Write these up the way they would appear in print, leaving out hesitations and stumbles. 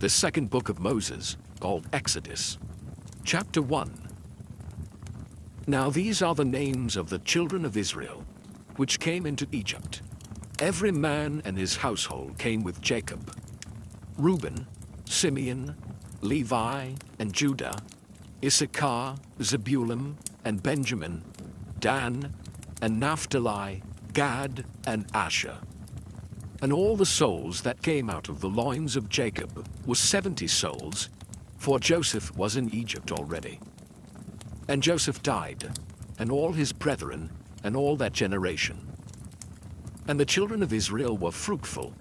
The second book of Moses, called Exodus. Chapter 1. Now these are the names of the children of Israel, which came into Egypt. Every man and his household came with Jacob. Reuben, Simeon, Levi, and Judah, Issachar, Zebulun, and Benjamin, Dan, and Naphtali, Gad, and Asher. And all the souls that came out of the loins of Jacob were 70 souls, for Joseph was in Egypt already. And Joseph died, and all his brethren, and all that generation. And the children of Israel were fruitful,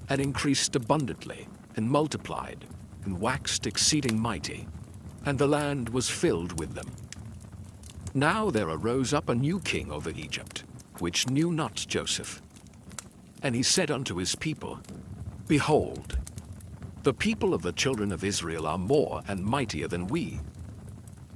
and increased abundantly, and multiplied, and waxed exceeding mighty, and the land was filled with them. Now there arose up a new king over Egypt, which knew not Joseph. And he said unto his people, Behold, the people of the children of Israel are more and mightier than we.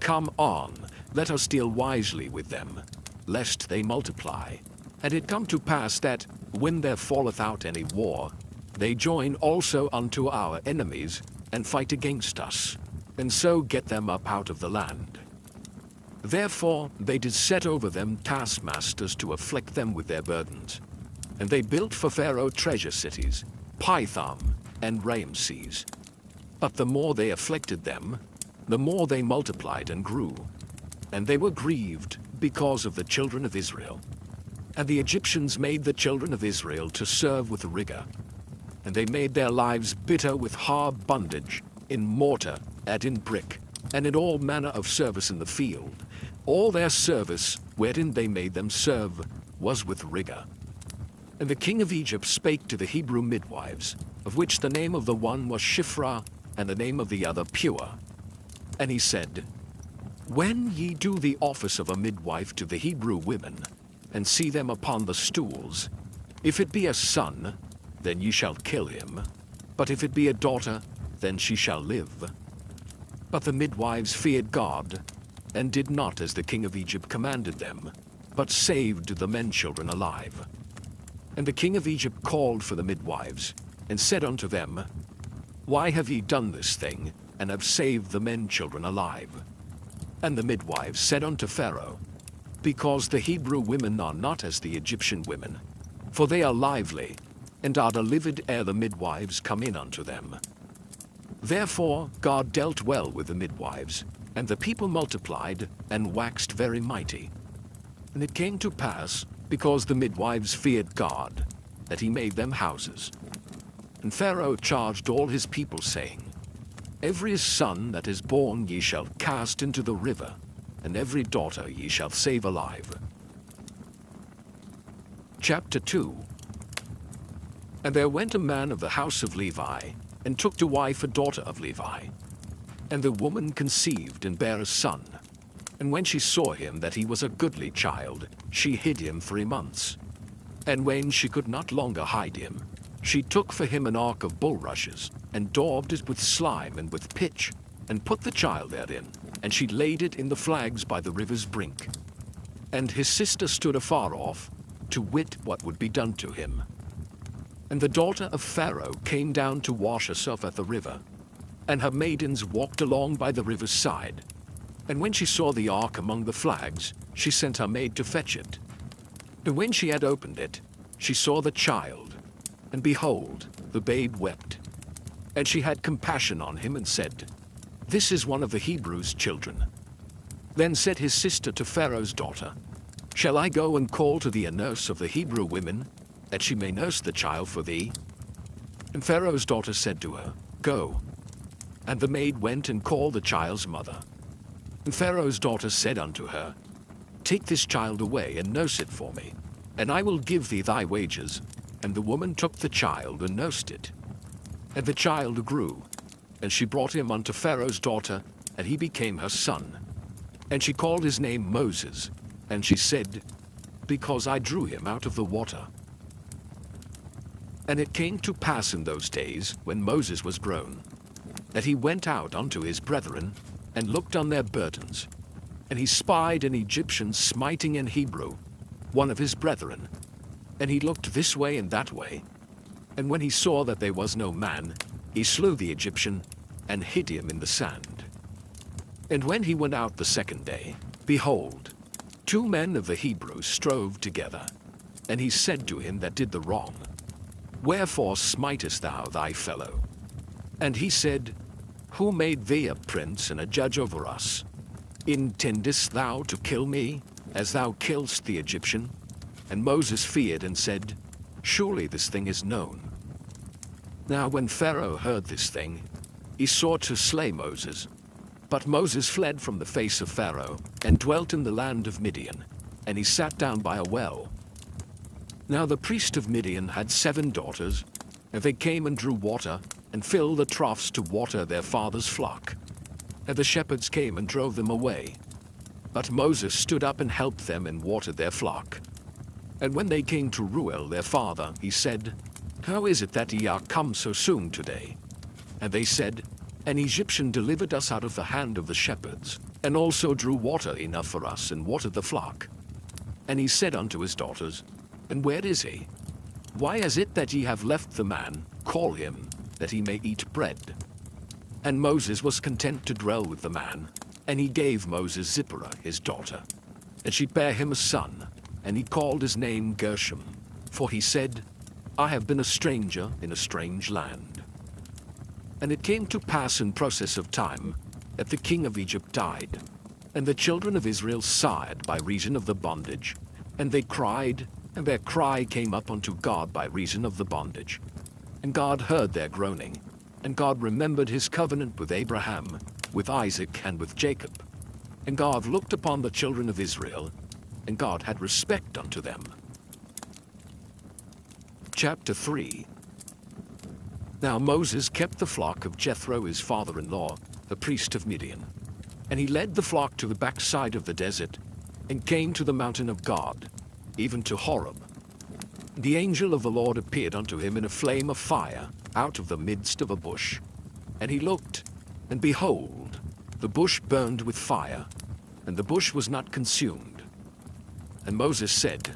Come on, let us deal wisely with them, lest they multiply. And it come to pass that, when there falleth out any war, they join also unto our enemies, and fight against us, and so get them up out of the land. Therefore they did set over them taskmasters to afflict them with their burdens. And they built for Pharaoh treasure cities, Pithom and Ramses. But the more they afflicted them, the more they multiplied and grew. And they were grieved because of the children of Israel. And the Egyptians made the children of Israel to serve with rigor. And they made their lives bitter with hard bondage, in mortar and in brick, and in all manner of service in the field. All their service, wherein they made them serve, was with rigor. And the king of Egypt spake to the Hebrew midwives, of which the name of the one was Shiphrah, and the name of the other Pua. And he said, When ye do the office of a midwife to the Hebrew women, and see them upon the stools, if it be a son, then ye shall kill him, but if it be a daughter, then she shall live. But the midwives feared God, and did not as the king of Egypt commanded them, but saved the men-children alive. And the king of Egypt called for the midwives, and said unto them, Why have ye done this thing, and have saved the men-children alive? And the midwives said unto Pharaoh, Because the Hebrew women are not as the Egyptian women, for they are lively, and are delivered ere the midwives come in unto them. Therefore God dealt well with the midwives, and the people multiplied, and waxed very mighty. And it came to pass, because the midwives feared God, that he made them houses. And Pharaoh charged all his people, saying, Every son that is born ye shall cast into the river, and every daughter ye shall save alive. Chapter 2. And there went a man of the house of Levi, and took to wife a daughter of Levi. And the woman conceived and bare a son. And when she saw him that he was a goodly child, she hid him 3 months. And when she could not longer hide him, she took for him an ark of bulrushes, and daubed it with slime and with pitch, and put the child therein, and she laid it in the flags by the river's brink. And his sister stood afar off, to wit what would be done to him. And the daughter of Pharaoh came down to wash herself at the river, and her maidens walked along by the river's side. And when she saw the ark among the flags, she sent her maid to fetch it. And when she had opened it, she saw the child, and behold, the babe wept. And she had compassion on him, and said, This is one of the Hebrews' children. Then said his sister to Pharaoh's daughter, Shall I go and call to thee a nurse of the Hebrew women, that she may nurse the child for thee? And Pharaoh's daughter said to her, Go. And the maid went and called the child's mother. And Pharaoh's daughter said unto her, Take this child away, and nurse it for me, and I will give thee thy wages. And the woman took the child, and nursed it. And the child grew, and she brought him unto Pharaoh's daughter, and he became her son. And she called his name Moses, and she said, Because I drew him out of the water. And it came to pass in those days, when Moses was grown, that he went out unto his brethren, and looked on their burdens. And he spied an Egyptian smiting an Hebrew, one of his brethren. And he looked this way and that way. And when he saw that there was no man, he slew the Egyptian and hid him in the sand. And when he went out the second day, behold, 2 men of the Hebrews strove together. And he said to him that did the wrong, Wherefore smitest thou thy fellow? And he said, Who made thee a prince and a judge over us? Intendest thou to kill me, as thou killest the Egyptian? And Moses feared and said, Surely this thing is known. Now when Pharaoh heard this thing, he sought to slay Moses. But Moses fled from the face of Pharaoh, and dwelt in the land of Midian, and he sat down by a well. Now the priest of Midian had 7 daughters, and they came and drew water, and filled the troughs to water their father's flock. And the shepherds came and drove them away. But Moses stood up and helped them and watered their flock. And when they came to Reuel their father, he said, How is it that ye are come so soon today? And they said, An Egyptian delivered us out of the hand of the shepherds, and also drew water enough for us, and watered the flock. And he said unto his daughters, And where is he? Why is it that ye have left the man? Call him, that he may eat bread. And Moses was content to dwell with the man, and he gave Moses Zipporah his daughter. And she bare him a son, and he called his name Gershom, for he said, I have been a stranger in a strange land. And it came to pass in process of time, that the king of Egypt died, and the children of Israel sighed by reason of the bondage, and they cried, and their cry came up unto God by reason of the bondage. And God heard their groaning, and God remembered his covenant with Abraham, with Isaac, and with Jacob. And God looked upon the children of Israel, and God had respect unto them. Chapter 3. Now Moses kept the flock of Jethro his father-in-law, the priest of Midian. And he led the flock to the backside of the desert, and came to the mountain of God, even to Horeb. The angel of the Lord appeared unto him in a flame of fire, out of the midst of a bush. And he looked, and behold, the bush burned with fire, and the bush was not consumed. And Moses said,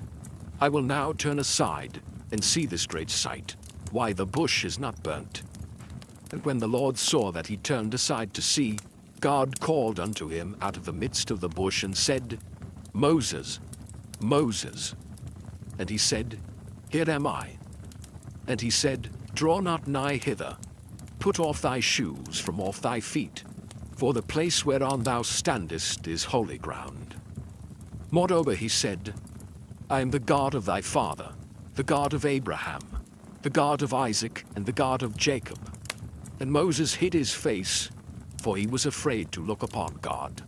I will now turn aside, and see this great sight, why the bush is not burnt. And when the Lord saw that he turned aside to see, God called unto him out of the midst of the bush, and said, Moses, Moses. And he said, Here am I. And he said, Draw not nigh hither. Put off thy shoes from off thy feet, for the place whereon thou standest is holy ground. Moreover he said, I am the God of thy father, the God of Abraham, the God of Isaac, and the God of Jacob. And Moses hid his face, for he was afraid to look upon God.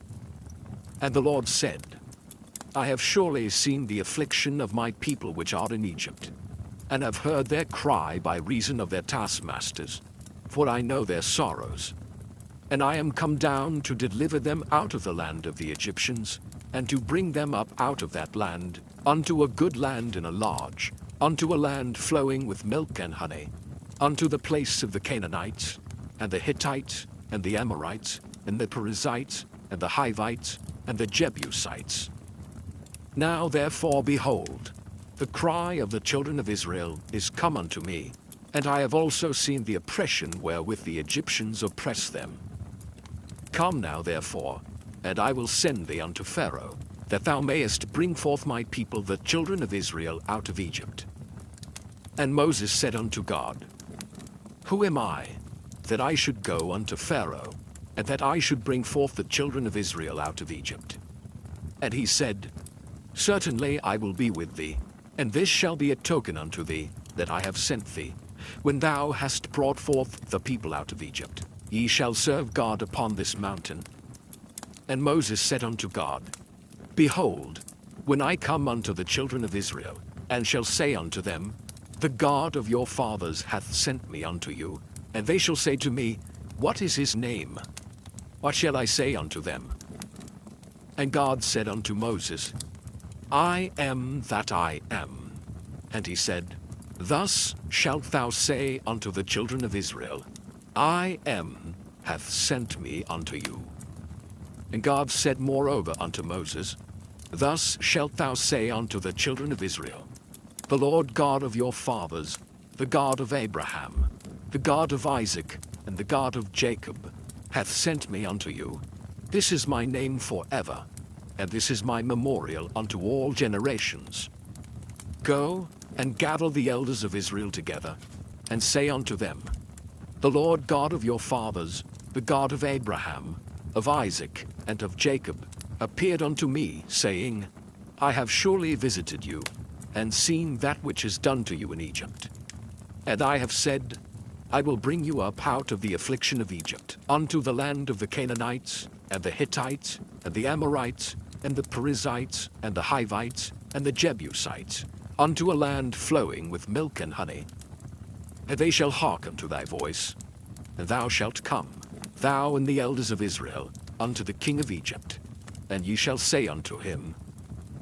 And the Lord said, I have surely seen the affliction of my people which are in Egypt, and have heard their cry by reason of their taskmasters, for I know their sorrows. And I am come down to deliver them out of the land of the Egyptians, and to bring them up out of that land, unto a good land and a large, unto a land flowing with milk and honey, unto the place of the Canaanites, and the Hittites, and the Amorites, and the Perizzites, and the Hivites, and the Jebusites. Now therefore, behold, the cry of the children of Israel is come unto me, and I have also seen the oppression wherewith the Egyptians oppress them. Come now therefore, and I will send thee unto Pharaoh, that thou mayest bring forth my people the children of Israel out of Egypt. And Moses said unto God, Who am I, that I should go unto Pharaoh, and that I should bring forth the children of Israel out of Egypt? And he said, Certainly I will be with thee, and this shall be a token unto thee, that I have sent thee. When thou hast brought forth the people out of Egypt, ye shall serve God upon this mountain. And Moses said unto God, Behold, when I come unto the children of Israel, and shall say unto them, The God of your fathers hath sent me unto you, and they shall say to me, What is his name? What shall I say unto them? And God said unto Moses, I am that I am. And he said, Thus shalt thou say unto the children of Israel, I am hath sent me unto you. And God said moreover unto Moses, Thus shalt thou say unto the children of Israel, The Lord God of your fathers, the God of Abraham, the God of Isaac and the God of Jacob, hath sent me unto you. This is my name forever, and this is my memorial unto all generations. Go and gather the elders of Israel together, and say unto them, The Lord God of your fathers, the God of Abraham, of Isaac, and of Jacob, appeared unto me, saying, I have surely visited you, and seen that which is done to you in Egypt. And I have said, I will bring you up out of the affliction of Egypt, unto the land of the Canaanites, and the Hittites, and the Amorites, and the Perizzites, and the Hivites, and the Jebusites, unto a land flowing with milk and honey. And they shall hearken to thy voice, and thou shalt come, thou and the elders of Israel, unto the king of Egypt. And ye shall say unto him,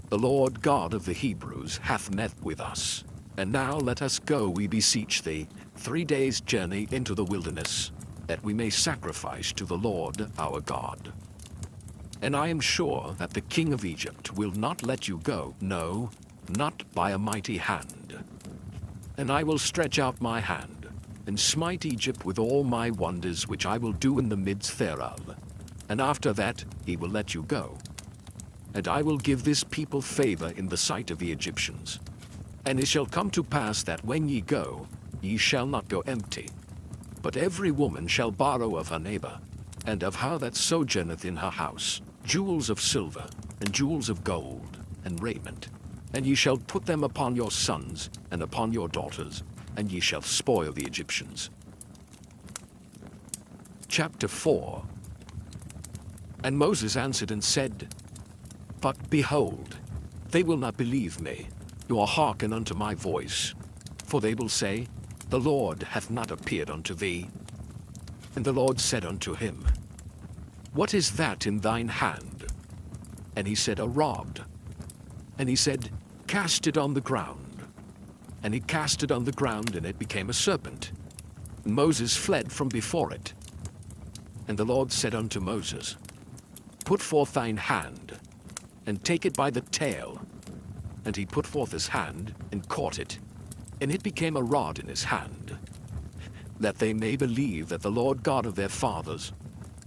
The Lord God of the Hebrews hath met with us. And now let us go, we beseech thee, 3 days' journey into the wilderness, that we may sacrifice to the Lord our God. And I am sure that the king of Egypt will not let you go, no, not by a mighty hand. And I will stretch out my hand, and smite Egypt with all my wonders which I will do in the midst thereof. And after that he will let you go. And I will give this people favor in the sight of the Egyptians. And it shall come to pass that when ye go, ye shall not go empty. But every woman shall borrow of her neighbor, and of her that sojourneth in her house, jewels of silver, and jewels of gold, and raiment. And ye shall put them upon your sons, and upon your daughters, and ye shall spoil the Egyptians. Chapter 4. And Moses answered and said, But behold, they will not believe me, nor hearken unto my voice. For they will say, The Lord hath not appeared unto thee. And the Lord said unto him, What is that in thine hand? And he said, A rod. And he said, Cast it on the ground. And he cast it on the ground, and it became a serpent. And Moses fled from before it. And the Lord said unto Moses, Put forth thine hand, and take it by the tail. And he put forth his hand, and caught it, and it became a rod in his hand, that they may believe that the Lord God of their fathers,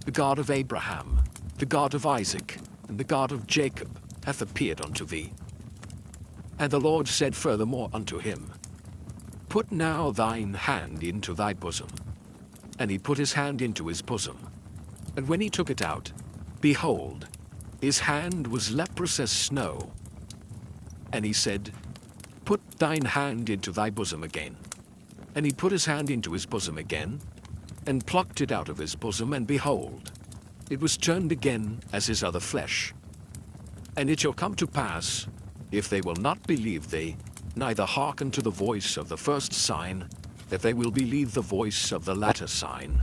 the God of Abraham, the God of Isaac, and the God of Jacob, hath appeared unto thee. And the Lord said furthermore unto him, Put now thine hand into thy bosom. And he put his hand into his bosom. And when he took it out, behold, his hand was leprous as snow. And he said, Put thine hand into thy bosom again. And he put his hand into his bosom again, and plucked it out of his bosom, and behold, it was turned again as his other flesh. And it shall come to pass, if they will not believe thee, neither hearken to the voice of the first sign, that they will believe the voice of the latter sign.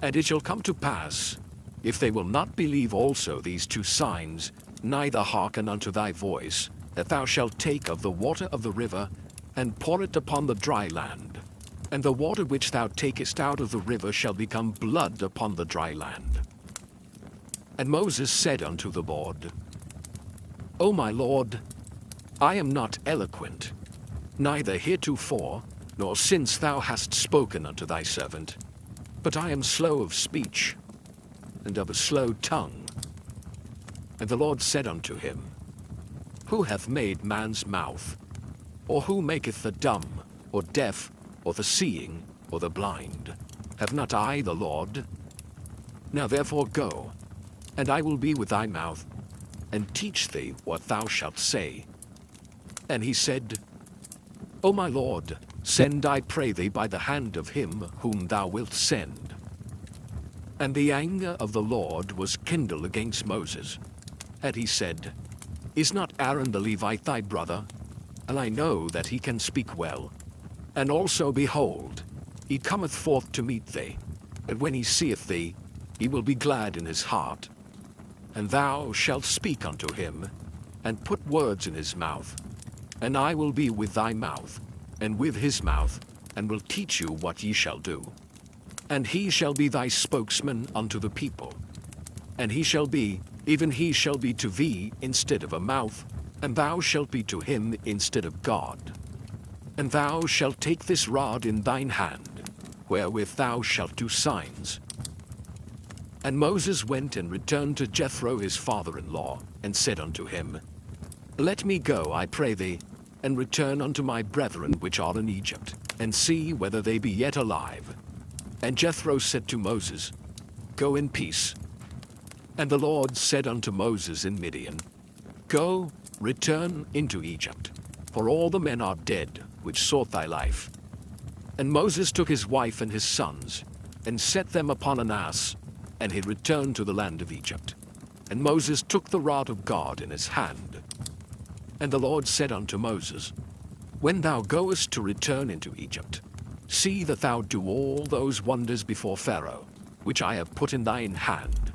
And it shall come to pass, if they will not believe also these 2 signs, neither hearken unto thy voice, that thou shalt take of the water of the river, and pour it upon the dry land. And the water which thou takest out of the river shall become blood upon the dry land. And Moses said unto the Lord, O my Lord, I am not eloquent, neither heretofore, nor since thou hast spoken unto thy servant, but I am slow of speech, and of a slow tongue. And the Lord said unto him, Who hath made man's mouth? Or who maketh the dumb, or deaf, or the seeing, or the blind? Have not I the Lord? Now therefore go, and I will be with thy mouth, and teach thee what thou shalt say. And he said, O my Lord, send, I pray thee, by the hand of him whom thou wilt send. And the anger of the Lord was kindled against Moses. And he said, Is not Aaron the Levite thy brother? And I know that he can speak well. And also, behold, he cometh forth to meet thee. And when he seeth thee, he will be glad in his heart. And thou shalt speak unto him, and put words in his mouth. And I will be with thy mouth, and with his mouth, and will teach you what ye shall do. And he shall be thy spokesman unto the people. And he shall be, even he shall be to thee instead of a mouth, and thou shalt be to him instead of God. And thou shalt take this rod in thine hand, wherewith thou shalt do signs. And Moses went and returned to Jethro his father-in-law, and said unto him, Let me go, I pray thee, and return unto my brethren which are in Egypt, and see whether they be yet alive. And Jethro said to Moses, Go in peace. And the Lord said unto Moses in Midian, Go, return into Egypt, for all the men are dead which sought thy life. And Moses took his wife and his sons, and set them upon an ass, and he returned to the land of Egypt. And Moses took the rod of God in his hand. And the Lord said unto Moses, When thou goest to return into Egypt, see that thou do all those wonders before Pharaoh, which I have put in thine hand.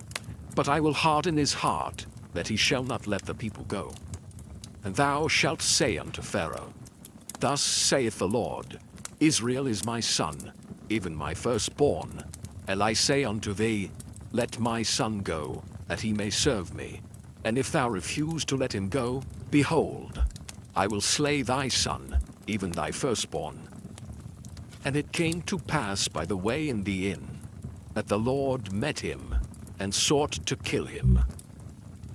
But I will harden his heart, that he shall not let the people go. And thou shalt say unto Pharaoh, Thus saith the Lord, Israel is my son, even my firstborn. And I say unto thee, Let my son go, that he may serve me. And if thou refuse to let him go, behold, I will slay thy son, even thy firstborn. And it came to pass by the way in the inn, that the Lord met him, and sought to kill him.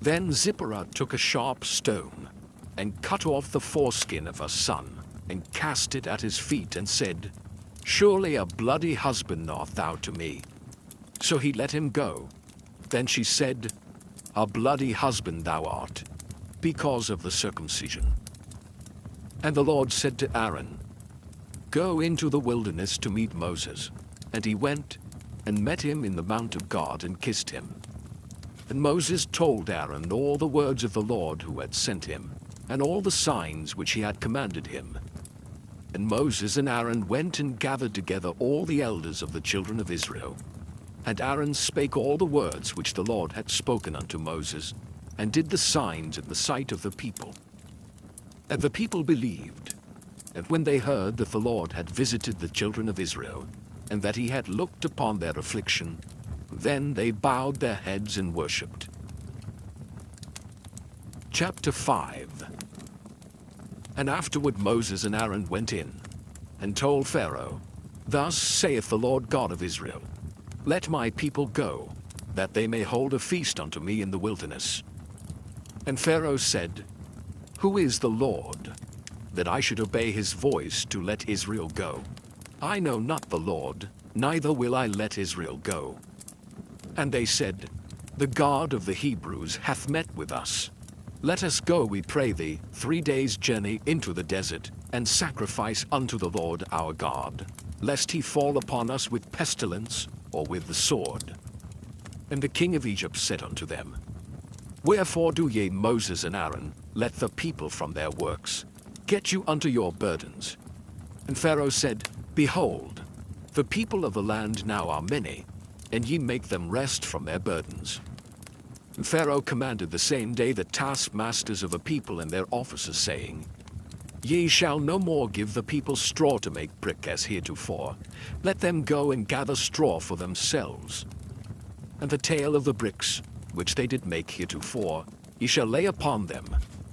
Then Zipporah took a sharp stone, and cut off the foreskin of her son, and cast it at his feet, and said, Surely a bloody husband art thou to me. So he let him go. Then she said, A bloody husband thou art, because of the circumcision. And the Lord said to Aaron, Go into the wilderness to meet Moses. And he went, and met him in the mount of God, and kissed him. And Moses told Aaron all the words of the Lord who had sent him, and all the signs which he had commanded him. And Moses and Aaron went and gathered together all the elders of the children of Israel. And Aaron spake all the words which the Lord had spoken unto Moses, and did the signs in the sight of the people. And the people believed. And when they heard that the Lord had visited the children of Israel, and that he had looked upon their affliction, then they bowed their heads and worshipped. Chapter 5. And afterward Moses and Aaron went in, and told Pharaoh, Thus saith the Lord God of Israel, Let my people go, that they may hold a feast unto me in the wilderness. And Pharaoh said, Who is the Lord, that I should obey his voice to let Israel go? I know not the Lord, neither will I let Israel go. And they said, The God of the Hebrews hath met with us. Let us go, we pray thee, 3 days' journey into the desert, and sacrifice unto the Lord our God, lest he fall upon us with pestilence, or with the sword. And the king of Egypt said unto them, Wherefore do ye, Moses and Aaron, let the people from their works? Get you unto your burdens. And Pharaoh said, Behold, the people of the land now are many, and ye make them rest from their burdens. And Pharaoh commanded the same day the taskmasters of the people and their officers, saying, Ye shall no more give the people straw to make brick as heretofore. Let them go and gather straw for themselves. And the tale of the bricks, which they did make heretofore, ye shall lay upon them.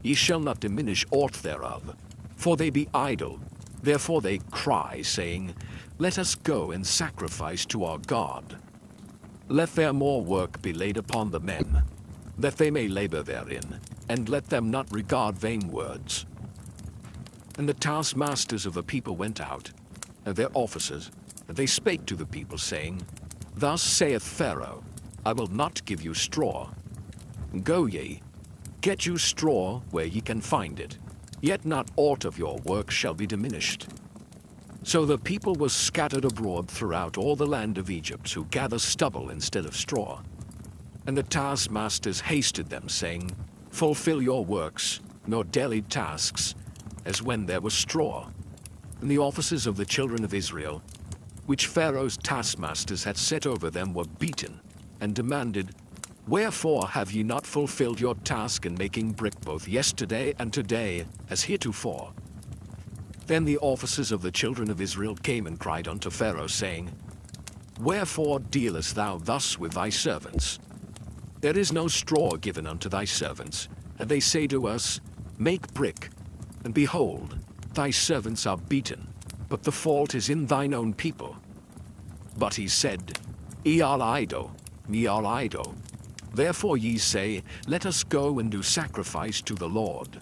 Ye shall not diminish aught thereof, for they be idle. Therefore they cry, saying, Let us go and sacrifice to our God. Let their more work be laid upon the men, that they may labor therein, and let them not regard vain words. And the taskmasters of the people went out, and their officers, and they spake to the people, saying, Thus saith Pharaoh, I will not give you straw. Go ye, get you straw where ye can find it, yet not aught of your work shall be diminished. So the people were scattered abroad throughout all the land of Egypt, who gather stubble instead of straw. And the taskmasters hasted them, saying, Fulfill your works, nor daily tasks, as when there was straw. And the officers of the children of Israel, which Pharaoh's taskmasters had set over them, were beaten, and demanded, Wherefore have ye not fulfilled your task in making brick both yesterday and today, as heretofore? Then the officers of the children of Israel came and cried unto Pharaoh, saying, Wherefore dealest thou thus with thy servants? There is no straw given unto thy servants, and they say to us, Make brick. And behold, thy servants are beaten, but the fault is in thine own people. But he said, Ido, Ido. Therefore ye say, Let us go and do sacrifice to the Lord.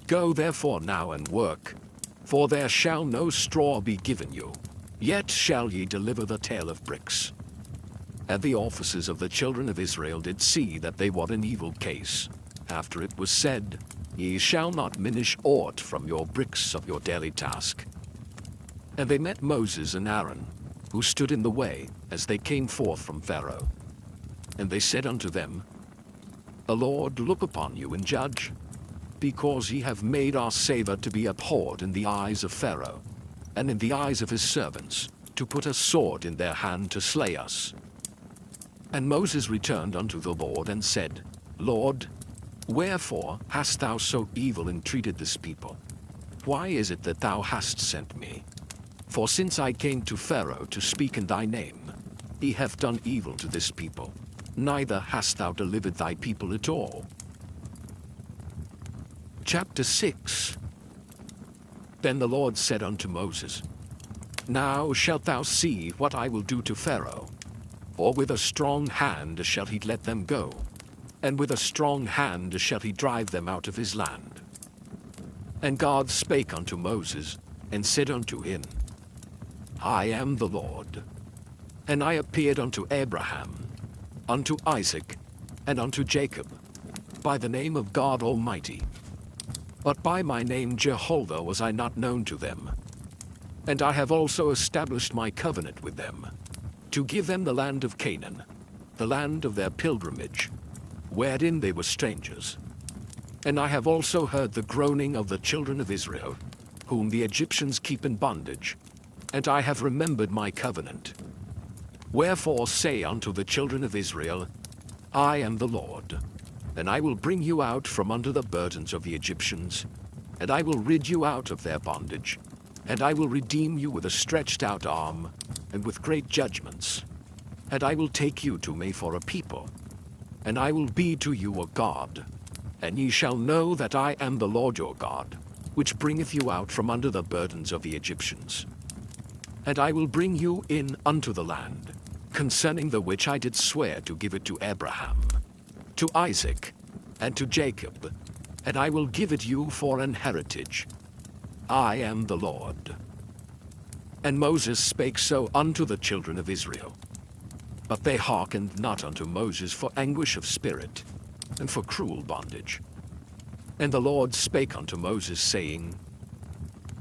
Go therefore now and work, for there shall no straw be given you, yet shall ye deliver the tale of bricks. And the officers of the children of Israel did see that they were in evil case, after it was said, Ye shall not minish aught from your bricks of your daily task. And they met Moses and Aaron, who stood in the way, as they came forth from Pharaoh. And they said unto them, The Lord look upon you and judge, because ye have made our savor to be abhorred in the eyes of Pharaoh, and in the eyes of his servants, to put a sword in their hand to slay us. And Moses returned unto the Lord and said, Lord, wherefore hast thou so evil entreated this people? Why is it that thou hast sent me? For since I came to Pharaoh to speak in thy name, he hath done evil to this people, neither hast thou delivered thy people at all. Chapter 6. Then the Lord said unto Moses, Now shalt thou see what I will do to Pharaoh. For with a strong hand shall he let them go, and with a strong hand shall he drive them out of his land. And God spake unto Moses, and said unto him, I am the Lord. And I appeared unto Abraham, unto Isaac, and unto Jacob, by the name of God Almighty. But by my name Jehovah was I not known to them. And I have also established my covenant with them, to give them the land of Canaan, the land of their pilgrimage, wherein they were strangers. And I have also heard the groaning of the children of Israel, whom the Egyptians keep in bondage, and I have remembered my covenant. Wherefore say unto the children of Israel, I am the Lord, and I will bring you out from under the burdens of the Egyptians, and I will rid you out of their bondage, and I will redeem you with a stretched out arm, and with great judgments. And I will take you to me for a people, and I will be to you a God. And ye shall know that I am the Lord your God, which bringeth you out from under the burdens of the Egyptians. And I will bring you in unto the land, concerning the which I did swear to give it to Abraham, to Isaac, and to Jacob, and I will give it you for an heritage. I am the Lord. And Moses spake so unto the children of Israel. But they hearkened not unto Moses for anguish of spirit, and for cruel bondage. And the Lord spake unto Moses, saying,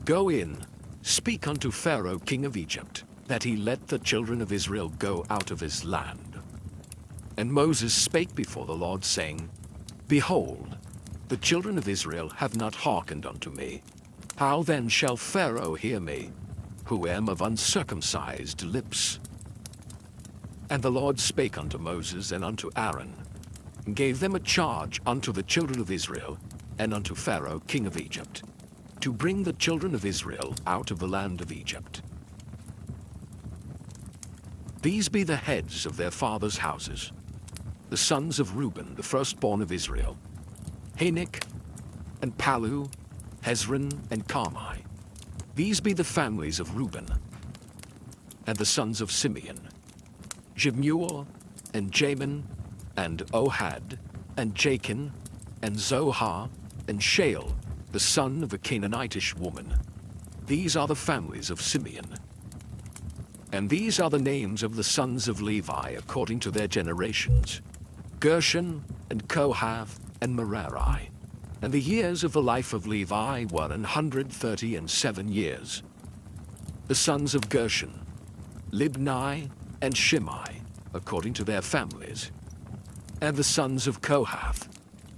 Go in, speak unto Pharaoh king of Egypt, that he let the children of Israel go out of his land. And Moses spake before the Lord, saying, Behold, the children of Israel have not hearkened unto me. How then shall Pharaoh hear me, who am of uncircumcised lips? And the Lord spake unto Moses and unto Aaron, and gave them a charge unto the children of Israel, and unto Pharaoh king of Egypt, to bring the children of Israel out of the land of Egypt. These be the heads of their fathers' houses, the sons of Reuben, the firstborn of Israel, Hanok, and Palu, Hezron, and Carmi. These be the families of Reuben. And the sons of Simeon, Jemuel, and Jamin, and Ohad, and Jachin, and Zohar, and Shael, the son of a Canaanitish woman. These are the families of Simeon. And these are the names of the sons of Levi according to their generations, Gershon, and Kohath, and Merari. And the years of the life of Levi were 137 years. The sons of Gershon, Libni, and Shimei, according to their families. And the sons of Kohath,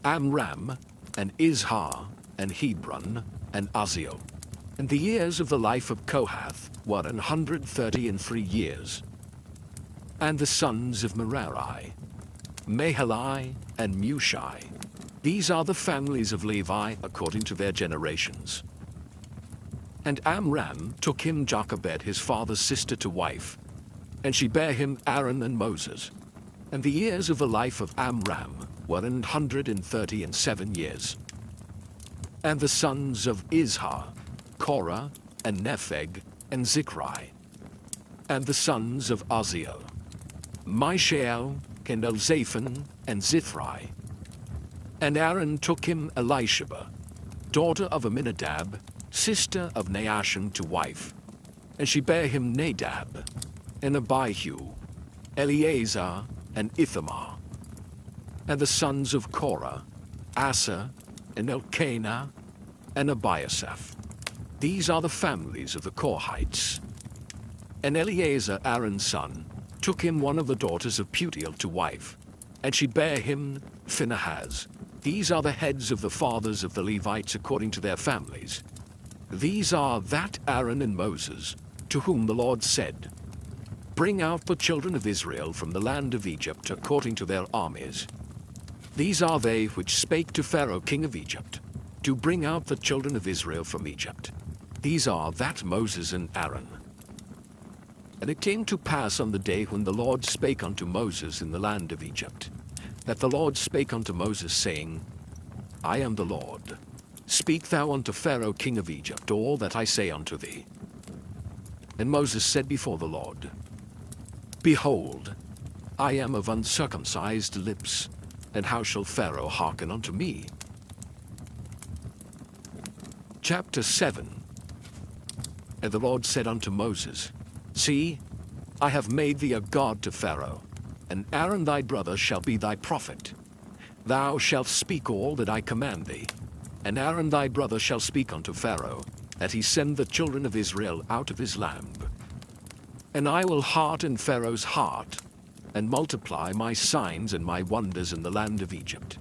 Amram, and Izhar, and Hebron, and Uzziel. And the years of the life of Kohath were 133 years. And the sons of Merari, Mahali, and Mushi. These are the families of Levi according to their generations. And Amram took him Jochebed his father's sister to wife, and she bare him Aaron and Moses. And the years of the life of Amram were 137 years. And the sons of Izhar, Korah, and Nepheg, and Zikri. And the sons of Uzziel, Mishael, and Elzaphan, and Zithri. And Aaron took him Elisheba, daughter of Aminadab, sister of Naashon, to wife. And she bare him Nadab, and Abihu, Eleazar, and Ithamar. And the sons of Korah, Asa, and Elkanah, and Abiasaph. These are the families of the Korhites. And Eleazar, Aaron's son, took him one of the daughters of Putiel to wife, and she bare him Phinehas. These are the heads of the fathers of the Levites according to their families. These are that Aaron and Moses, to whom the Lord said, Bring out the children of Israel from the land of Egypt according to their armies. These are they which spake to Pharaoh king of Egypt, to bring out the children of Israel from Egypt. These are that Moses and Aaron. And it came to pass on the day when the Lord spake unto Moses in the land of Egypt, that the Lord spake unto Moses, saying, I am the Lord. Speak thou unto Pharaoh king of Egypt all that I say unto thee. And Moses said before the Lord, Behold, I am of uncircumcised lips, and how shall Pharaoh hearken unto me? Chapter 7. And the Lord said unto Moses, See, I have made thee a god to Pharaoh, and Aaron thy brother shall be thy prophet. Thou shalt speak all that I command thee, and Aaron thy brother shall speak unto Pharaoh, that he send the children of Israel out of his land. And I will harden Pharaoh's heart, and multiply my signs and my wonders in the land of Egypt.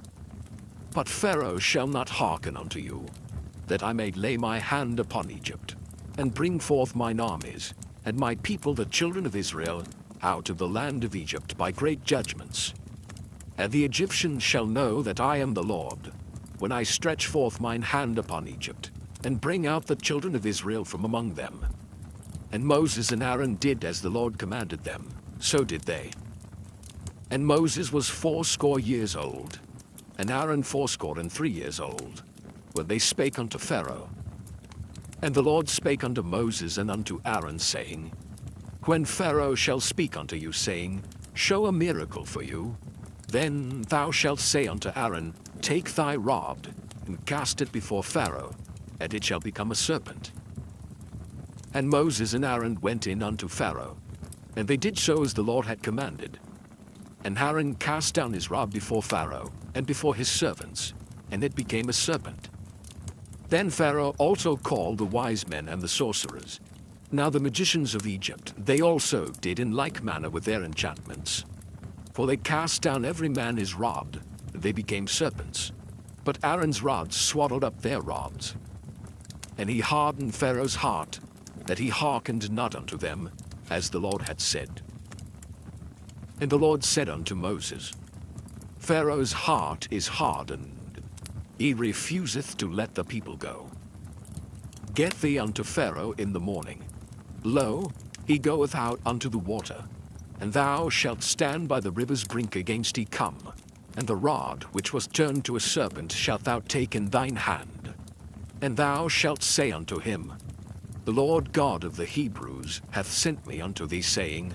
But Pharaoh shall not hearken unto you, that I may lay my hand upon Egypt, and bring forth mine armies, and my people the children of Israel, out of the land of Egypt by great judgments. And the Egyptians shall know that I am the Lord, when I stretch forth mine hand upon Egypt, and bring out the children of Israel from among them. And Moses and Aaron did as the Lord commanded them, so did they. And Moses was 80 years old, and Aaron 83 years old, when they spake unto Pharaoh. And the Lord spake unto Moses and unto Aaron, saying, When Pharaoh shall speak unto you, saying, Show a miracle for you, then thou shalt say unto Aaron, Take thy rod, and cast it before Pharaoh, and it shall become a serpent. And Moses and Aaron went in unto Pharaoh, and they did so as the Lord had commanded. And Aaron cast down his rod before Pharaoh, and before his servants, and it became a serpent. Then Pharaoh also called the wise men and the sorcerers. Now the magicians of Egypt, they also did in like manner with their enchantments. For they cast down every man his rod, and they became serpents. But Aaron's rods swallowed up their rods. And he hardened Pharaoh's heart, that he hearkened not unto them, as the Lord had said. And the Lord said unto Moses, Pharaoh's heart is hardened. He refuseth to let the people go. Get thee unto Pharaoh in the morning. Lo, he goeth out unto the water, and thou shalt stand by the river's brink against he come, and the rod which was turned to a serpent shalt thou take in thine hand. And thou shalt say unto him, The Lord God of the Hebrews hath sent me unto thee, saying,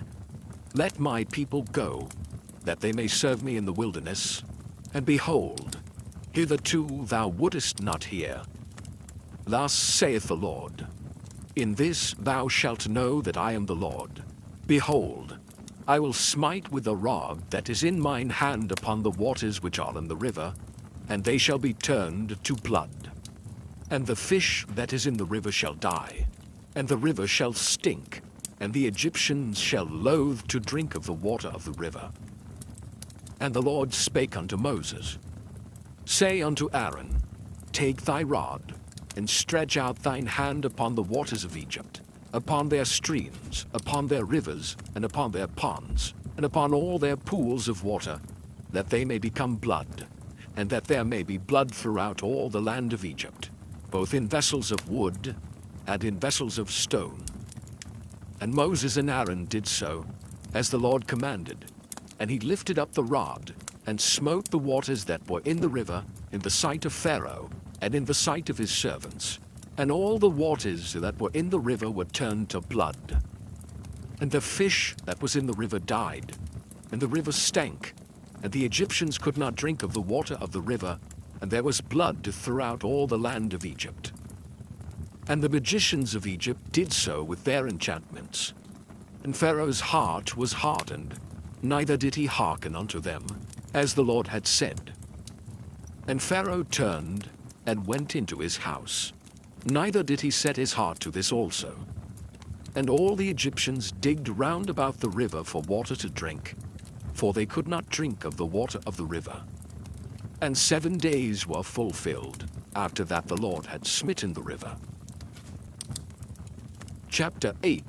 Let my people go, that they may serve me in the wilderness. And behold, hitherto thou wouldest not hear. Thus saith the Lord, In this thou shalt know that I am the Lord. Behold, I will smite with the rod that is in mine hand upon the waters which are in the river, and they shall be turned to blood. And the fish that is in the river shall die, and the river shall stink, and the Egyptians shall loathe to drink of the water of the river. And the Lord spake unto Moses, Say unto Aaron, Take thy rod, and stretch out thine hand upon the waters of Egypt, upon their streams, upon their rivers, and upon their ponds, and upon all their pools of water, that they may become blood, and that there may be blood throughout all the land of Egypt, both in vessels of wood and in vessels of stone. And Moses and Aaron did so, as the Lord commanded, and he lifted up the rod, and smote the waters that were in the river, in the sight of Pharaoh, and in the sight of his servants. And all the waters that were in the river were turned to blood. And the fish that was in the river died, and the river stank, and the Egyptians could not drink of the water of the river, and there was blood throughout all the land of Egypt. And the magicians of Egypt did so with their enchantments. And Pharaoh's heart was hardened, neither did he hearken unto them, as the Lord had said. And Pharaoh turned and went into his house, neither did he set his heart to this also. And all the Egyptians digged round about the river for water to drink, for they could not drink of the water of the river. And 7 days were fulfilled, after that the Lord had smitten the river. Chapter 8.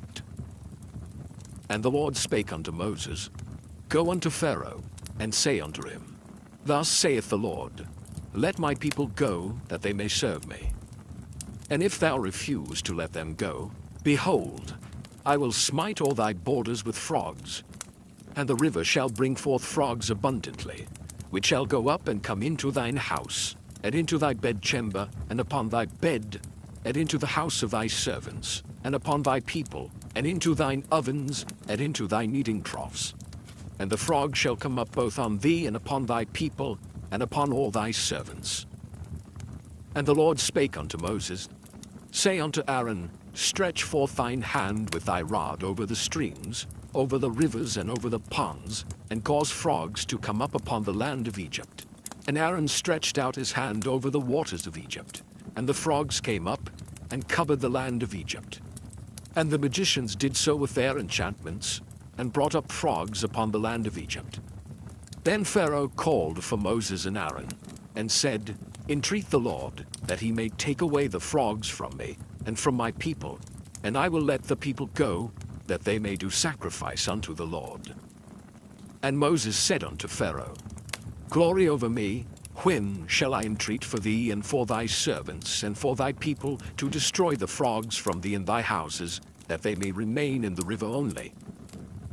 And the Lord spake unto Moses, Go unto Pharaoh, and say unto him, Thus saith the Lord, Let my people go, that they may serve me. And if thou refuse to let them go, behold, I will smite all thy borders with frogs, and the river shall bring forth frogs abundantly, which shall go up and come into thine house, and into thy bedchamber, and upon thy bed, and into the house of thy servants, and upon thy people, and into thine ovens, and into thy kneading troughs. And the frog shall come up both on thee, and upon thy people, and upon all thy servants. And the Lord spake unto Moses, Say unto Aaron, Stretch forth thine hand with thy rod over the streams, over the rivers and over the ponds, and cause frogs to come up upon the land of Egypt. And Aaron stretched out his hand over the waters of Egypt, and the frogs came up, and covered the land of Egypt. And the magicians did so with their enchantments, and brought up frogs upon the land of Egypt. Then Pharaoh called for Moses and Aaron, and said, Entreat the Lord, that he may take away the frogs from me, and from my people, and I will let the people go, that they may do sacrifice unto the Lord. And Moses said unto Pharaoh, Glory over me, when shall I entreat for thee and for thy servants and for thy people to destroy the frogs from thee in thy houses, that they may remain in the river only?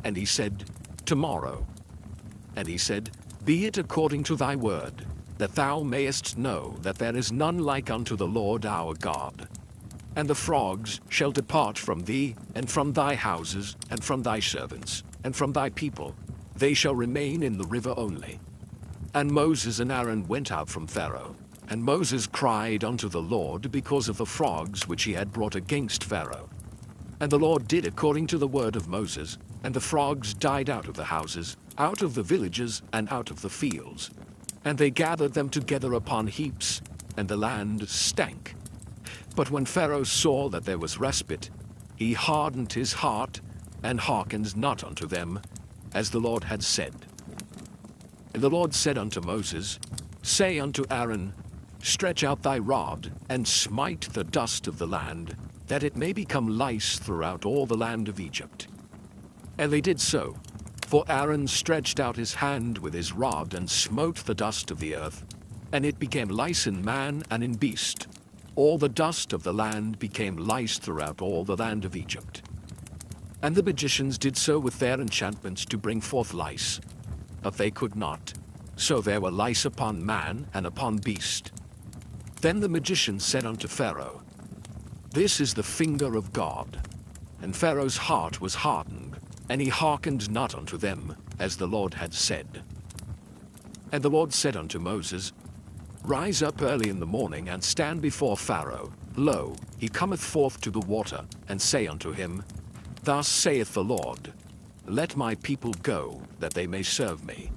And he said, Tomorrow. And he said, Be it according to thy word, that thou mayest know that there is none like unto the Lord our God. And the frogs shall depart from thee, and from thy houses, and from thy servants, and from thy people. They shall remain in the river only. And Moses and Aaron went out from Pharaoh. And Moses cried unto the Lord because of the frogs which he had brought against Pharaoh. And the Lord did according to the word of Moses, and the frogs died out of the houses, out of the villages, and out of the fields. And they gathered them together upon heaps, and the land stank. But when Pharaoh saw that there was respite, he hardened his heart, and hearkened not unto them, as the Lord had said. And the Lord said unto Moses, Say unto Aaron, Stretch out thy rod, and smite the dust of the land, that it may become lice throughout all the land of Egypt. And they did so, for Aaron stretched out his hand with his rod, and smote the dust of the earth, and it became lice in man and in beast. All the dust of the land became lice throughout all the land of Egypt. And the magicians did so with their enchantments to bring forth lice, but they could not. So there were lice upon man and upon beast. Then the magicians said unto Pharaoh, This is the finger of God. And Pharaoh's heart was hardened, and he hearkened not unto them, as the Lord had said. And the Lord said unto Moses, Rise up early in the morning, and stand before Pharaoh. Lo, he cometh forth to the water, and say unto him, Thus saith the Lord, Let my people go, that they may serve me.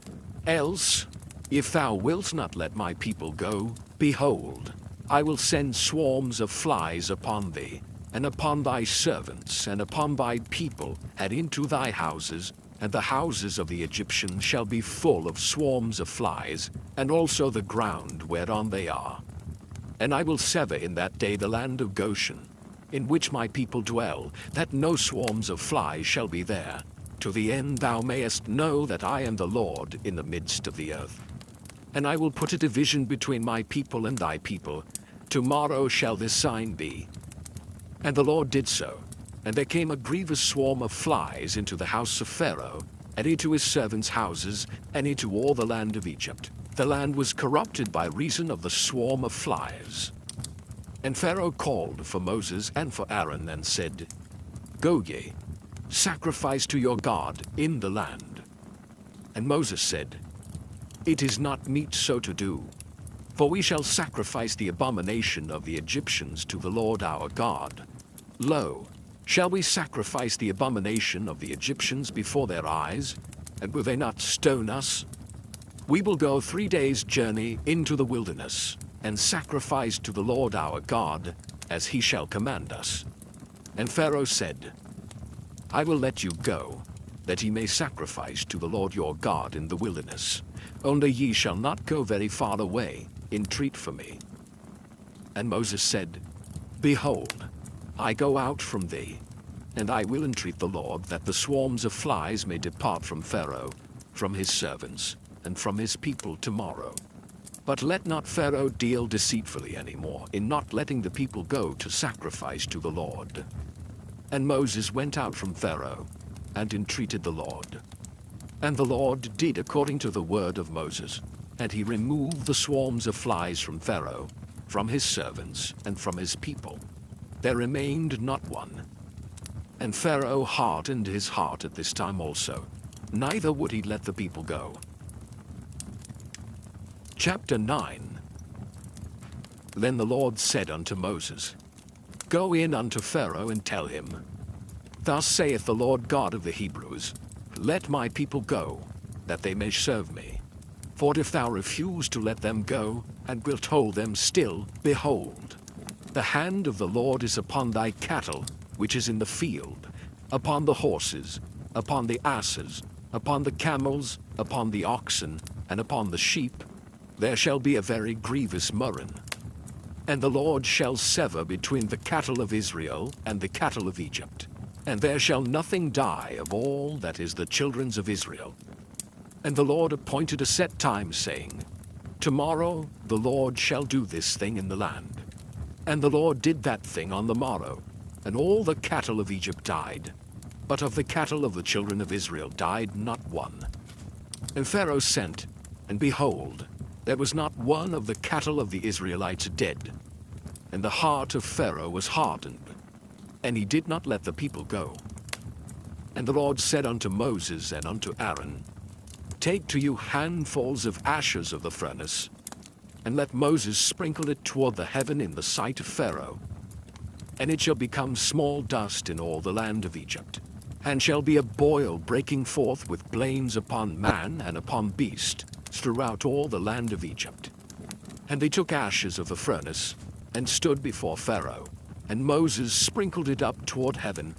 Else, if thou wilt not let my people go, behold, I will send swarms of flies upon thee, and upon thy servants, and upon thy people, and into thy houses, and the houses of the Egyptians shall be full of swarms of flies, and also the ground whereon they are. And I will sever in that day the land of Goshen, in which my people dwell, that no swarms of flies shall be there, to the end thou mayest know that I am the Lord in the midst of the earth. And I will put a division between my people and thy people. Tomorrow shall this sign be. And the Lord did so. And there came a grievous swarm of flies into the house of Pharaoh, and into his servants' houses, and into all the land of Egypt. The land was corrupted by reason of the swarm of flies. And Pharaoh called for Moses and for Aaron, and said, Go ye, sacrifice to your God in the land. And Moses said, It is not meet so to do, for we shall sacrifice the abomination of the Egyptians to the Lord our God. Lo, shall we sacrifice the abomination of the Egyptians before their eyes, and will they not stone us? We will go 3 days' journey into the wilderness, and sacrifice to the Lord our God, as he shall command us. And Pharaoh said, I will let you go, that ye may sacrifice to the Lord your God in the wilderness. Only ye shall not go very far away, entreat for me. And Moses said, Behold, I go out from thee, and I will entreat the Lord that the swarms of flies may depart from Pharaoh, from his servants, and from his people tomorrow. But let not Pharaoh deal deceitfully any more in not letting the people go to sacrifice to the Lord. And Moses went out from Pharaoh, and entreated the Lord. And the Lord did according to the word of Moses, and he removed the swarms of flies from Pharaoh, from his servants, and from his people. There remained not one. And Pharaoh hardened his heart at this time also, neither would he let the people go. Chapter 9. Then the Lord said unto Moses, Go in unto Pharaoh and tell him, Thus saith the Lord God of the Hebrews, Let my people go, that they may serve me. For if thou refuse to let them go, and wilt hold them still, behold, the hand of the Lord is upon thy cattle, which is in the field, upon the horses, upon the asses, upon the camels, upon the oxen, and upon the sheep. There shall be a very grievous murrain. And the Lord shall sever between the cattle of Israel and the cattle of Egypt. And there shall nothing die of all that is the children's of Israel. And the Lord appointed a set time, saying, Tomorrow the Lord shall do this thing in the land. And the Lord did that thing on the morrow, and all the cattle of Egypt died. But of the cattle of the children of Israel died not one. And Pharaoh sent, and behold, there was not one of the cattle of the Israelites dead. And the heart of Pharaoh was hardened, and he did not let the people go. And the Lord said unto Moses and unto Aaron, Take to you handfuls of ashes of the furnace, and let Moses sprinkle it toward the heaven in the sight of Pharaoh. And it shall become small dust in all the land of Egypt, and shall be a boil breaking forth with blains upon man and upon beast, throughout all the land of Egypt. And they took ashes of the furnace, and stood before Pharaoh, and Moses sprinkled it up toward heaven,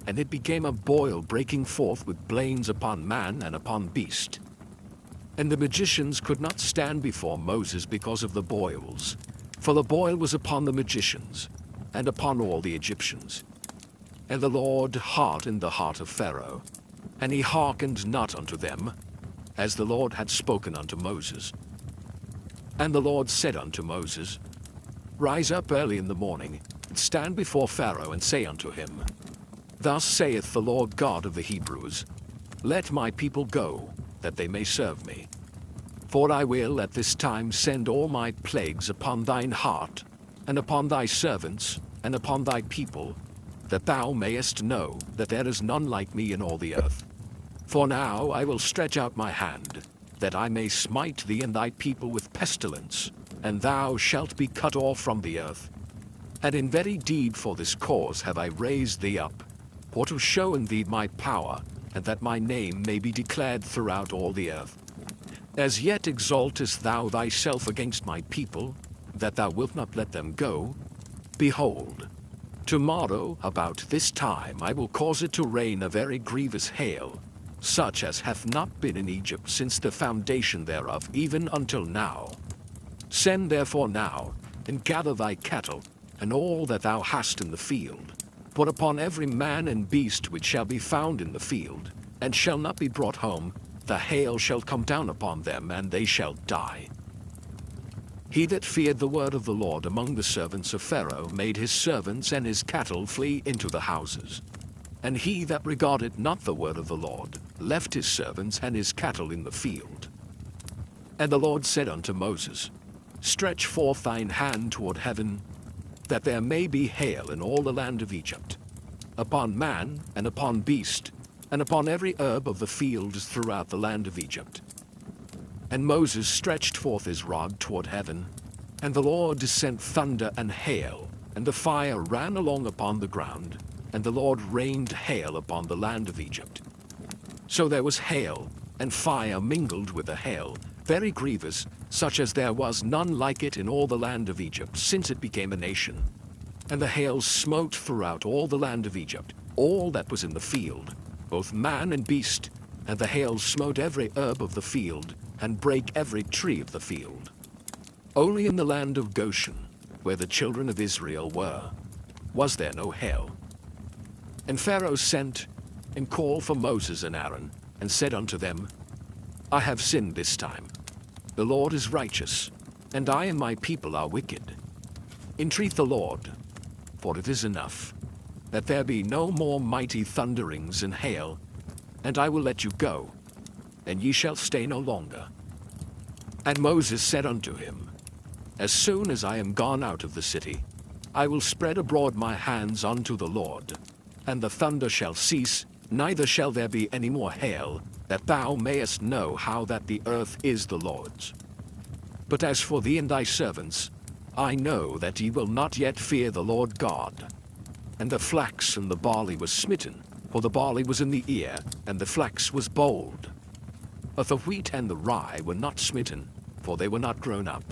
and it became a boil breaking forth with blains upon man and upon beast. And the magicians could not stand before Moses because of the boils, for the boil was upon the magicians, and upon all the Egyptians. And the Lord hardened the heart of Pharaoh, and he hearkened not unto them, as the Lord had spoken unto Moses. And the Lord said unto Moses, Rise up early in the morning, and stand before Pharaoh, and say unto him, Thus saith the Lord God of the Hebrews, Let my people go, that they may serve me. For I will at this time send all my plagues upon thine heart, and upon thy servants, and upon thy people, that thou mayest know that there is none like me in all the earth. For now I will stretch out my hand, that I may smite thee and thy people with pestilence, and thou shalt be cut off from the earth. And in very deed for this cause have I raised thee up, for to show in thee my power, and that my name may be declared throughout all the earth. As yet exaltest thou thyself against my people, that thou wilt not let them go. Behold, tomorrow about this time I will cause it to rain a very grievous hail, such as hath not been in Egypt since the foundation thereof even until now. Send therefore now, and gather thy cattle, and all that thou hast in the field. For upon every man and beast which shall be found in the field, and shall not be brought home, the hail shall come down upon them, and they shall die. He that feared the word of the Lord among the servants of Pharaoh made his servants and his cattle flee into the houses. And he that regarded not the word of the Lord left his servants and his cattle in the field. And the Lord said unto Moses, Stretch forth thine hand toward heaven, that there may be hail in all the land of Egypt. upon man, and upon beast, and upon every herb of the fields throughout the land of Egypt. And Moses stretched forth his rod toward heaven, and the Lord sent thunder and hail, and the fire ran along upon the ground, and the Lord rained hail upon the land of Egypt. So there was hail, and fire mingled with the hail, very grievous, such as there was none like it in all the land of Egypt, since it became a nation. And the hail smote throughout all the land of Egypt, all that was in the field, both man and beast, and the hail smote every herb of the field, and brake every tree of the field. Only in the land of Goshen, where the children of Israel were, was there no hail. And Pharaoh sent and called for Moses and Aaron, and said unto them, I have sinned this time. The Lord is righteous, and I and my people are wicked. Entreat the Lord, for it is enough, that there be no more mighty thunderings and hail, and I will let you go, and ye shall stay no longer. And Moses said unto him, As soon as I am gone out of the city, I will spread abroad my hands unto the Lord, and the thunder shall cease, neither shall there be any more hail, that thou mayest know how that the earth is the Lord's. But as for thee and thy servants, I know that ye will not yet fear the Lord God. And the flax and the barley was smitten, for the barley was in the ear, and the flax was bold. But the wheat and the rye were not smitten, for they were not grown up.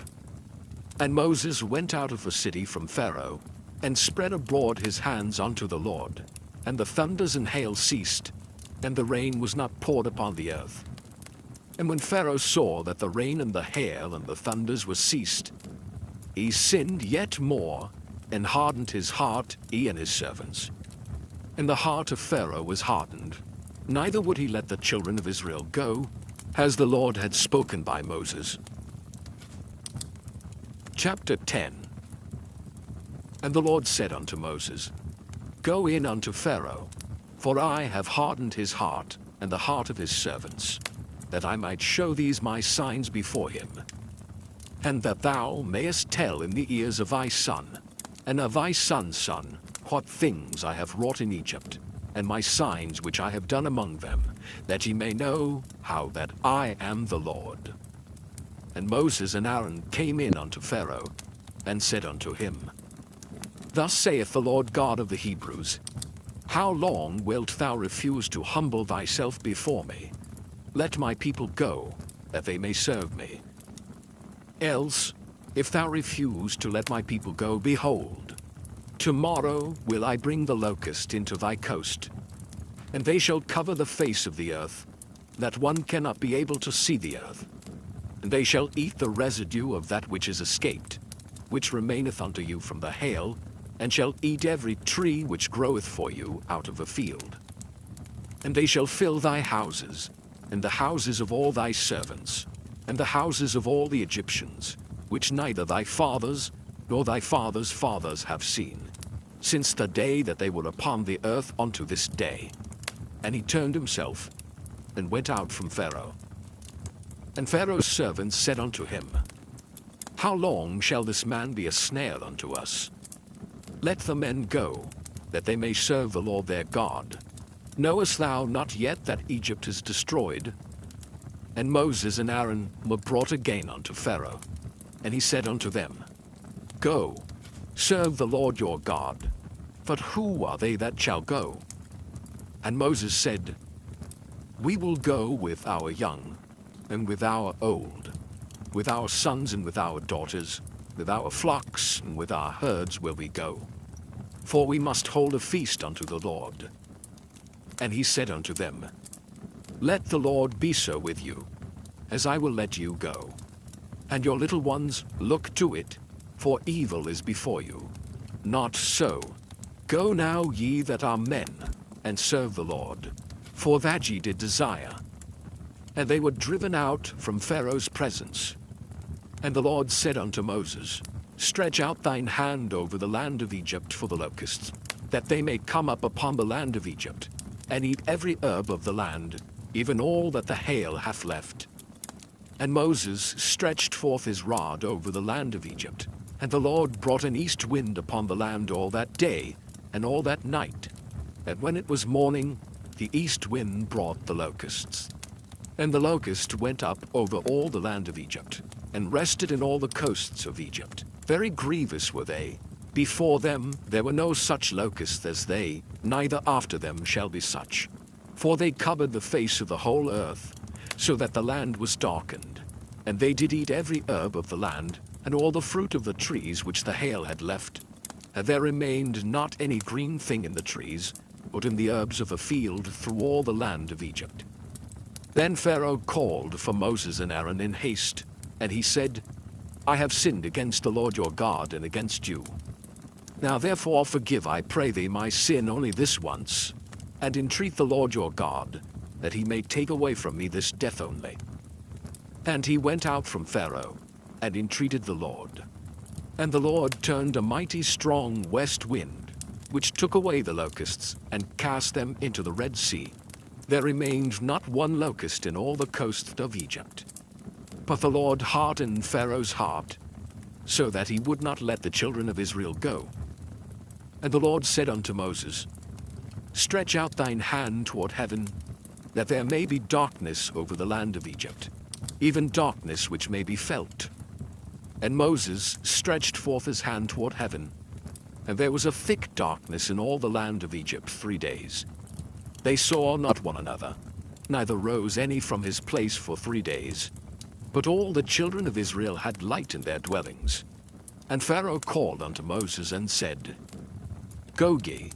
And Moses went out of the city from Pharaoh, and spread abroad his hands unto the Lord. And the thunders and hail ceased, and the rain was not poured upon the earth. And when Pharaoh saw that the rain and the hail and the thunders were ceased, he sinned yet more, and hardened his heart, he and his servants. And the heart of Pharaoh was hardened, neither would he let the children of Israel go, as the Lord had spoken by Moses. Chapter 10. And the Lord said unto Moses, Go in unto Pharaoh, for I have hardened his heart, and the heart of his servants, that I might show these my signs before him, and that thou mayest tell in the ears of thy son, and of thy son's son, what things I have wrought in Egypt, and my signs which I have done among them, that ye may know how that I am the Lord. And Moses and Aaron came in unto Pharaoh, and said unto him, Thus saith the Lord God of the Hebrews, How long wilt thou refuse to humble thyself before me? Let my people go, that they may serve me. Else, if thou refuse to let my people go, behold, tomorrow will I bring the locust into thy coast, and they shall cover the face of the earth, that one cannot be able to see the earth. And they shall eat the residue of that which is escaped, which remaineth unto you from the hail, and shall eat every tree which groweth for you out of the field. And they shall fill thy houses, and the houses of all thy servants, and the houses of all the Egyptians, which neither thy fathers nor thy fathers' fathers have seen, since the day that they were upon the earth unto this day. And he turned himself, and went out from Pharaoh. And Pharaoh's servants said unto him, How long shall this man be a snare unto us? Let the men go, that they may serve the Lord their God. Knowest thou not yet that Egypt is destroyed? And Moses and Aaron were brought again unto Pharaoh. And he said unto them, Go, serve the Lord your God. But who are they that shall go? And Moses said, We will go with our young, and with our old, with our sons and with our daughters, with our flocks and with our herds will we go. For we must hold a feast unto the Lord. And he said unto them, Let the Lord be so with you, as I will let you go. And your little ones, look to it, for evil is before you. Not so. Go now, ye that are men, and serve the Lord, for that ye did desire. And they were driven out from Pharaoh's presence. And the Lord said unto Moses, Stretch out thine hand over the land of Egypt for the locusts, that they may come up upon the land of Egypt, and eat every herb of the land, even all that the hail hath left. And Moses stretched forth his rod over the land of Egypt, and the Lord brought an east wind upon the land all that day and all that night, And when it was morning, the east wind brought the locusts. And the locust went up over all the land of Egypt, and rested in all the coasts of Egypt. Very grievous were they. Before them there were no such locusts as they, neither after them shall be such. For they covered the face of the whole earth, so that the land was darkened. And they did eat every herb of the land, and all the fruit of the trees which the hail had left. And there remained not any green thing in the trees, but in the herbs of the field through all the land of Egypt. Then Pharaoh called for Moses and Aaron in haste, and he said, I have sinned against the Lord your God and against you. Now therefore forgive, I pray thee, my sin only this once, and entreat the Lord your God, that he may take away from me this death only. And he went out from Pharaoh, and entreated the Lord. And the Lord turned a mighty strong west wind, which took away the locusts, and cast them into the Red Sea. There remained not one locust in all the coast of Egypt. But the Lord hardened Pharaoh's heart, so that he would not let the children of Israel go. And the Lord said unto Moses, Stretch out thine hand toward heaven, that there may be darkness over the land of Egypt, even darkness which may be felt. And Moses stretched forth his hand toward heaven, and there was a thick darkness in all the land of Egypt 3 days. They saw not one another, neither rose any from his place for 3 days. But all the children of Israel had light in their dwellings. And Pharaoh called unto Moses and said, Go ye,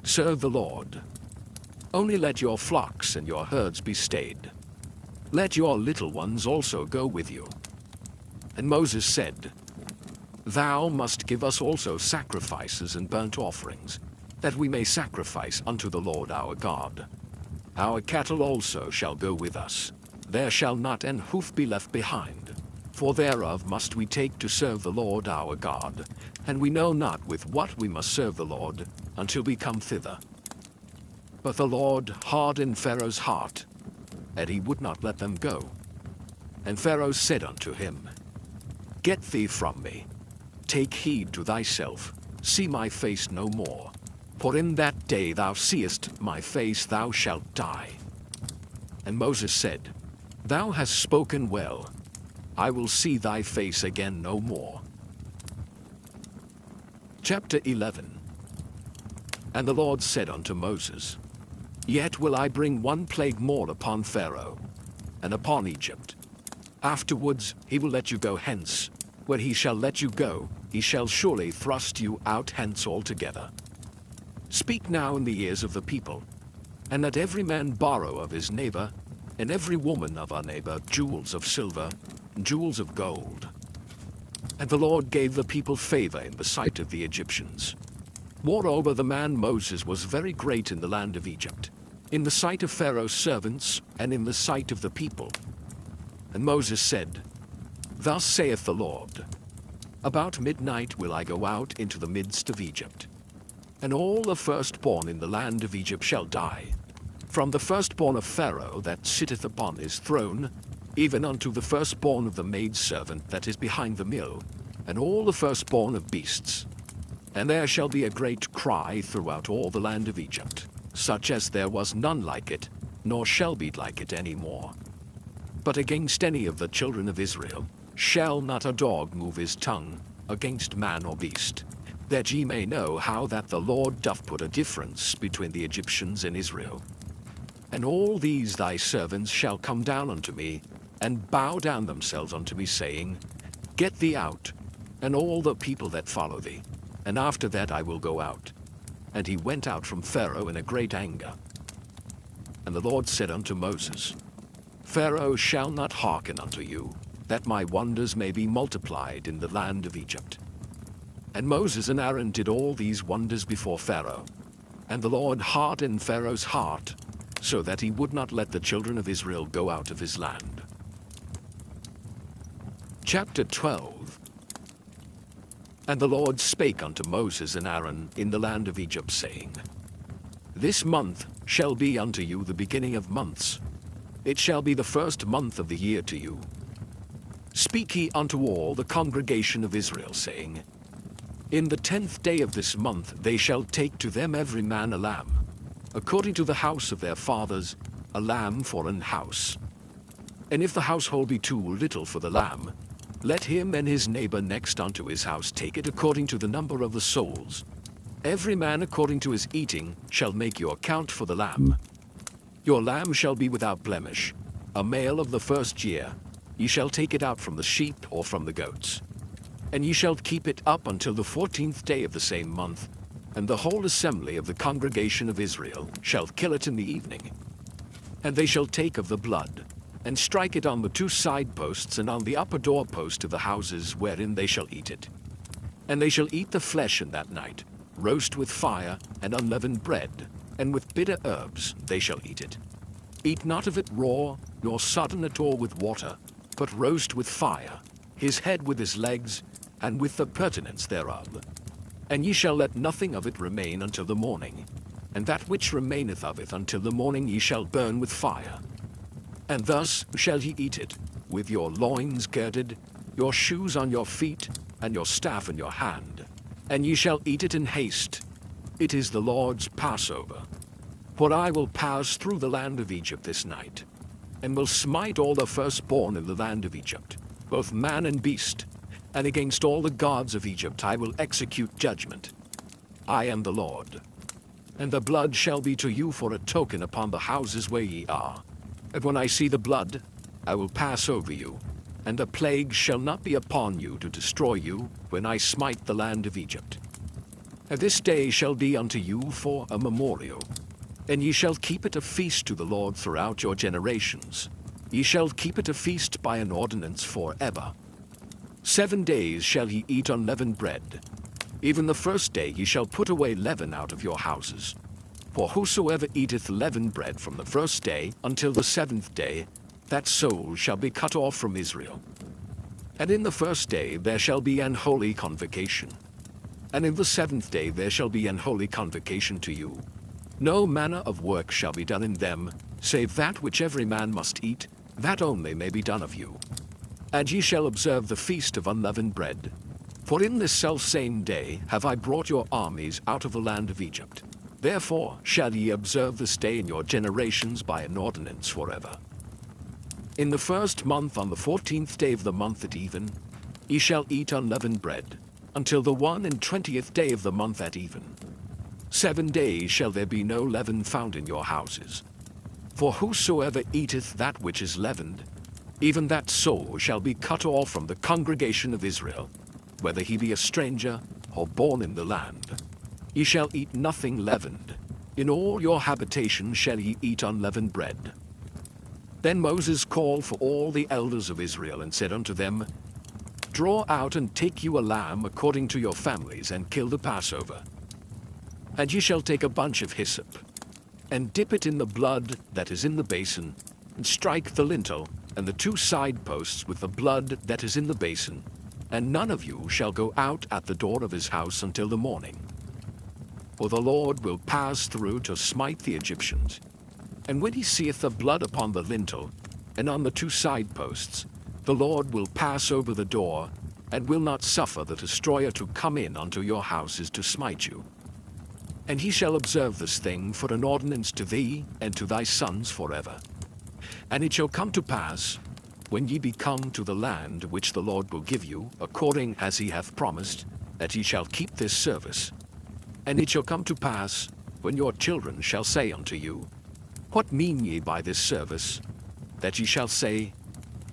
serve the Lord. Only let your flocks and your herds be stayed. Let your little ones also go with you. And Moses said, Thou must give us also sacrifices and burnt offerings, that we may sacrifice unto the Lord our God. Our cattle also shall go with us. There shall not an hoof be left behind, for thereof must we take to serve the Lord our God, and we know not with what we must serve the Lord until we come thither. But the Lord hardened Pharaoh's heart, and he would not let them go. And Pharaoh said unto him, Get thee from me, take heed to thyself, see my face no more. For in that day thou seest my face, thou shalt die. And Moses said, Thou hast spoken well. I will see thy face again no more. Chapter 11. And the Lord said unto Moses, Yet will I bring one plague more upon Pharaoh, and upon Egypt. Afterwards he will let you go hence. When he shall let you go, he shall surely thrust you out hence altogether. Speak now in the ears of the people, and let every man borrow of his neighbor, and every woman of our neighbor, jewels of silver, and jewels of gold. And the Lord gave the people favor in the sight of the Egyptians. Moreover, the man Moses was very great in the land of Egypt, in the sight of Pharaoh's servants, and in the sight of the people. And Moses said, Thus saith the Lord, About midnight will I go out into the midst of Egypt, and all the firstborn in the land of Egypt shall die, from the firstborn of Pharaoh that sitteth upon his throne, even unto the firstborn of the maidservant that is behind the mill, and all the firstborn of beasts. And there shall be a great cry throughout all the land of Egypt, such as there was none like it, nor shall be like it any more. But against any of the children of Israel shall not a dog move his tongue against man or beast, that ye may know how that the Lord doth put a difference between the Egyptians and Israel. And all these thy servants shall come down unto me, and bow down themselves unto me, saying, Get thee out, and all the people that follow thee, and after that I will go out. And he went out from Pharaoh in a great anger. And the Lord said unto Moses, Pharaoh shall not hearken unto you, that my wonders may be multiplied in the land of Egypt. And Moses and Aaron did all these wonders before Pharaoh. And the Lord hardened Pharaoh's heart, so that he would not let the children of Israel go out of his land. Chapter 12. And the Lord spake unto Moses and Aaron in the land of Egypt, saying, This month shall be unto you the beginning of months. It shall be the first month of the year to you. Speak ye unto all the congregation of Israel, saying, In the 10th day of this month they shall take to them every man a lamb, according to the house of their fathers, a lamb for an house. And if the household be too little for the lamb, let him and his neighbor next unto his house take it according to the number of the souls. Every man according to his eating shall make your account for the lamb. Your lamb shall be without blemish, a male of the first year. Ye shall take it out from the sheep or from the goats. And ye shall keep it up until the 14th day of the same month, and the whole assembly of the congregation of Israel shall kill it in the evening. And they shall take of the blood, and strike it on the 2 side posts and on the upper door post of the houses wherein they shall eat it. And they shall eat the flesh in that night, roast with fire and unleavened bread, and with bitter herbs they shall eat it. Eat not of it raw, nor sodden it all with water, but roast with fire, his head with his legs, and with the purtenance thereof. And ye shall let nothing of it remain until the morning, and that which remaineth of it until the morning ye shall burn with fire. And thus shall ye eat it, with your loins girded, your shoes on your feet, and your staff in your hand. And ye shall eat it in haste. It is the Lord's Passover. For I will pass through the land of Egypt this night, and will smite all the firstborn in the land of Egypt, both man and beast, and against all the gods of Egypt I will execute judgment. I am the Lord. And the blood shall be to you for a token upon the houses where ye are. And when I see the blood, I will pass over you, and the plague shall not be upon you to destroy you when I smite the land of Egypt. And this day shall be unto you for a memorial, and ye shall keep it a feast to the Lord throughout your generations. Ye shall keep it a feast by an ordinance forever. 7 days shall ye eat unleavened bread. Even the first day ye shall put away leaven out of your houses. For whosoever eateth leavened bread from the first day until the 7th day, that soul shall be cut off from Israel. And in the first day there shall be an holy convocation. And in the 7th day there shall be an holy convocation to you. No manner of work shall be done in them, save that which every man must eat, that only may be done of you. And ye shall observe the feast of unleavened bread. For in this selfsame day have I brought your armies out of the land of Egypt. Therefore shall ye observe this day in your generations by an ordinance forever. In the 1st month on the 14th day of the month at even, ye shall eat unleavened bread, until the 21st day of the month at even. 7 days shall there be no leaven found in your houses. For whosoever eateth that which is leavened, even that soul shall be cut off from the congregation of Israel, whether he be a stranger or born in the land. Ye shall eat nothing leavened. In all your habitation shall ye eat unleavened bread. Then Moses called for all the elders of Israel and said unto them, Draw out and take you a lamb according to your families, and kill the Passover. And ye shall take a bunch of hyssop, and dip it in the blood that is in the basin, and strike the lintel and the 2 side posts with the blood that is in the basin, and none of you shall go out at the door of his house until the morning. For the Lord will pass through to smite the Egyptians. And when he seeth the blood upon the lintel and on the 2 side posts, the Lord will pass over the door, and will not suffer the destroyer to come in unto your houses to smite you. And he shall observe this thing for an ordinance to thee and to thy sons forever. And it shall come to pass, when ye be come to the land which the Lord will give you, according as he hath promised, that ye shall keep this service. And it shall come to pass, when your children shall say unto you, What mean ye by this service? That ye shall say,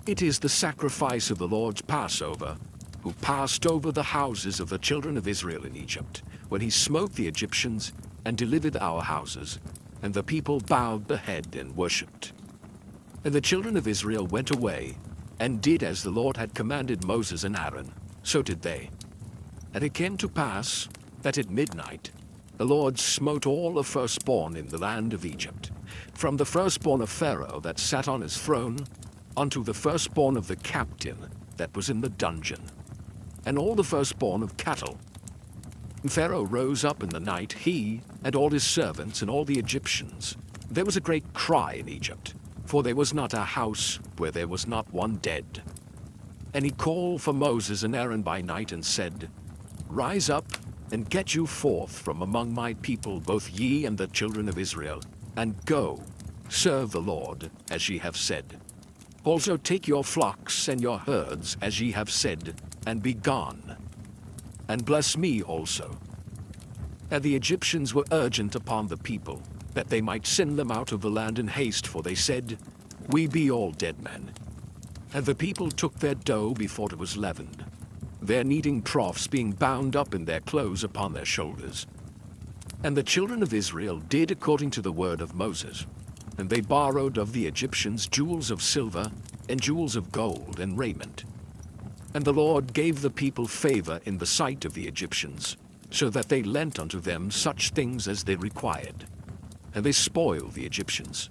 It is the sacrifice of the Lord's Passover, who passed over the houses of the children of Israel in Egypt, when he smote the Egyptians, and delivered our houses. And the people bowed the head and worshipped. And the children of Israel went away, and did as the Lord had commanded Moses and Aaron, so did they. And it came to pass, that at midnight the Lord smote all the firstborn in the land of Egypt, from the firstborn of Pharaoh that sat on his throne, unto the firstborn of the captain that was in the dungeon, and all the firstborn of cattle. And Pharaoh rose up in the night, he and all his servants and all the Egyptians. There was a great cry in Egypt, for there was not a house where there was not one dead. And he called for Moses and Aaron by night and said, Rise up, and get you forth from among my people, both ye and the children of Israel, and go, serve the Lord, as ye have said. Also take your flocks and your herds, as ye have said, and be gone. And bless me also. And the Egyptians were urgent upon the people, that they might send them out of the land in haste, for they said, We be all dead men. And the people took their dough before it was leavened, their kneading troughs being bound up in their clothes upon their shoulders. And the children of Israel did according to the word of Moses, and they borrowed of the Egyptians jewels of silver and jewels of gold and raiment. And the Lord gave the people favor in the sight of the Egyptians, so that they lent unto them such things as they required. And they spoiled the Egyptians.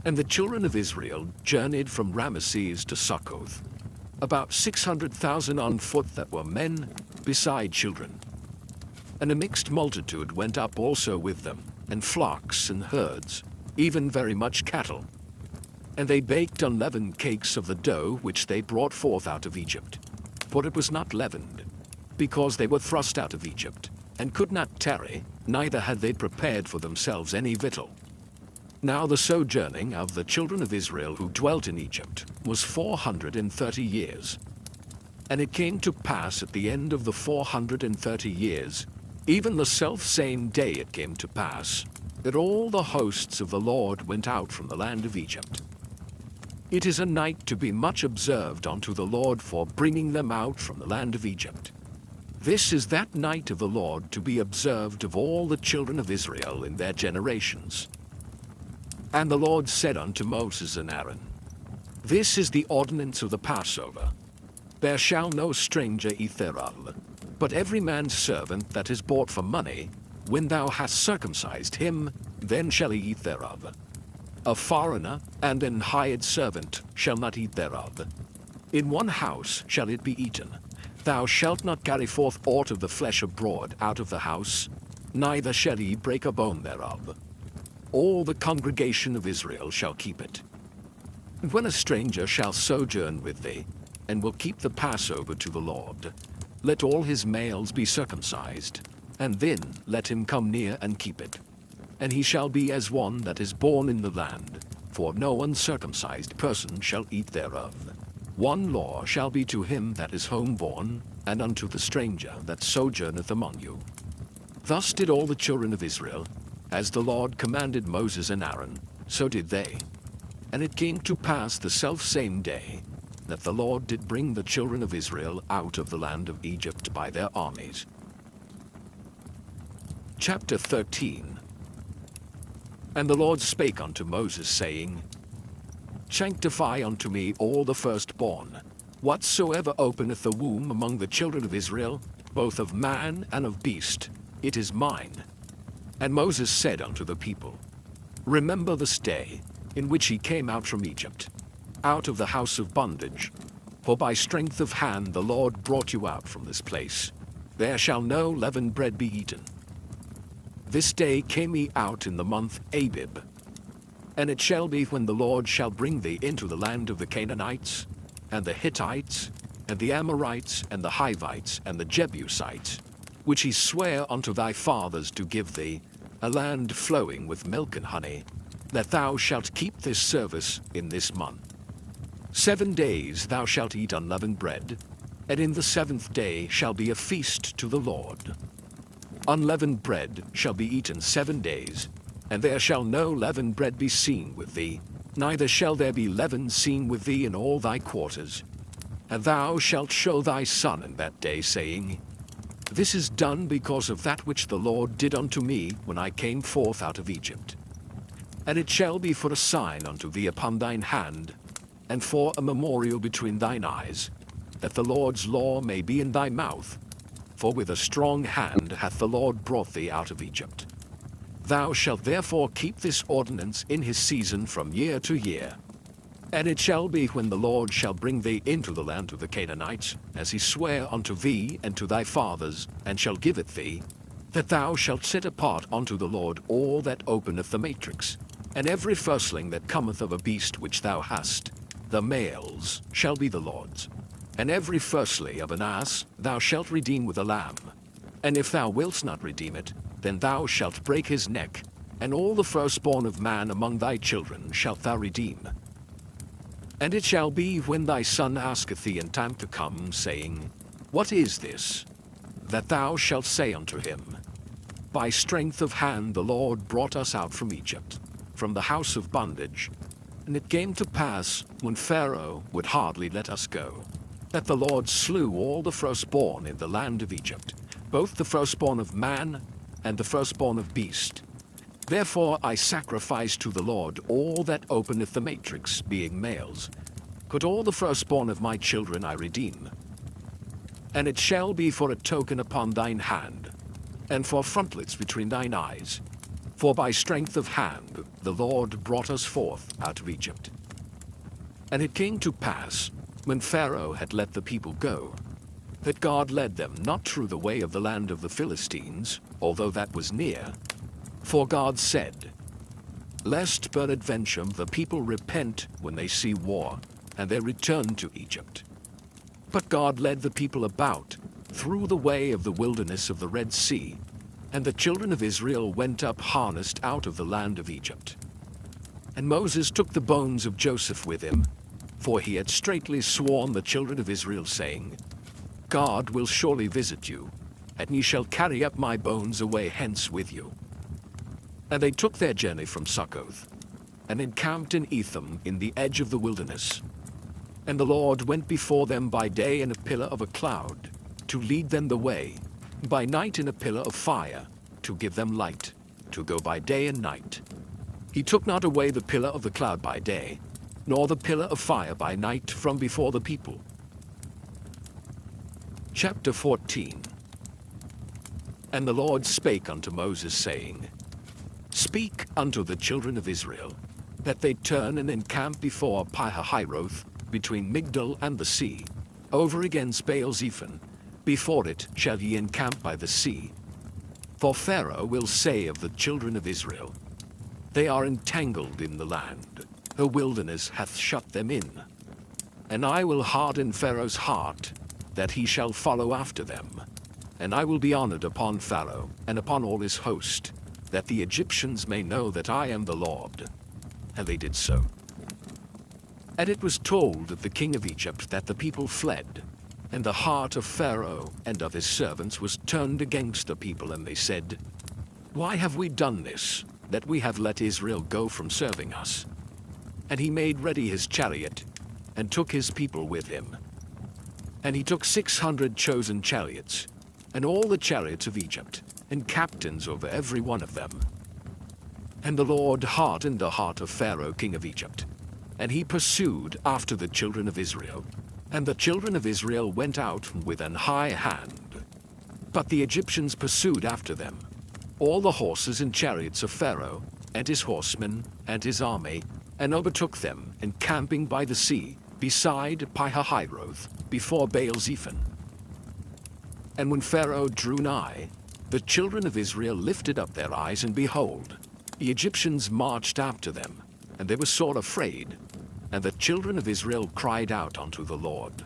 And the children of Israel journeyed from Ramesses to Succoth, about 600,000 on foot that were men, beside children. And a mixed multitude went up also with them, and flocks and herds, even very much cattle. And they baked unleavened cakes of the dough which they brought forth out of Egypt. For it was not leavened, because they were thrust out of Egypt, and could not tarry, neither had they prepared for themselves any victual. Now the sojourning of the children of Israel who dwelt in Egypt was 430 years. And it came to pass at the end of the 430 years, even the selfsame day it came to pass, that all the hosts of the Lord went out from the land of Egypt. It is a night to be much observed unto the Lord for bringing them out from the land of Egypt. This is that night of the Lord to be observed of all the children of Israel in their generations. And the Lord said unto Moses and Aaron, This is the ordinance of the Passover. There shall no stranger eat thereof, but every man's servant that is bought for money, when thou hast circumcised him, then shall he eat thereof. A foreigner and an hired servant shall not eat thereof. In one house shall it be eaten. Thou shalt not carry forth aught of the flesh abroad out of the house, neither shall ye break a bone thereof. All the congregation of Israel shall keep it. And when a stranger shall sojourn with thee, and will keep the Passover to the Lord, let all his males be circumcised, and then let him come near and keep it. And he shall be as one that is born in the land, for no uncircumcised person shall eat thereof. One law shall be to him that is homeborn, and unto the stranger that sojourneth among you. Thus did all the children of Israel, as the Lord commanded Moses and Aaron, so did they. And it came to pass the selfsame day, that the Lord did bring the children of Israel out of the land of Egypt by their armies. Chapter 13. And the Lord spake unto Moses, saying, Sanctify unto me all the firstborn, whatsoever openeth the womb among the children of Israel, both of man and of beast, it is mine. And Moses said unto the people, Remember this day, in which ye came out from Egypt, out of the house of bondage. For by strength of hand the Lord brought you out from this place. There shall no leavened bread be eaten. This day came ye out in the month Abib. And it shall be when the Lord shall bring thee into the land of the Canaanites, and the Hittites, and the Amorites, and the Hivites, and the Jebusites, which he sware unto thy fathers to give thee, a land flowing with milk and honey, that thou shalt keep this service in this month. 7 days thou shalt eat unleavened bread, and in the 7th day shall be a feast to the Lord. Unleavened bread shall be eaten 7 days, and there shall no leavened bread be seen with thee, neither shall there be leaven seen with thee in all thy quarters. And thou shalt show thy son in that day, saying, This is done because of that which the Lord did unto me when I came forth out of Egypt. And it shall be for a sign unto thee upon thine hand, and for a memorial between thine eyes, that the Lord's law may be in thy mouth. For with a strong hand hath the Lord brought thee out of Egypt. Thou shalt therefore keep this ordinance in his season from year to year. And it shall be when the Lord shall bring thee into the land of the Canaanites, as he sware unto thee and to thy fathers, and shall give it thee, that thou shalt set apart unto the Lord all that openeth the matrix, and every firstling that cometh of a beast which thou hast, the males shall be the Lord's. And every firstling of an ass thou shalt redeem with a lamb. And if thou wilt not redeem it, then thou shalt break his neck, and all the firstborn of man among thy children shalt thou redeem. And it shall be when thy son asketh thee in time to come, saying, What is this? That thou shalt say unto him, By strength of hand the Lord brought us out from Egypt, from the house of bondage. And it came to pass, when Pharaoh would hardly let us go, that the Lord slew all the firstborn in the land of Egypt, both the firstborn of man and the firstborn of beast. Therefore I sacrifice to the Lord all that openeth the matrix, being males. But all the firstborn of my children I redeem. And it shall be for a token upon thine hand, and for frontlets between thine eyes. For by strength of hand the Lord brought us forth out of Egypt. And it came to pass, when Pharaoh had let the people go, that God led them not through the way of the land of the Philistines, although that was near. For God said, Lest peradventure the people repent when they see war, and they return to Egypt. But God led the people about through the way of the wilderness of the Red Sea, and the children of Israel went up harnessed out of the land of Egypt. And Moses took the bones of Joseph with him, for he had straitly sworn the children of Israel, saying, God will surely visit you, and ye shall carry up my bones away hence with you. And they took their journey from Succoth, and encamped in Etham in the edge of the wilderness. And the Lord went before them by day in a pillar of a cloud, to lead them the way, by night in a pillar of fire, to give them light, to go by day and night. He took not away the pillar of the cloud by day, nor the pillar of fire by night from before the people. Chapter 14. And the Lord spake unto Moses, saying, Speak unto the children of Israel, that they turn and encamp before Pihahiroth, between Migdol and the sea, over against Baal-zephon. Before it shall ye encamp by the sea. For Pharaoh will say of the children of Israel, They are entangled in the land, the wilderness hath shut them in. And I will harden Pharaoh's heart, that he shall follow after them. And I will be honored upon Pharaoh, and upon all his host, that the Egyptians may know that I am the Lord. And they did so. And it was told of the king of Egypt that the people fled, and the heart of Pharaoh and of his servants was turned against the people, and they said, Why have we done this, that we have let Israel go from serving us? And he made ready his chariot, and took his people with him. And he took 600 chosen chariots, and all the chariots of Egypt, and captains over every one of them. And the Lord hardened the heart of Pharaoh king of Egypt, and he pursued after the children of Israel. And the children of Israel went out with an high hand. But the Egyptians pursued after them, all the horses and chariots of Pharaoh, and his horsemen, and his army, and overtook them, encamping by the sea, beside Pihahiroth, before Baal-zephon. And when Pharaoh drew nigh, the children of Israel lifted up their eyes, and behold, the Egyptians marched after them, and they were sore afraid. And the children of Israel cried out unto the Lord.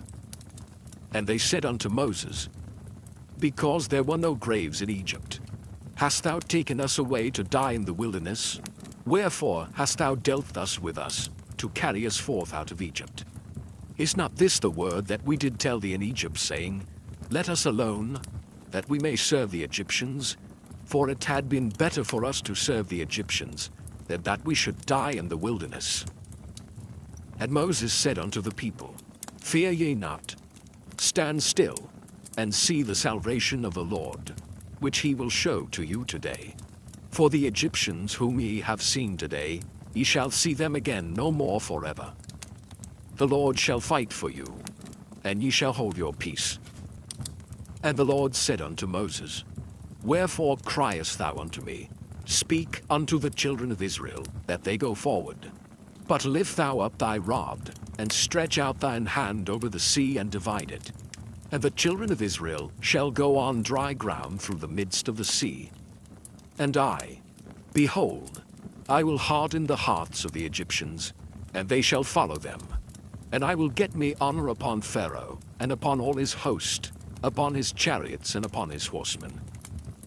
And they said unto Moses, Because there were no graves in Egypt, hast thou taken us away to die in the wilderness? Wherefore hast thou dealt thus with us, to carry us forth out of Egypt? Is not this the word that we did tell thee in Egypt, saying, Let us alone, that we may serve the Egyptians? For it had been better for us to serve the Egyptians, than that we should die in the wilderness. And Moses said unto the people, Fear ye not, stand still, and see the salvation of the Lord, which he will show to you today. For the Egyptians whom ye have seen today, ye shall see them again no more forever. The Lord shall fight for you, and ye shall hold your peace. And the Lord said unto Moses, Wherefore criest thou unto me? Speak unto the children of Israel, that they go forward. But lift thou up thy rod, and stretch out thine hand over the sea, and divide it. And the children of Israel shall go on dry ground through the midst of the sea. And I, behold, I will harden the hearts of the Egyptians, and they shall follow them. And I will get me honor upon Pharaoh, and upon all his host, upon his chariots and upon his horsemen.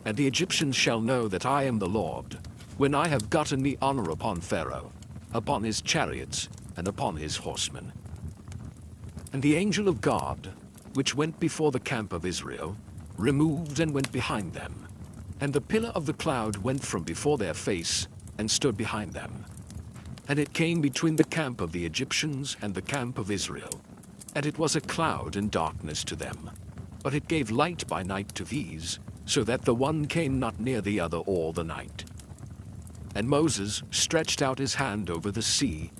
And the Egyptians shall know that I am the Lord, when I have gotten me honor upon Pharaoh, upon his chariots and upon his horsemen. And the angel of God, which went before the camp of Israel, removed and went behind them. And the pillar of the cloud went from before their face, and stood behind them. And it came between the camp of the Egyptians and the camp of Israel. And it was a cloud and darkness to them. But it gave light by night to these, so that the one came not near the other all the night. And Moses stretched out his hand over the sea,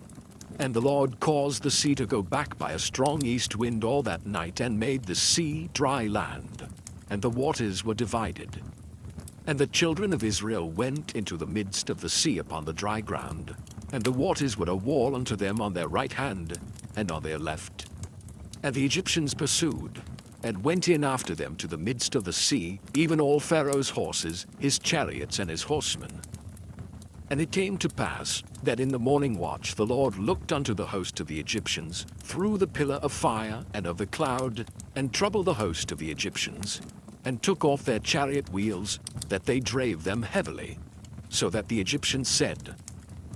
and the Lord caused the sea to go back by a strong east wind all that night, and made the sea dry land, and the waters were divided. And the children of Israel went into the midst of the sea upon the dry ground, and the waters were a wall unto them on their right hand and on their left. And the Egyptians pursued, and went in after them to the midst of the sea, even all Pharaoh's horses, his chariots, and his horsemen. And it came to pass that in the morning watch the Lord looked unto the host of the Egyptians through the pillar of fire and of the cloud, and troubled the host of the Egyptians, and took off their chariot wheels, that they drave them heavily, so that the Egyptians said,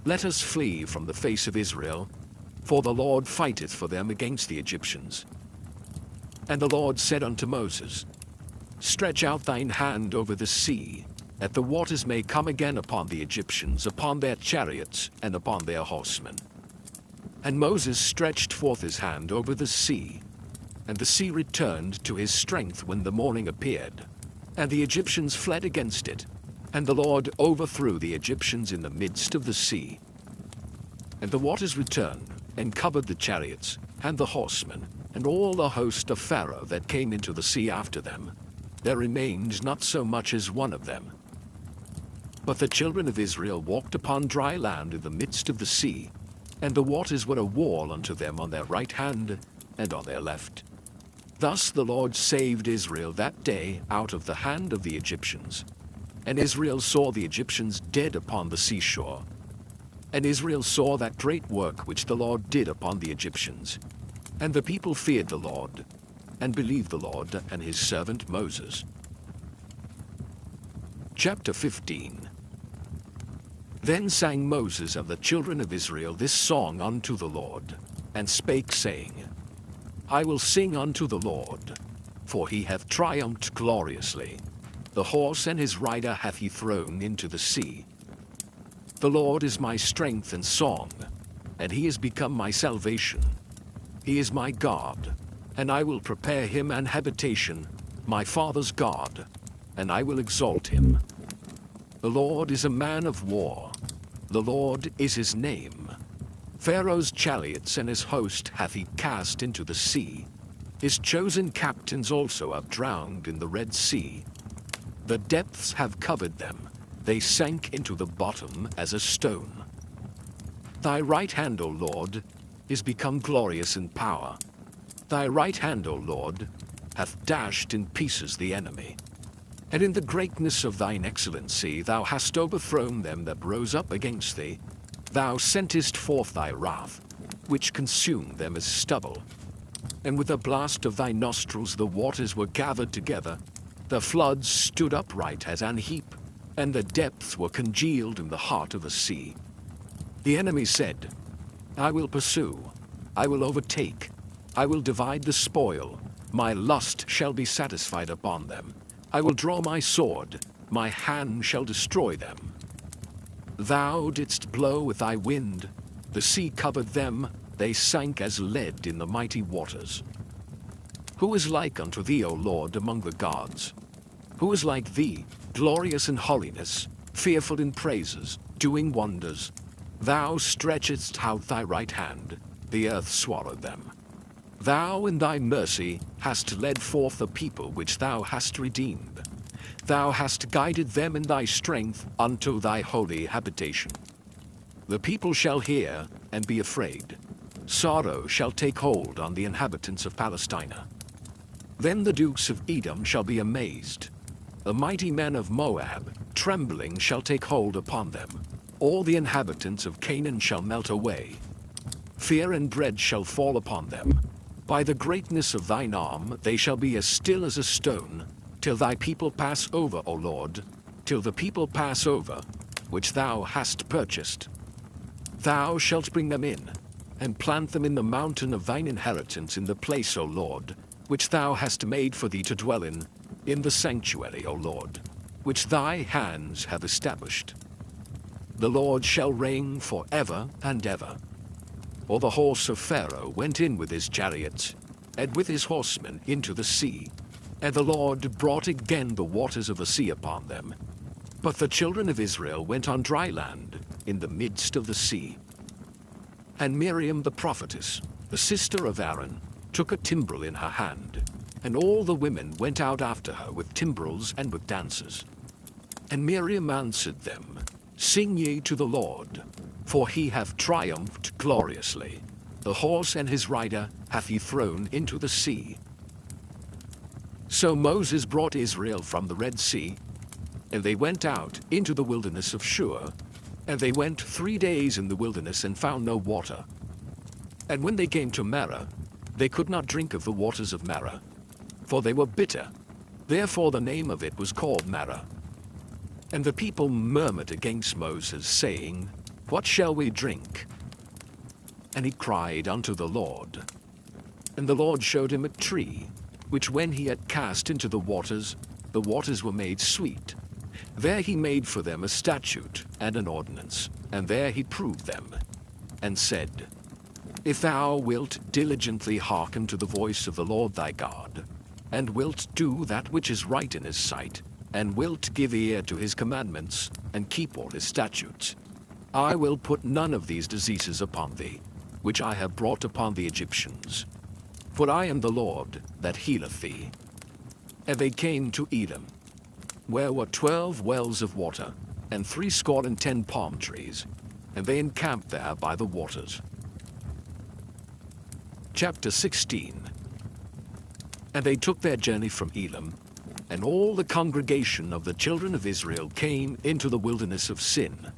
Let us flee from the face of Israel, for the Lord fighteth for them against the Egyptians. And the Lord said unto Moses, Stretch out thine hand over the sea, that the waters may come again upon the Egyptians, upon their chariots, and upon their horsemen. And Moses stretched forth his hand over the sea, and the sea returned to his strength when the morning appeared, and the Egyptians fled against it, and the Lord overthrew the Egyptians in the midst of the sea. And the waters returned, and covered the chariots, and the horsemen, and all the host of Pharaoh that came into the sea after them. There remained not so much as one of them. But the children of Israel walked upon dry land in the midst of the sea, and the waters were a wall unto them on their right hand and on their left. Thus the Lord saved Israel that day out of the hand of the Egyptians. And Israel saw the Egyptians dead upon the seashore. And Israel saw that great work which the Lord did upon the Egyptians. And the people feared the Lord, and believed the Lord and his servant Moses. Chapter 15. Then sang Moses of the children of Israel this song unto the Lord, and spake, saying, I will sing unto the Lord, for he hath triumphed gloriously. The horse and his rider hath he thrown into the sea. The Lord is my strength and song, and he is become my salvation. He is my God, and I will prepare him an habitation, my father's God, and I will exalt him. The Lord is a man of war. The Lord is his name. Pharaoh's chariots and his host hath he cast into the sea. His chosen captains also are drowned in the Red Sea. The depths have covered them. They sank into the bottom as a stone. Thy right hand, O Lord, is become glorious in power. Thy right hand, O Lord, hath dashed in pieces the enemy. And in the greatness of thine excellency thou hast overthrown them that rose up against thee. Thou sentest forth thy wrath, which consumed them as stubble. And with the blast of thy nostrils the waters were gathered together. The floods stood upright as an heap, and the depths were congealed in the heart of the sea. The enemy said, I will pursue, I will overtake, I will divide the spoil, my lust shall be satisfied upon them. I will draw my sword, my hand shall destroy them. Thou didst blow with thy wind, the sea covered them, they sank as lead in the mighty waters. Who is like unto thee, O Lord, among the gods? Who is like thee, glorious in holiness, fearful in praises, doing wonders? Thou stretchedst out thy right hand, the earth swallowed them. Thou in thy mercy hast led forth the people which thou hast redeemed. Thou hast guided them in thy strength unto thy holy habitation. The people shall hear and be afraid. Sorrow shall take hold on the inhabitants of Palestine. Then the dukes of Edom shall be amazed. The mighty men of Moab, trembling, shall take hold upon them. All the inhabitants of Canaan shall melt away. Fear and dread shall fall upon them. By the greatness of thine arm they shall be as still as a stone, till thy people pass over, O Lord, till the people pass over, which thou hast purchased. Thou shalt bring them in, and plant them in the mountain of thine inheritance in the place, O Lord, which thou hast made for thee to dwell in the sanctuary, O Lord, which thy hands have established. The Lord shall reign for ever and ever. Or the horse of Pharaoh went in with his chariots, and with his horsemen into the sea, and the Lord brought again the waters of the sea upon them. But the children of Israel went on dry land in the midst of the sea. And Miriam the prophetess, the sister of Aaron, took a timbrel in her hand, and all the women went out after her with timbrels and with dances. And Miriam answered them, Sing ye to the Lord, for he hath triumphed gloriously. The horse and his rider hath he thrown into the sea. So Moses brought Israel from the Red Sea, and they went out into the wilderness of Shur, and they went 3 days in the wilderness and found no water. And when they came to Marah, they could not drink of the waters of Marah, for they were bitter. Therefore the name of it was called Marah. And the people murmured against Moses, saying, What shall we drink? And he cried unto the Lord. And the Lord showed him a tree, which when he had cast into the waters were made sweet. There he made for them a statute and an ordinance, and there he proved them, and said, If thou wilt diligently hearken to the voice of the Lord thy God, and wilt do that which is right in his sight, and wilt give ear to his commandments, and keep all his statutes, I will put none of these diseases upon thee, which I have brought upon the Egyptians. For I am the Lord that healeth thee. And they came to Edom, where were 12 wells of water, and 70 palm trees, and they encamped there by the waters. Chapter 16. And they took their journey from Elim, and all the congregation of the children of Israel came into the wilderness of Sin,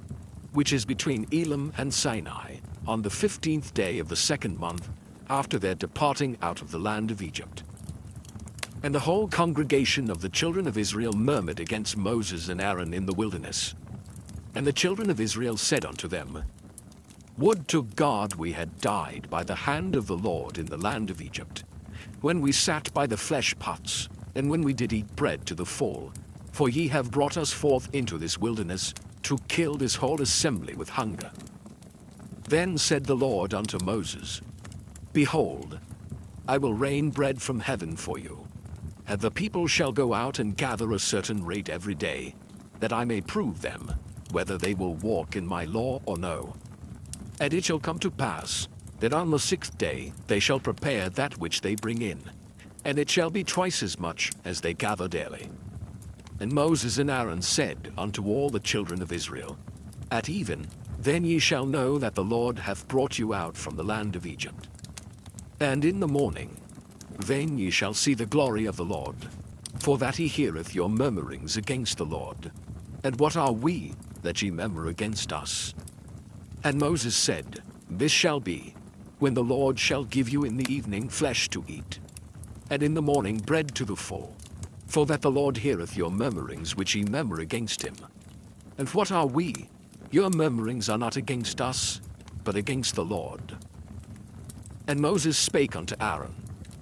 which is between Elim and Sinai, on the 15th day of the 2nd month, after their departing out of the land of Egypt. And the whole congregation of the children of Israel murmured against Moses and Aaron in the wilderness. And the children of Israel said unto them, Would to God we had died by the hand of the Lord in the land of Egypt, when we sat by the flesh pots, and when we did eat bread to the full. For ye have brought us forth into this wilderness, to kill this whole assembly with hunger. Then said the Lord unto Moses, Behold, I will rain bread from heaven for you, and the people shall go out and gather a certain rate every day, that I may prove them, whether they will walk in my law or no. And it shall come to pass, that on the 6th day they shall prepare that which they bring in, and it shall be twice as much as they gather daily. And Moses and Aaron said unto all the children of Israel, At even, then ye shall know that the Lord hath brought you out from the land of Egypt. And in the morning, then ye shall see the glory of the Lord, for that he heareth your murmurings against the Lord. And what are we, that ye murmur against us? And Moses said, This shall be, when the Lord shall give you in the evening flesh to eat, and in the morning bread to the full, for that the Lord heareth your murmurings which ye murmur against him. And what are we? Your murmurings are not against us, but against the Lord. And Moses spake unto Aaron,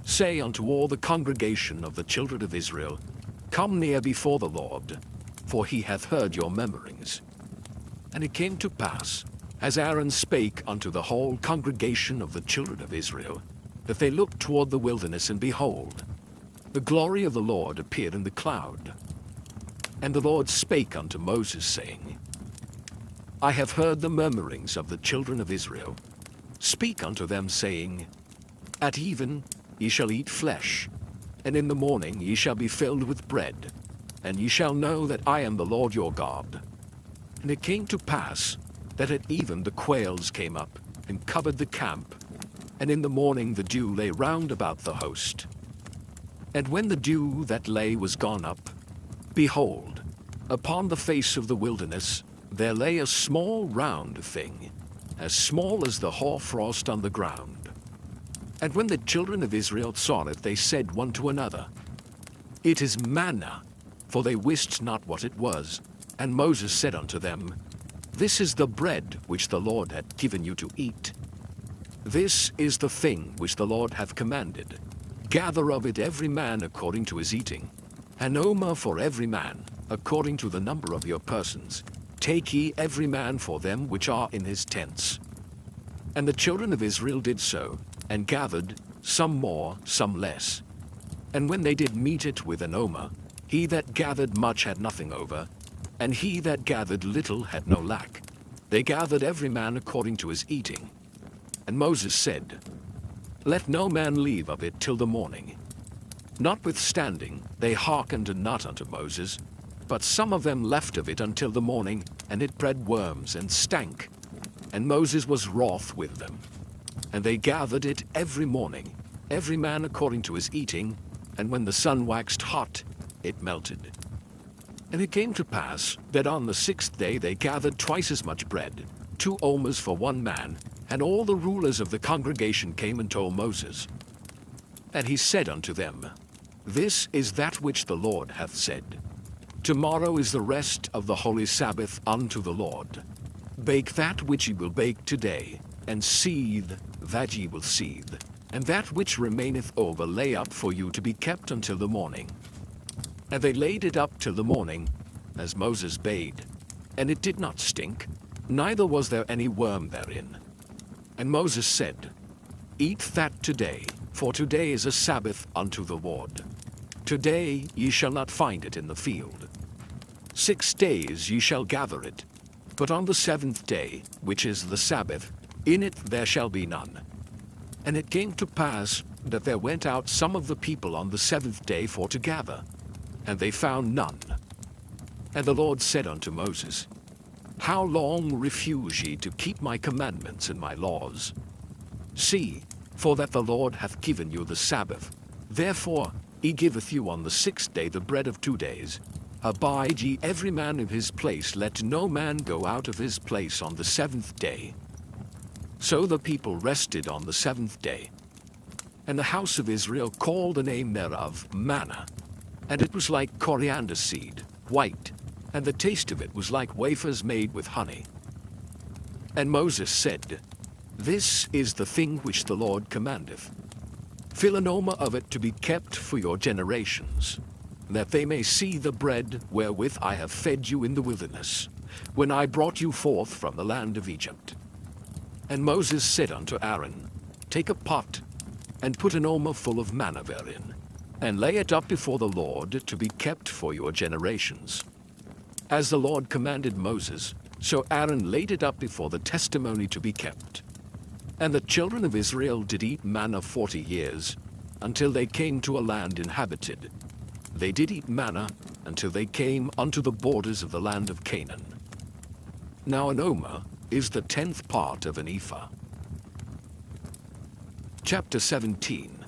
Say unto all the congregation of the children of Israel, Come near before the Lord, for he hath heard your murmurings. And it came to pass, as Aaron spake unto the whole congregation of the children of Israel, that they looked toward the wilderness, and behold, the glory of the Lord appeared in the cloud. And the Lord spake unto Moses, saying, I have heard the murmurings of the children of Israel. Speak unto them, saying, At even ye shall eat flesh, and in the morning ye shall be filled with bread, and ye shall know that I am the Lord your God. And it came to pass, that at even the quails came up, and covered the camp, and in the morning the dew lay round about the host. And when the dew that lay was gone up, behold, upon the face of the wilderness there lay a small round thing, as small as the hoarfrost on the ground. And when the children of Israel saw it, they said one to another, It is manna, for they wist not what it was. And Moses said unto them, This is the bread which the Lord hath given you to eat. This is the thing which the Lord hath commanded. Gather of it every man according to his eating, an omer for every man, according to the number of your persons. Take ye every man for them which are in his tents. And the children of Israel did so, and gathered, some more, some less. And when they did meet it with an omer, he that gathered much had nothing over, and he that gathered little had no lack. They gathered every man according to his eating. And Moses said, Let no man leave of it till the morning. Notwithstanding, they hearkened not unto Moses, but some of them left of it until the morning, and it bred worms and stank. And Moses was wroth with them. And they gathered it every morning, every man according to his eating, and when the sun waxed hot, it melted. And it came to pass that on the 6th day they gathered twice as much bread, 2 omers for one man, and all the rulers of the congregation came and told Moses. And he said unto them, This is that which the Lord hath said. Tomorrow is the rest of the holy Sabbath unto the Lord. Bake that which ye will bake today, and seethe that ye will seethe, and that which remaineth over lay up for you to be kept until the morning. And they laid it up till the morning, as Moses bade, and it did not stink, neither was there any worm therein. And Moses said, Eat that today, for today is a Sabbath unto the Lord. Today ye shall not find it in the field. 6 days ye shall gather it, but on the 7th day, which is the Sabbath, in it there shall be none. And it came to pass that there went out some of the people on the 7th day for to gather, and they found none. And the Lord said unto Moses, How long refuse ye to keep my commandments and my laws? See, for that the Lord hath given you the Sabbath. Therefore he giveth you on the 6th day the bread of 2 days. Abide ye every man in his place, let no man go out of his place on the 7th day. So the people rested on the 7th day. And the house of Israel called the name thereof manna, and it was like coriander seed, white, and the taste of it was like wafers made with honey. And Moses said, This is the thing which the Lord commandeth. Fill an omer of it to be kept for your generations, that they may see the bread wherewith I have fed you in the wilderness, when I brought you forth from the land of Egypt. And Moses said unto Aaron, Take a pot, and put an omer full of manna therein, and lay it up before the Lord to be kept for your generations. As the Lord commanded Moses, so Aaron laid it up before the testimony to be kept. And the children of Israel did eat manna 40 years, until they came to a land inhabited. They did eat manna until they came unto the borders of the land of Canaan. Now an omer is the 10th part of an ephah. Chapter 17.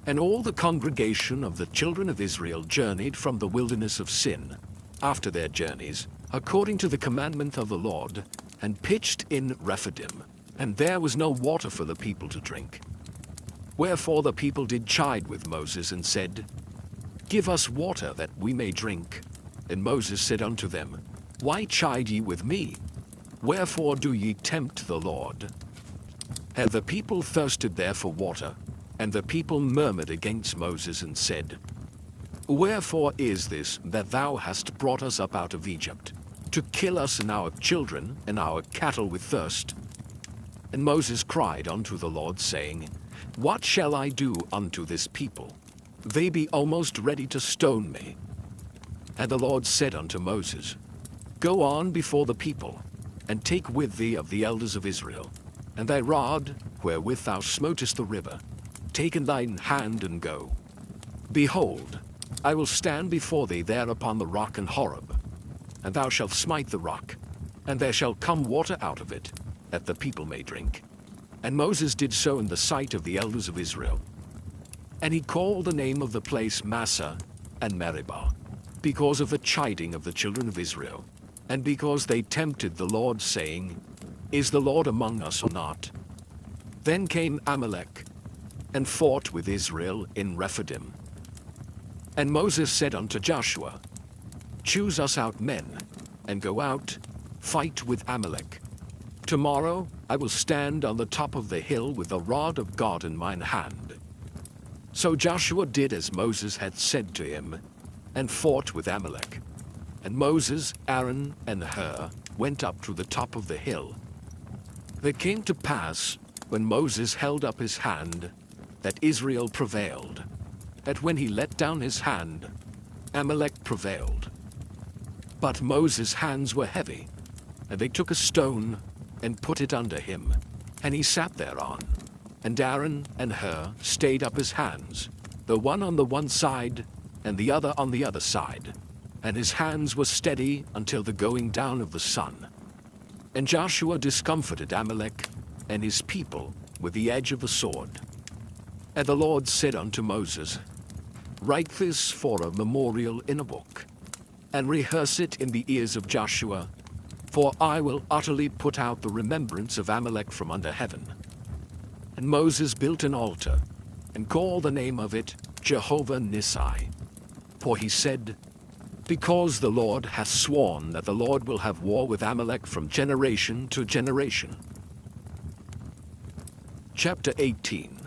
And all the congregation of the children of Israel journeyed from the wilderness of Sin, after their journeys, according to the commandment of the Lord, and pitched in Rephidim, and there was no water for the people to drink. Wherefore the people did chide with Moses, and said, Give us water that we may drink. And Moses said unto them, Why chide ye with me? Wherefore do ye tempt the Lord? And the people thirsted there for water, and the people murmured against Moses, and said, Wherefore is this that thou hast brought us up out of Egypt, to kill us and our children and our cattle with thirst? And Moses cried unto the Lord, saying, What shall I do unto this people? They be almost ready to stone me. And the Lord said unto Moses, Go on before the people, and take with thee of the elders of Israel, and thy rod, wherewith thou smotest the river, take in thine hand, and go. Behold, I will stand before thee there upon the rock in Horeb, and thou shalt smite the rock, and there shall come water out of it, that the people may drink. And Moses did so in the sight of the elders of Israel. And he called the name of the place Massah and Meribah, because of the chiding of the children of Israel, and because they tempted the Lord, saying, Is the Lord among us or not? Then came Amalek, and fought with Israel in Rephidim. And Moses said unto Joshua, Choose us out men, and go out, fight with Amalek. Tomorrow I will stand on the top of the hill with the rod of God in mine hand. So Joshua did as Moses had said to him, and fought with Amalek. And Moses, Aaron, and Hur went up to the top of the hill. It came to pass, when Moses held up his hand, that Israel prevailed. That when he let down his hand, Amalek prevailed. But Moses' hands were heavy, and they took a stone and put it under him, and he sat thereon. And Aaron and Hur stayed up his hands, the one on the one side, and the other on the other side. And his hands were steady until the going down of the sun. And Joshua discomfited Amalek and his people with the edge of the sword. And the Lord said unto Moses, Write this for a memorial in a book, and rehearse it in the ears of Joshua, for I will utterly put out the remembrance of Amalek from under heaven. And Moses built an altar, and called the name of it Jehovah Nissi. For he said, Because the Lord hath sworn that the Lord will have war with Amalek from generation to generation. Chapter 18.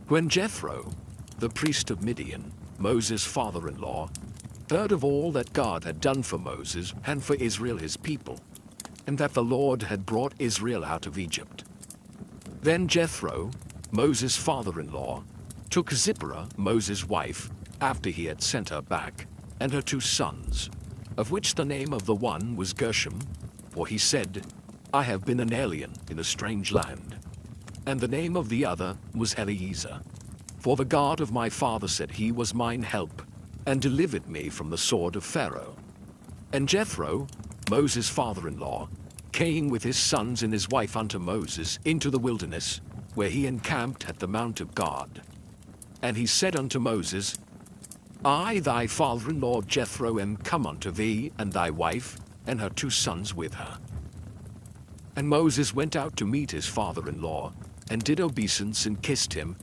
When Jethro, the priest of Midian, Moses' father-in-law, heard of all that God had done for Moses and for Israel his people, and that the Lord had brought Israel out of Egypt. Then Jethro, Moses' father-in-law, took Zipporah, Moses' wife, after he had sent her back, and her 2 sons, of which the name of the one was Gershom, for he said, I have been an alien in a strange land. And the name of the other was Eliezer, for the God of my father said he was mine help, and delivered me from the sword of Pharaoh. And Jethro, Moses' father-in-law, came with his sons and his wife unto Moses into the wilderness, where he encamped at the mount of God. And he said unto Moses, I, thy father-in-law Jethro, am come unto thee, and thy wife, and her 2 sons with her. And Moses went out to meet his father-in-law, and did obeisance and kissed him,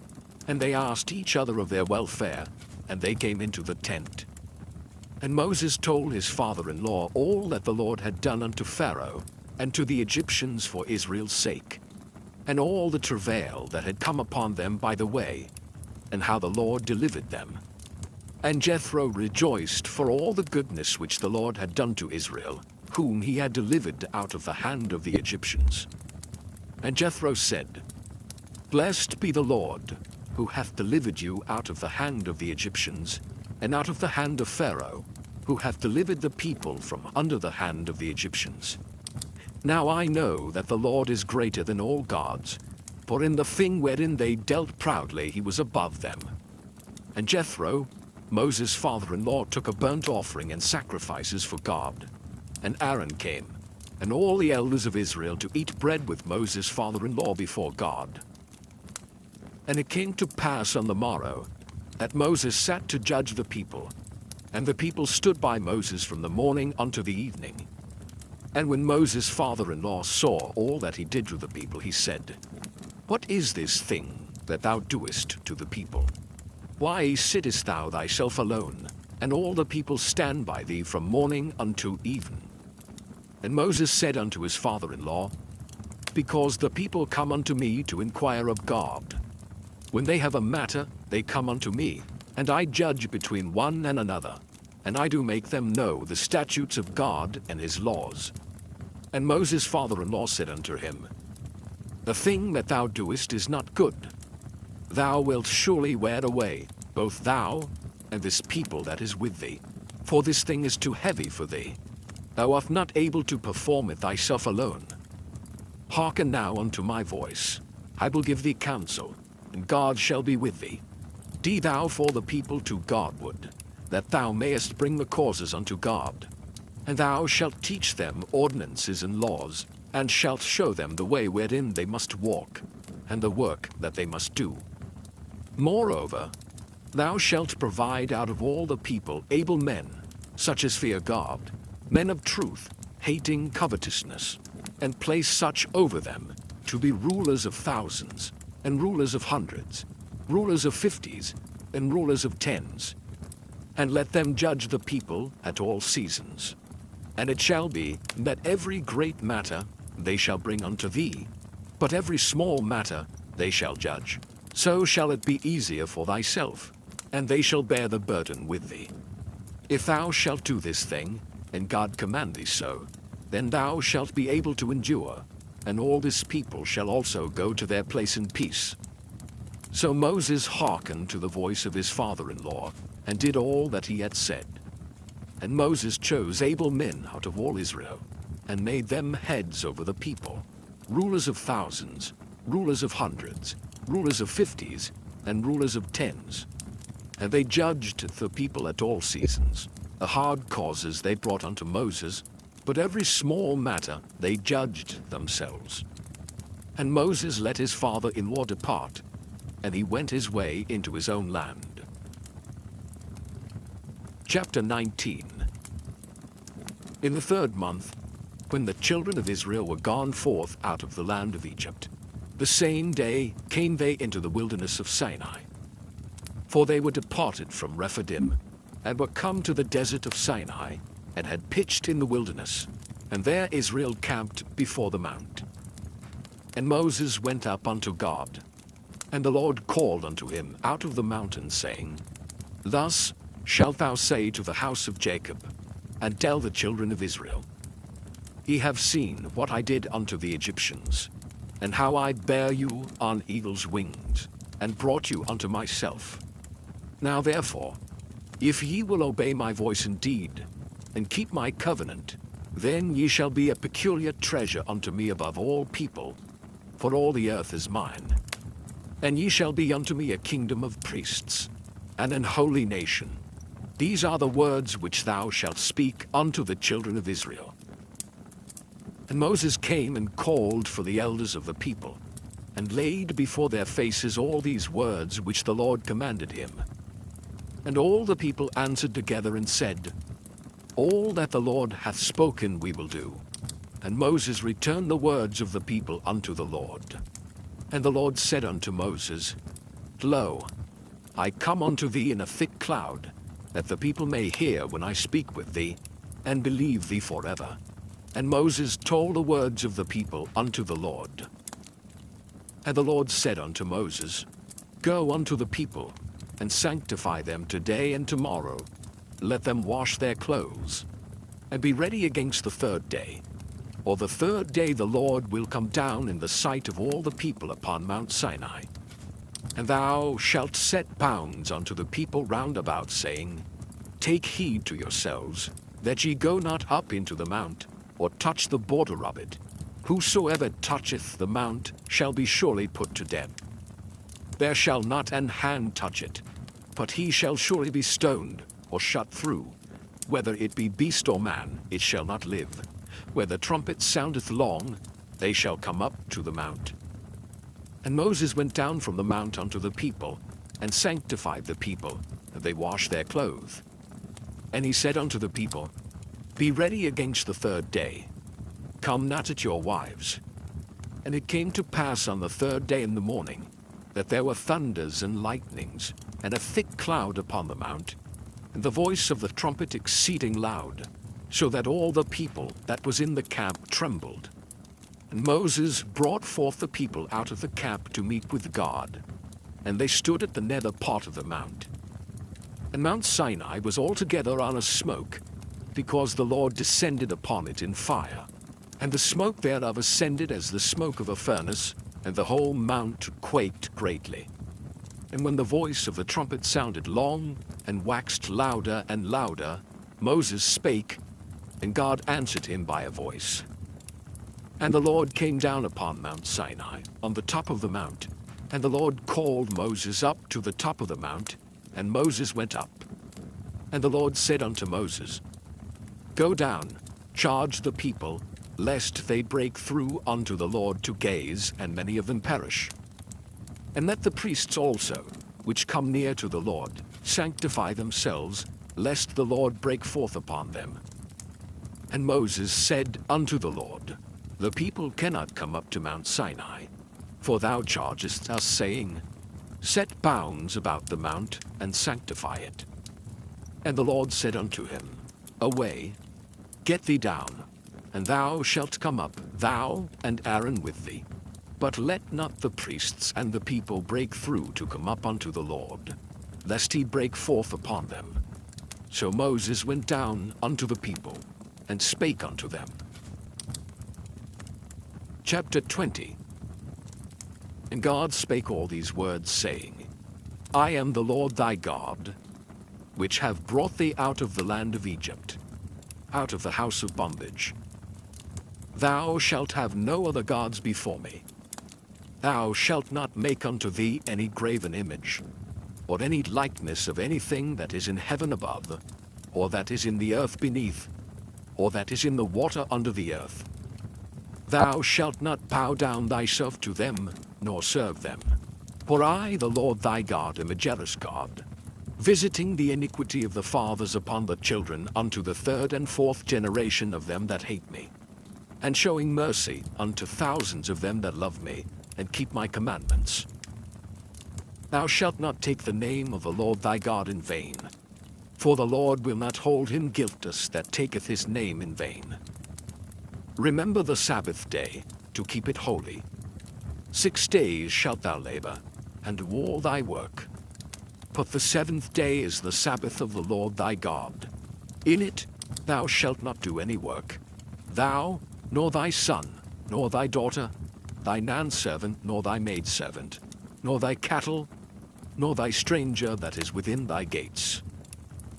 and they asked each other of their welfare, and they came into the tent. And Moses told his father-in-law all that the Lord had done unto Pharaoh, and to the Egyptians for Israel's sake, and all the travail that had come upon them by the way, and how the Lord delivered them. And Jethro rejoiced for all the goodness which the Lord had done to Israel, whom he had delivered out of the hand of the Egyptians. And Jethro said, Blessed be the Lord, who hath delivered you out of the hand of the Egyptians, and out of the hand of Pharaoh, who hath delivered the people from under the hand of the Egyptians. Now I know that the Lord is greater than all gods, for in the thing wherein they dealt proudly he was above them. And Jethro, Moses' father-in-law, took a burnt offering and sacrifices for God. And Aaron came, and all the elders of Israel, to eat bread with Moses' father-in-law before God. And it came to pass on the morrow, that Moses sat to judge the people, and the people stood by Moses from the morning unto the evening. And when Moses' father-in-law saw all that he did to the people, he said, What is this thing that thou doest to the people? Why sittest thou thyself alone, and all the people stand by thee from morning unto even? And Moses said unto his father-in-law, Because the people come unto me to inquire of God. When they have a matter, they come unto me, and I judge between one and another, and I do make them know the statutes of God and his laws. And Moses' father-in-law said unto him, The thing that thou doest is not good. Thou wilt surely wear away, both thou and this people that is with thee, for this thing is too heavy for thee. Thou art not able to perform it thyself alone. Hearken now unto my voice. I will give thee counsel, and God shall be with thee. Be thou for the people to Godward, that thou mayest bring the causes unto God. And thou shalt teach them ordinances and laws, and shalt show them the way wherein they must walk, and the work that they must do. Moreover, thou shalt provide out of all the people able men, such as fear God, men of truth, hating covetousness, and place such over them, to be rulers of thousands, and rulers of hundreds, rulers of 50s, and rulers of 10s. And let them judge the people at all seasons. And it shall be that every great matter they shall bring unto thee, but every small matter they shall judge. So shall it be easier for thyself, and they shall bear the burden with thee. If thou shalt do this thing, and God command thee so, then thou shalt be able to endure, and all this people shall also go to their place in peace. So Moses hearkened to the voice of his father-in-law, and did all that he had said. And Moses chose able men out of all Israel, and made them heads over the people, rulers of thousands, rulers of hundreds, rulers of 50s, and rulers of 10s. And they judged the people at all seasons. The hard causes they brought unto Moses, but every small matter they judged themselves. And Moses let his father-in-law depart, and he went his way into his own land. Chapter 19. In the 3rd month, when the children of Israel were gone forth out of the land of Egypt, the same day came they into the wilderness of Sinai. For they were departed from Rephidim, and were come to the desert of Sinai, and had pitched in the wilderness, and there Israel camped before the mount. And Moses went up unto God, and the Lord called unto him out of the mountain, saying, Thus shalt thou say to the house of Jacob, and tell the children of Israel, Ye have seen what I did unto the Egyptians, and how I bare you on eagle's wings, and brought you unto myself. Now therefore, if ye will obey my voice indeed, and keep my covenant, then ye shall be a peculiar treasure unto me above all people, for all the earth is mine. And ye shall be unto me a kingdom of priests, and an holy nation. These are the words which thou shalt speak unto the children of Israel. And Moses came and called for the elders of the people, and laid before their faces all these words which the Lord commanded him. And all the people answered together and said, All that the Lord hath spoken we will do. And Moses returned the words of the people unto the Lord. And the Lord said unto Moses, Lo, I come unto thee in a thick cloud, that the people may hear when I speak with thee, and believe thee forever. And Moses told the words of the people unto the Lord. And the Lord said unto Moses, Go unto the people, and sanctify them today and tomorrow. Let them wash their clothes, and be ready against the 3rd day. Or the 3rd day the Lord will come down in the sight of all the people upon Mount Sinai. And thou shalt set bounds unto the people round about, saying, Take heed to yourselves, that ye go not up into the mount, or touch the border of it. Whosoever toucheth the mount shall be surely put to death. There shall not an hand touch it, but he shall surely be stoned, or shut through. Whether it be beast or man, it shall not live. Where the trumpet soundeth long, they shall come up to the mount. And Moses went down from the mount unto the people, and sanctified the people, and they washed their clothes. And he said unto the people, Be ready against the 3rd day. Come not at your wives. And it came to pass on the 3rd day in the morning, that there were thunders and lightnings, and a thick cloud upon the mount, and the voice of the trumpet exceeding loud, so that all the people that was in the camp trembled. And Moses brought forth the people out of the camp to meet with God, and they stood at the nether part of the mount. And Mount Sinai was altogether on a smoke, because the Lord descended upon it in fire, and the smoke thereof ascended as the smoke of a furnace, and the whole mount quaked greatly. And when the voice of the trumpet sounded long, and waxed louder and louder, Moses spake, and God answered him by a voice. And the Lord came down upon Mount Sinai, on the top of the mount, and the Lord called Moses up to the top of the mount, and Moses went up. And the Lord said unto Moses, Go down, charge the people, lest they break through unto the Lord to gaze, and many of them perish. And let the priests also, which come near to the Lord, sanctify themselves, lest the Lord break forth upon them. And Moses said unto the Lord, The people cannot come up to Mount Sinai, for thou chargest us, saying, Set bounds about the mount, and sanctify it. And the Lord said unto him, Away, get thee down, and thou shalt come up, thou and Aaron with thee. But let not the priests and the people break through to come up unto the Lord, lest he break forth upon them. So Moses went down unto the people, and spake unto them. Chapter 20. And God spake all these words, saying, I am the Lord thy God, which have brought thee out of the land of Egypt, out of the house of bondage. Thou shalt have no other gods before me. Thou shalt not make unto thee any graven image, or any likeness of anything that is in heaven above, or that is in the earth beneath, or that is in the water under the earth. Thou shalt not bow down thyself to them, nor serve them. For I, the Lord thy God, am a jealous God, visiting the iniquity of the fathers upon the children unto the third and fourth generation of them that hate me, and showing mercy unto thousands of them that love me, and keep my commandments. Thou shalt not take the name of the Lord thy God in vain, for the Lord will not hold him guiltless that taketh his name in vain. Remember the Sabbath day, to keep it holy. 6 days shalt thou labor, and do all thy work. But the 7th day is the Sabbath of the Lord thy God. In it thou shalt not do any work, thou, nor thy son, nor thy daughter, thy manservant, nor thy maidservant, nor thy cattle, nor thy stranger that is within thy gates.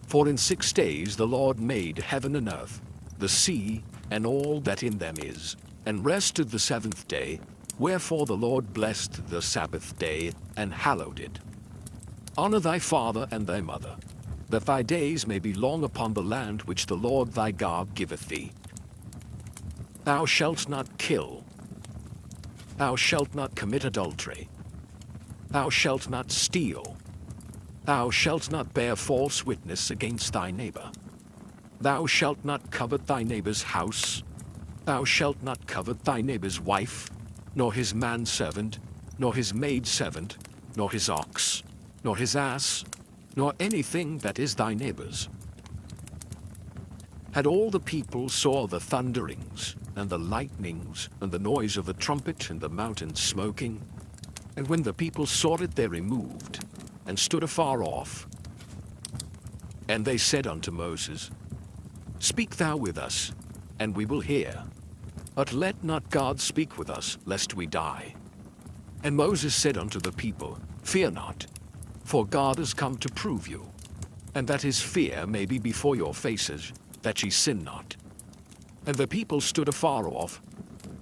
For in 6 days the Lord made heaven and earth, the sea, and all that in them is, and rested the 7th day. Wherefore the Lord blessed the Sabbath day, and hallowed it. Honor thy father and thy mother, that thy days may be long upon the land which the Lord thy God giveth thee. Thou shalt not kill. Thou shalt not commit adultery. Thou shalt not steal. Thou shalt not bear false witness against thy neighbor. Thou shalt not covet thy neighbor's house. Thou shalt not covet thy neighbor's wife, nor his manservant, nor his maidservant, nor his ox, nor his ass, nor anything that is thy neighbor's. And all the people saw the thunderings, and the lightnings, and the noise of the trumpet, and the mountain smoking. And when the people saw it, they removed, and stood afar off. And they said unto Moses, Speak thou with us, and we will hear. But let not God speak with us, lest we die. And Moses said unto the people, Fear not, for God is come to prove you, and that his fear may be before your faces, that ye sin not. And the people stood afar off,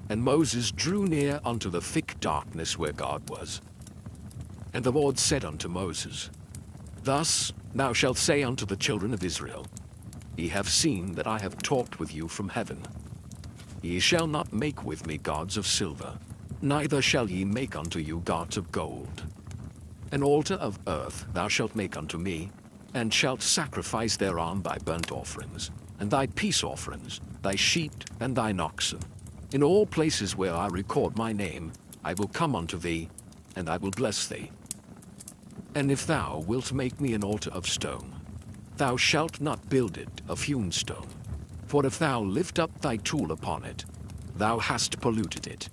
and Moses drew near unto the thick darkness where God was. And the Lord said unto Moses, Thus thou shalt say unto the children of Israel, Ye have seen that I have talked with you from heaven. Ye shall not make with me gods of silver, neither shall ye make unto you gods of gold. An altar of earth thou shalt make unto me, and shalt sacrifice thereon thy burnt offerings, and thy peace offerings, thy sheep and thine oxen. In all places where I record my name, I will come unto thee, and I will bless thee. And if thou wilt make me an altar of stone, thou shalt not build it of hewn stone. For if thou lift up thy tool upon it, thou hast polluted it.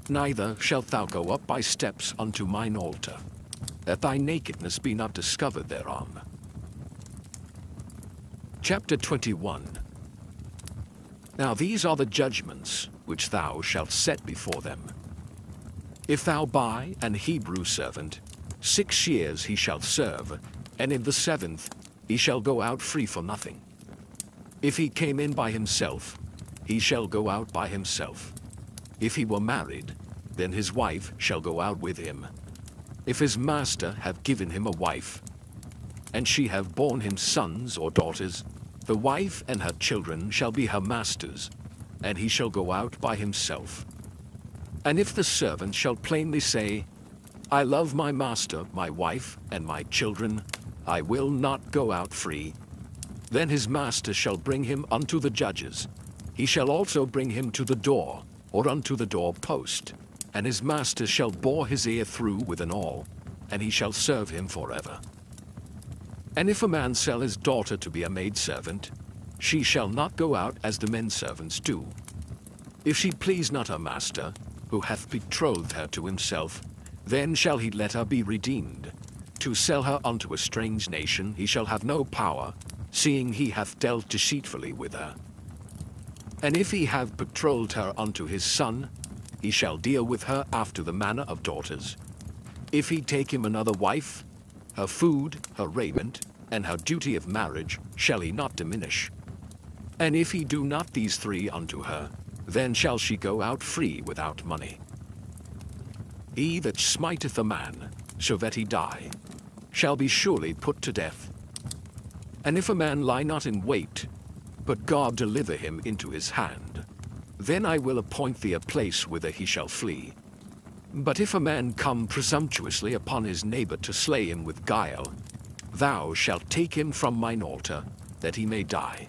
Neither shalt thou go up by steps unto mine altar, that thy nakedness be not discovered thereon. Chapter 21. Now these are the judgments which thou shalt set before them. If thou buy an Hebrew servant, 6 years he shall serve, and in the 7th he shall go out free for nothing. If he came in by himself, he shall go out by himself. If he were married, then his wife shall go out with him. If his master have given him a wife, and she have borne him sons or daughters, the wife and her children shall be her master's, and he shall go out by himself. And if the servant shall plainly say, I love my master, my wife, and my children, I will not go out free, then his master shall bring him unto the judges. He shall also bring him to the door, or unto the door post, and his master shall bore his ear through with an awl, and he shall serve him forever. And if a man sell his daughter to be a maidservant, she shall not go out as the men servants do. If she please not her master, who hath betrothed her to himself, then shall he let her be redeemed. To sell her unto a strange nation he shall have no power, seeing he hath dealt deceitfully with her. And if he have betrothed her unto his son, he shall deal with her after the manner of daughters. If he take him another wife, her food, her raiment, and her duty of marriage shall he not diminish. And if he do not these three unto her, then shall she go out free without money. He that smiteth a man, so that he die, shall be surely put to death. And if a man lie not in wait, but God deliver him into his hand, then I will appoint thee a place whither he shall flee. But if a man come presumptuously upon his neighbor to slay him with guile, thou shalt take him from mine altar, that he may die.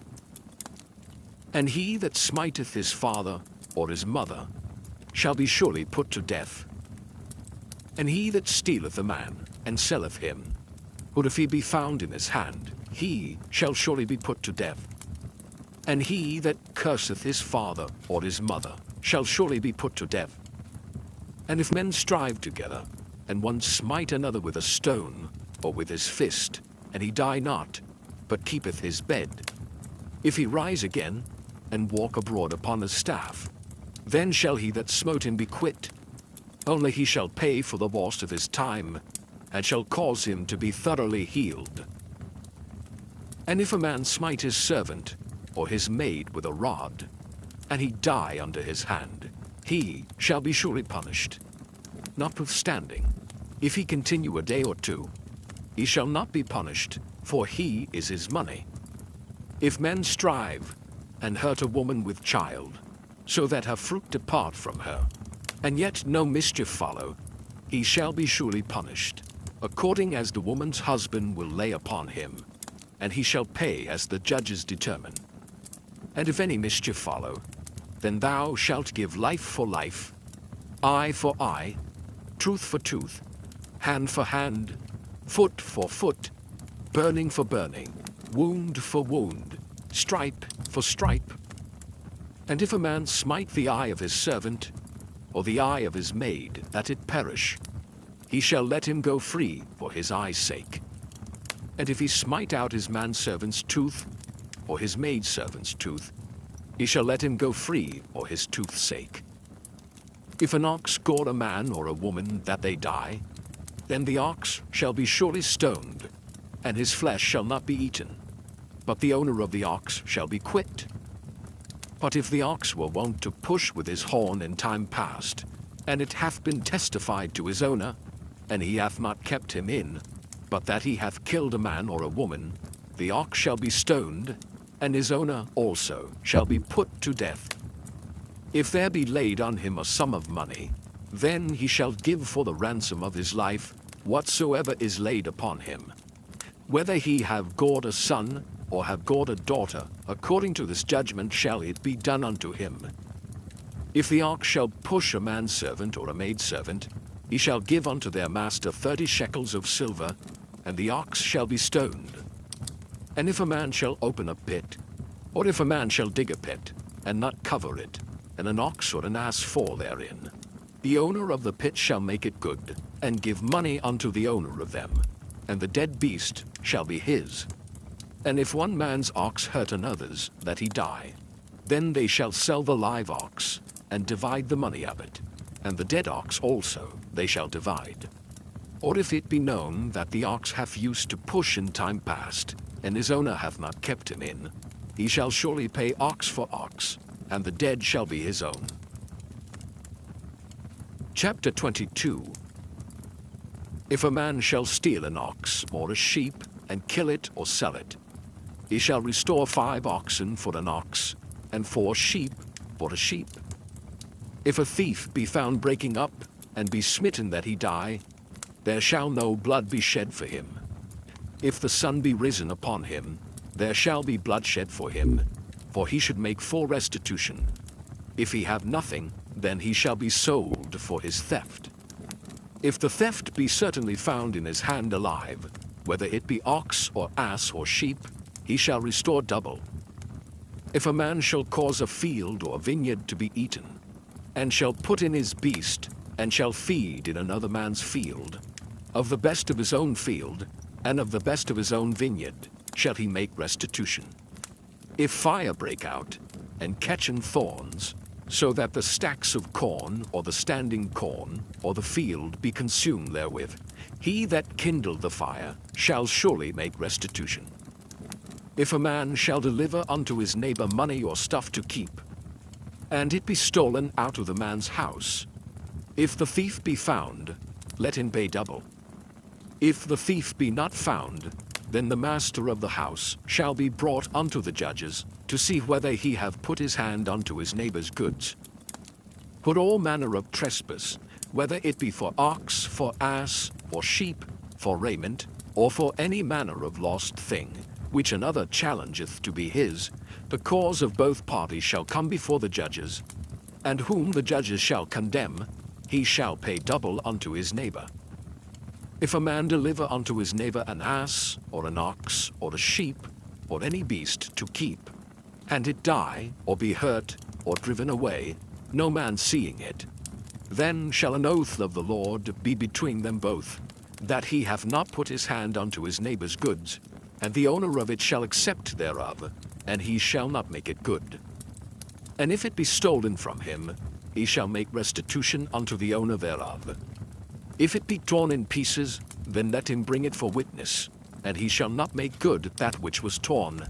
And he that smiteth his father or his mother shall be surely put to death. And he that stealeth a man and selleth him, or if he be found in his hand, he shall surely be put to death. And he that curseth his father or his mother shall surely be put to death. And if men strive together, and one smite another with a stone, or with his fist, and he die not, but keepeth his bed, if he rise again, and walk abroad upon a staff, then shall he that smote him be quit. Only he shall pay for the loss of his time, and shall cause him to be thoroughly healed. And if a man smite his servant, or his maid with a rod, and he die under his hand, he shall be surely punished. Notwithstanding, if he continue a day or two, he shall not be punished, for he is his money. If men strive, and hurt a woman with child, so that her fruit depart from her, and yet no mischief follow, he shall be surely punished, according as the woman's husband will lay upon him, and he shall pay as the judges determine. And if any mischief follow, then thou shalt give life for life, eye for eye, tooth for tooth, hand for hand, foot for foot, burning for burning, wound for wound, stripe for stripe. And if a man smite the eye of his servant, or the eye of his maid, that it perish, he shall let him go free for his eye's sake. And if he smite out his manservant's tooth, or his maidservant's tooth, he shall let him go free for his tooth's sake. If an ox gore a man or a woman that they die, then the ox shall be surely stoned, and his flesh shall not be eaten, but the owner of the ox shall be quit. But if the ox were wont to push with his horn in time past, and it hath been testified to his owner, and he hath not kept him in, but that he hath killed a man or a woman, the ox shall be stoned, and his owner also shall be put to death. If there be laid on him a sum of money, then he shall give for the ransom of his life whatsoever is laid upon him. Whether he have gored a son, or have gored a daughter, according to this judgment shall it be done unto him. If the ox shall push a manservant or a maidservant, he shall give unto their master 30 shekels of silver, and the ox shall be stoned. And if a man shall open a pit, or if a man shall dig a pit, and not cover it, and an ox or an ass fall therein, the owner of the pit shall make it good, and give money unto the owner of them, and the dead beast shall be his. And if one man's ox hurt another's, that he die, then they shall sell the live ox, and divide the money of it, and the dead ox also they shall divide. Or if it be known that the ox hath used to push in time past, and his owner hath not kept him in, he shall surely pay ox for ox, and the dead shall be his own. Chapter 22. If a man shall steal an ox or a sheep, and kill it or sell it, he shall restore 5 oxen for an ox, and 4 sheep for a sheep. If a thief be found breaking up, and be smitten that he die, there shall no blood be shed for him. If the sun be risen upon him, there shall be blood shed for him, for he should make full restitution. If he have nothing, then he shall be sold for his theft. If the theft be certainly found in his hand alive, whether it be ox or ass or sheep, he shall restore double. If a man shall cause a field or vineyard to be eaten, and shall put in his beast, and shall feed in another man's field, of the best of his own field, and of the best of his own vineyard, shall he make restitution. If fire break out, and catch in thorns, so that the stacks of corn, or the standing corn, or the field be consumed therewith, he that kindled the fire shall surely make restitution. If a man shall deliver unto his neighbor money or stuff to keep, and it be stolen out of the man's house, if the thief be found, let him pay double. If the thief be not found, then the master of the house shall be brought unto the judges, to see whether he have put his hand unto his neighbor's goods. Put all manner of trespass, whether it be for ox, for ass, for sheep, for raiment, or for any manner of lost thing, which another challengeth to be his, the cause of both parties shall come before the judges, and whom the judges shall condemn, he shall pay double unto his neighbor. If a man deliver unto his neighbor an ass, or an ox, or a sheep, or any beast to keep, and it die, or be hurt, or driven away, no man seeing it, then shall an oath of the Lord be between them both, that he hath not put his hand unto his neighbor's goods, and the owner of it shall accept thereof, and he shall not make it good. And if it be stolen from him, he shall make restitution unto the owner thereof. If it be torn in pieces, then let him bring it for witness, and he shall not make good that which was torn.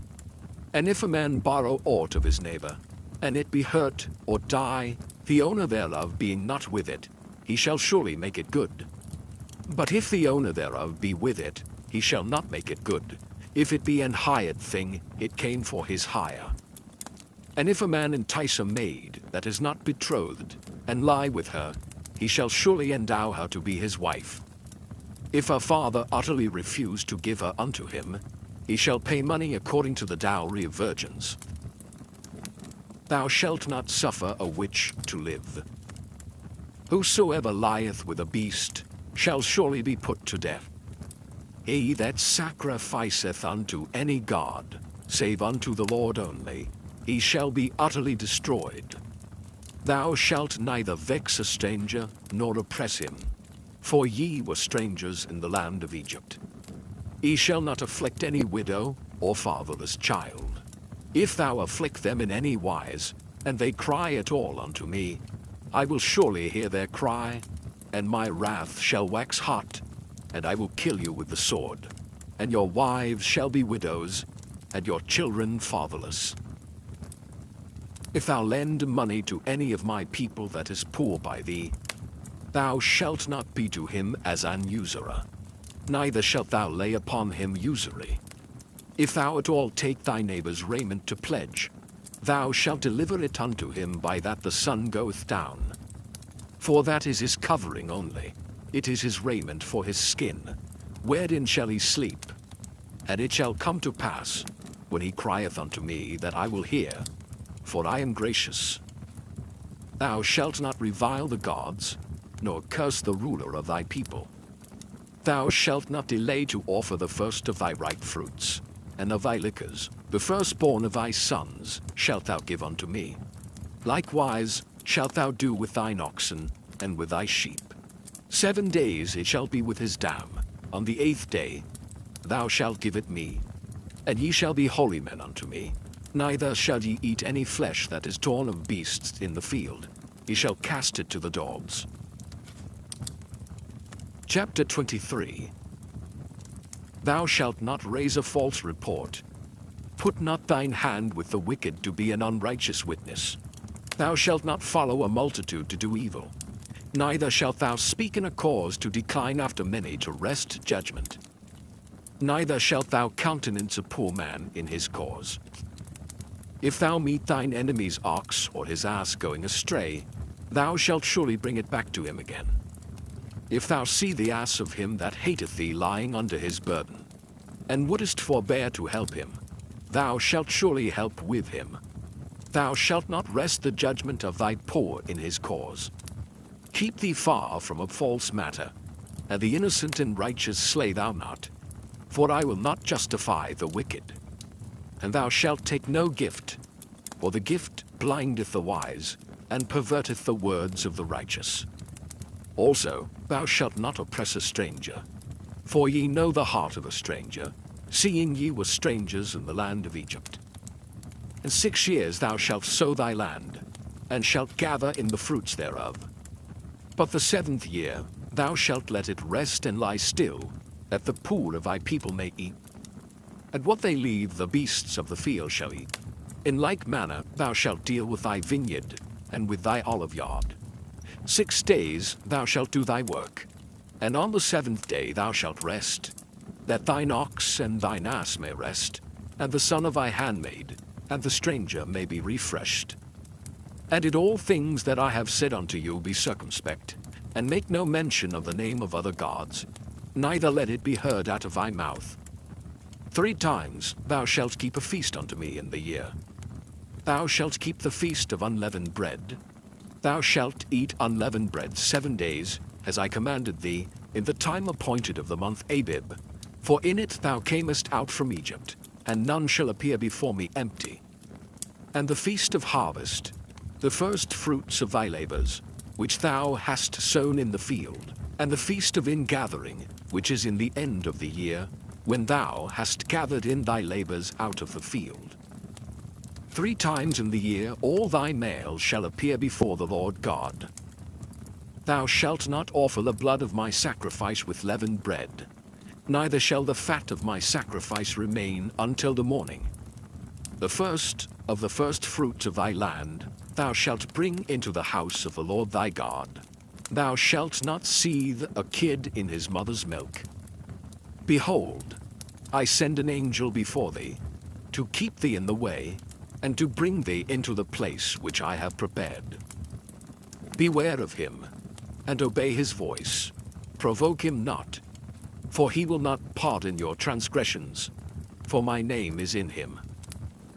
And if a man borrow aught of his neighbor, and it be hurt or die, the owner thereof being not with it, he shall surely make it good. But if the owner thereof be with it, he shall not make it good. If it be an hired thing, it came for his hire. And if a man entice a maid that is not betrothed, and lie with her, he shall surely endow her to be his wife. If her father utterly refuse to give her unto him, he shall pay money according to the dowry of virgins. Thou shalt not suffer a witch to live. Whosoever lieth with a beast shall surely be put to death. He that sacrificeth unto any god, save unto the Lord only, he shall be utterly destroyed. Thou shalt neither vex a stranger, nor oppress him, for ye were strangers in the land of Egypt. Ye shall not afflict any widow or fatherless child. If thou afflict them in any wise, and they cry at all unto me, I will surely hear their cry, and my wrath shall wax hot, and I will kill you with the sword, and your wives shall be widows, and your children fatherless. If thou lend money to any of my people that is poor by thee, thou shalt not be to him as an usurer, neither shalt thou lay upon him usury. If thou at all take thy neighbor's raiment to pledge, thou shalt deliver it unto him by that the sun goeth down. For that is his covering only, it is his raiment for his skin, wherein shall he sleep. And it shall come to pass, when he crieth unto me, that I will hear, for I am gracious. Thou shalt not revile the gods, nor curse the ruler of thy people. Thou shalt not delay to offer the first of thy ripe fruits, and of thy liquors, the firstborn of thy sons, shalt thou give unto me. Likewise shalt thou do with thine oxen, and with thy sheep. 7 days it shall be with his dam. On the 8th day thou shalt give it me, and ye shall be holy men unto me. Neither shall ye eat any flesh that is torn of beasts in the field. Ye shall cast it to the dogs. Chapter 23. Thou shalt not raise a false report. Put not thine hand with the wicked to be an unrighteous witness. Thou shalt not follow a multitude to do evil. Neither shalt thou speak in a cause to decline after many to wrest judgment. Neither shalt thou countenance a poor man in his cause. If thou meet thine enemy's ox or his ass going astray, thou shalt surely bring it back to him again. If thou see the ass of him that hateth thee lying under his burden, and wouldest forbear to help him, thou shalt surely help with him. thou shalt not wrest the judgment of thy poor in his cause. Keep thee far from a false matter, and the innocent and righteous slay thou not, for I will not justify the wicked. And thou shalt take no gift, for the gift blindeth the wise, and perverteth the words of the righteous. Also, thou shalt not oppress a stranger, for ye know the heart of a stranger, seeing ye were strangers in the land of Egypt. And 6 years thou shalt sow thy land, and shalt gather in the fruits thereof. But the 7th year thou shalt let it rest and lie still, that the poor of thy people may eat. And what they leave the beasts of the field shall eat. In like manner thou shalt deal with thy vineyard, and with thy oliveyard. 6 days thou shalt do thy work, and on the 7th day thou shalt rest, that thine ox and thine ass may rest, and the son of thy handmaid, and the stranger may be refreshed. And in all things that I have said unto you be circumspect, and make no mention of the name of other gods, neither let it be heard out of thy mouth. 3 times thou shalt keep a feast unto me in the year. Thou shalt keep the feast of unleavened bread. Thou shalt eat unleavened bread 7 days, as I commanded thee, in the time appointed of the month Abib. For in it thou camest out from Egypt, and none shall appear before me empty. And the feast of harvest, the first fruits of thy labors, which thou hast sown in the field, and the feast of ingathering, which is in the end of the year, when thou hast gathered in thy labors out of the field. 3 times in the year all thy males shall appear before the Lord God. Thou shalt not offer the blood of my sacrifice with leavened bread, neither shall the fat of my sacrifice remain until the morning. The first of the first fruits of thy land thou shalt bring into the house of the Lord thy God. Thou shalt not seethe a kid in his mother's milk. Behold, I send an angel before thee, to keep thee in the way, and to bring thee into the place which I have prepared. Beware of him, and obey his voice. Provoke him not, for he will not pardon your transgressions, for my name is in him.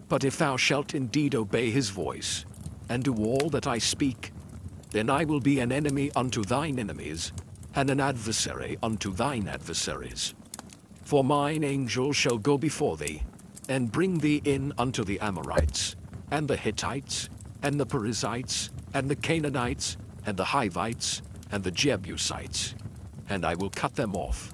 But if thou shalt indeed obey his voice, and do all that I speak, then I will be an enemy unto thine enemies, and an adversary unto thine adversaries. For mine angel shall go before thee, and bring thee in unto the Amorites, and the Hittites, and the Perizzites, and the Canaanites, and the Hivites, and the Jebusites, and I will cut them off.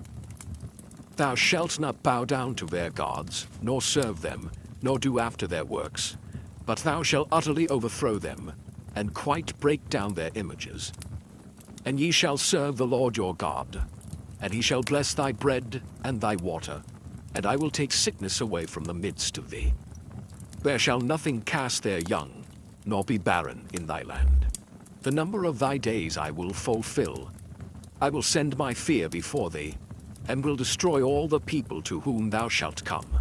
Thou shalt not bow down to their gods, nor serve them, nor do after their works, but thou shalt utterly overthrow them, and quite break down their images. And ye shall serve the Lord your God, and he shall bless thy bread and thy water, and I will take sickness away from the midst of thee. There shall nothing cast their young, nor be barren in thy land. The number of thy days I will fulfill. I will send my fear before thee, and will destroy all the people to whom thou shalt come.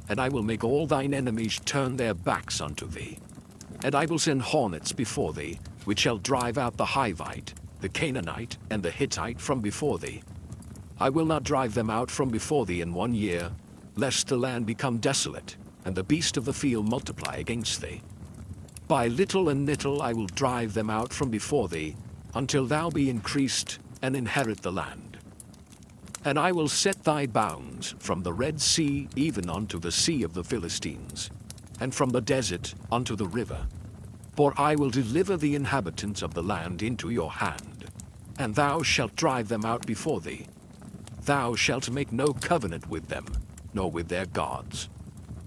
And I will make all thine enemies turn their backs unto thee. And I will send hornets before thee, which shall drive out the Hivite, the Canaanite, and the Hittite from before thee. I will not drive them out from before thee in 1 year, lest the land become desolate, and the beast of the field multiply against thee. By little and little I will drive them out from before thee, until thou be increased, and inherit the land. And I will set thy bounds from the Red Sea even unto the sea of the Philistines, and from the desert unto the river. For I will deliver the inhabitants of the land into your hand, and thou shalt drive them out before thee. Thou shalt make no covenant with them, nor with their gods.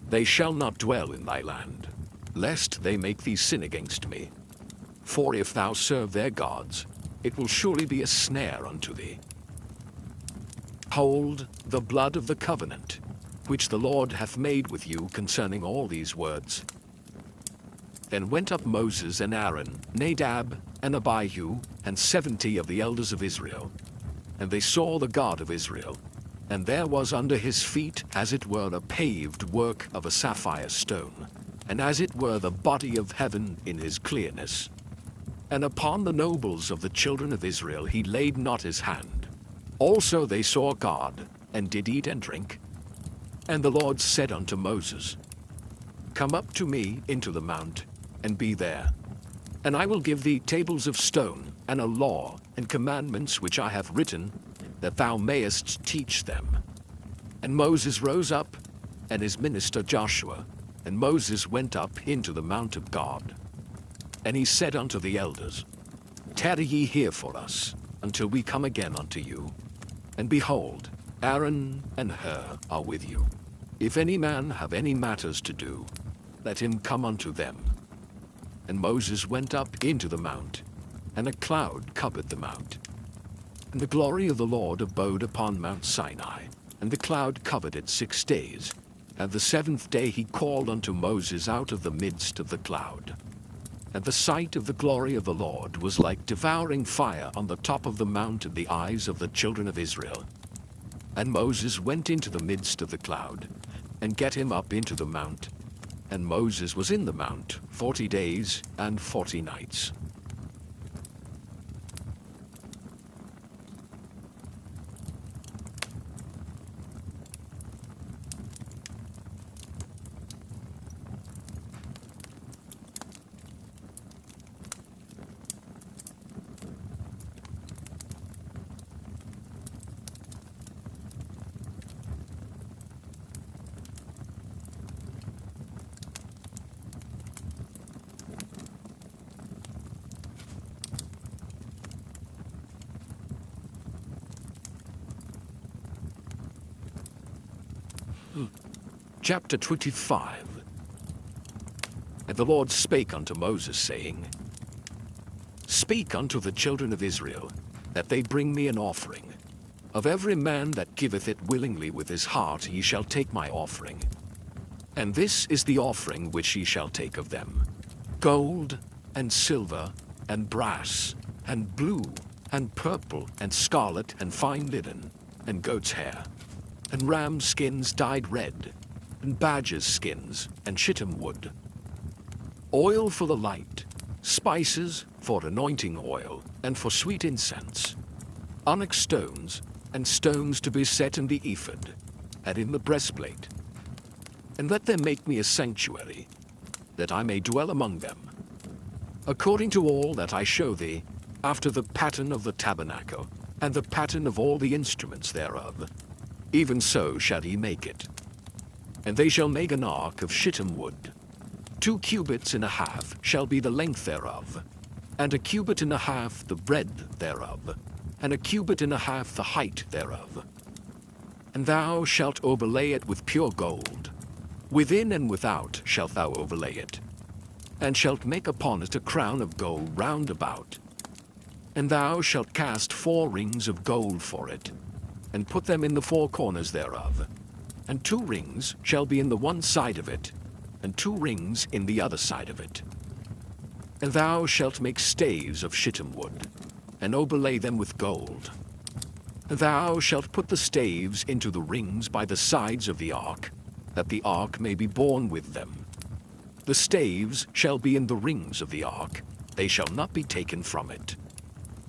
They shall not dwell in thy land, lest they make thee sin against me. For if thou serve their gods, it will surely be a snare unto thee. Hold the blood of the covenant, which the Lord hath made with you concerning all these words. Then went up Moses and Aaron, Nadab and Abihu, and 70 of the elders of Israel. And they saw the God of Israel, and there was under his feet as it were a paved work of a sapphire stone, and as it were the body of heaven in his clearness. And upon the nobles of the children of Israel he laid not his hand. Also they saw God, and did eat and drink. And the Lord said unto Moses, Come up to me into the mount, and be there. And I will give thee tables of stone, and a law, and commandments which I have written, that thou mayest teach them. And Moses rose up, and his minister Joshua, and Moses went up into the mount of God. And he said unto the elders, Tarry ye here for us, until we come again unto you. And behold, Aaron and Hur are with you. If any man have any matters to do, let him come unto them. And Moses went up into the mount, and a cloud covered the mount. And the glory of the Lord abode upon Mount Sinai, and the cloud covered it 6 days. And the 7th day he called unto Moses out of the midst of the cloud. And the sight of the glory of the Lord was like devouring fire on the top of the mount in the eyes of the children of Israel. And Moses went into the midst of the cloud, and get him up into the mount. And Moses was in the mount 40 days and 40 nights. Chapter 25. And the Lord spake unto Moses, saying, Speak unto the children of Israel, that they bring me an offering. Of every man that giveth it willingly with his heart ye shall take my offering. And this is the offering which ye shall take of them: gold, and silver, and brass, and blue, and purple, and scarlet, and fine linen, and goat's hair, and ram skins dyed red, and badgers' skins, and shittim wood. Oil for the light, spices for anointing oil, and for sweet incense, onyx stones, and stones to be set in the ephod, and in the breastplate. And let them make me a sanctuary, that I may dwell among them, according to all that I show thee, after the pattern of the tabernacle, and the pattern of all the instruments thereof. Even so shall ye make it. And they shall make an ark of shittim wood. 2 cubits and a half shall be the length thereof, and 1 cubit and a half the breadth thereof, and 1 cubit and a half the height thereof. And thou shalt overlay it with pure gold. Within and without shalt thou overlay it, and shalt make upon it a crown of gold round about. And thou shalt cast 4 rings of gold for it, and put them in the 4 corners thereof. And 2 rings shall be in the one side of it, and 2 rings in the other side of it. And thou shalt make staves of shittim wood, and overlay them with gold. And thou shalt put the staves into the rings by the sides of the ark, that the ark may be borne with them. The staves shall be in the rings of the ark, they shall not be taken from it.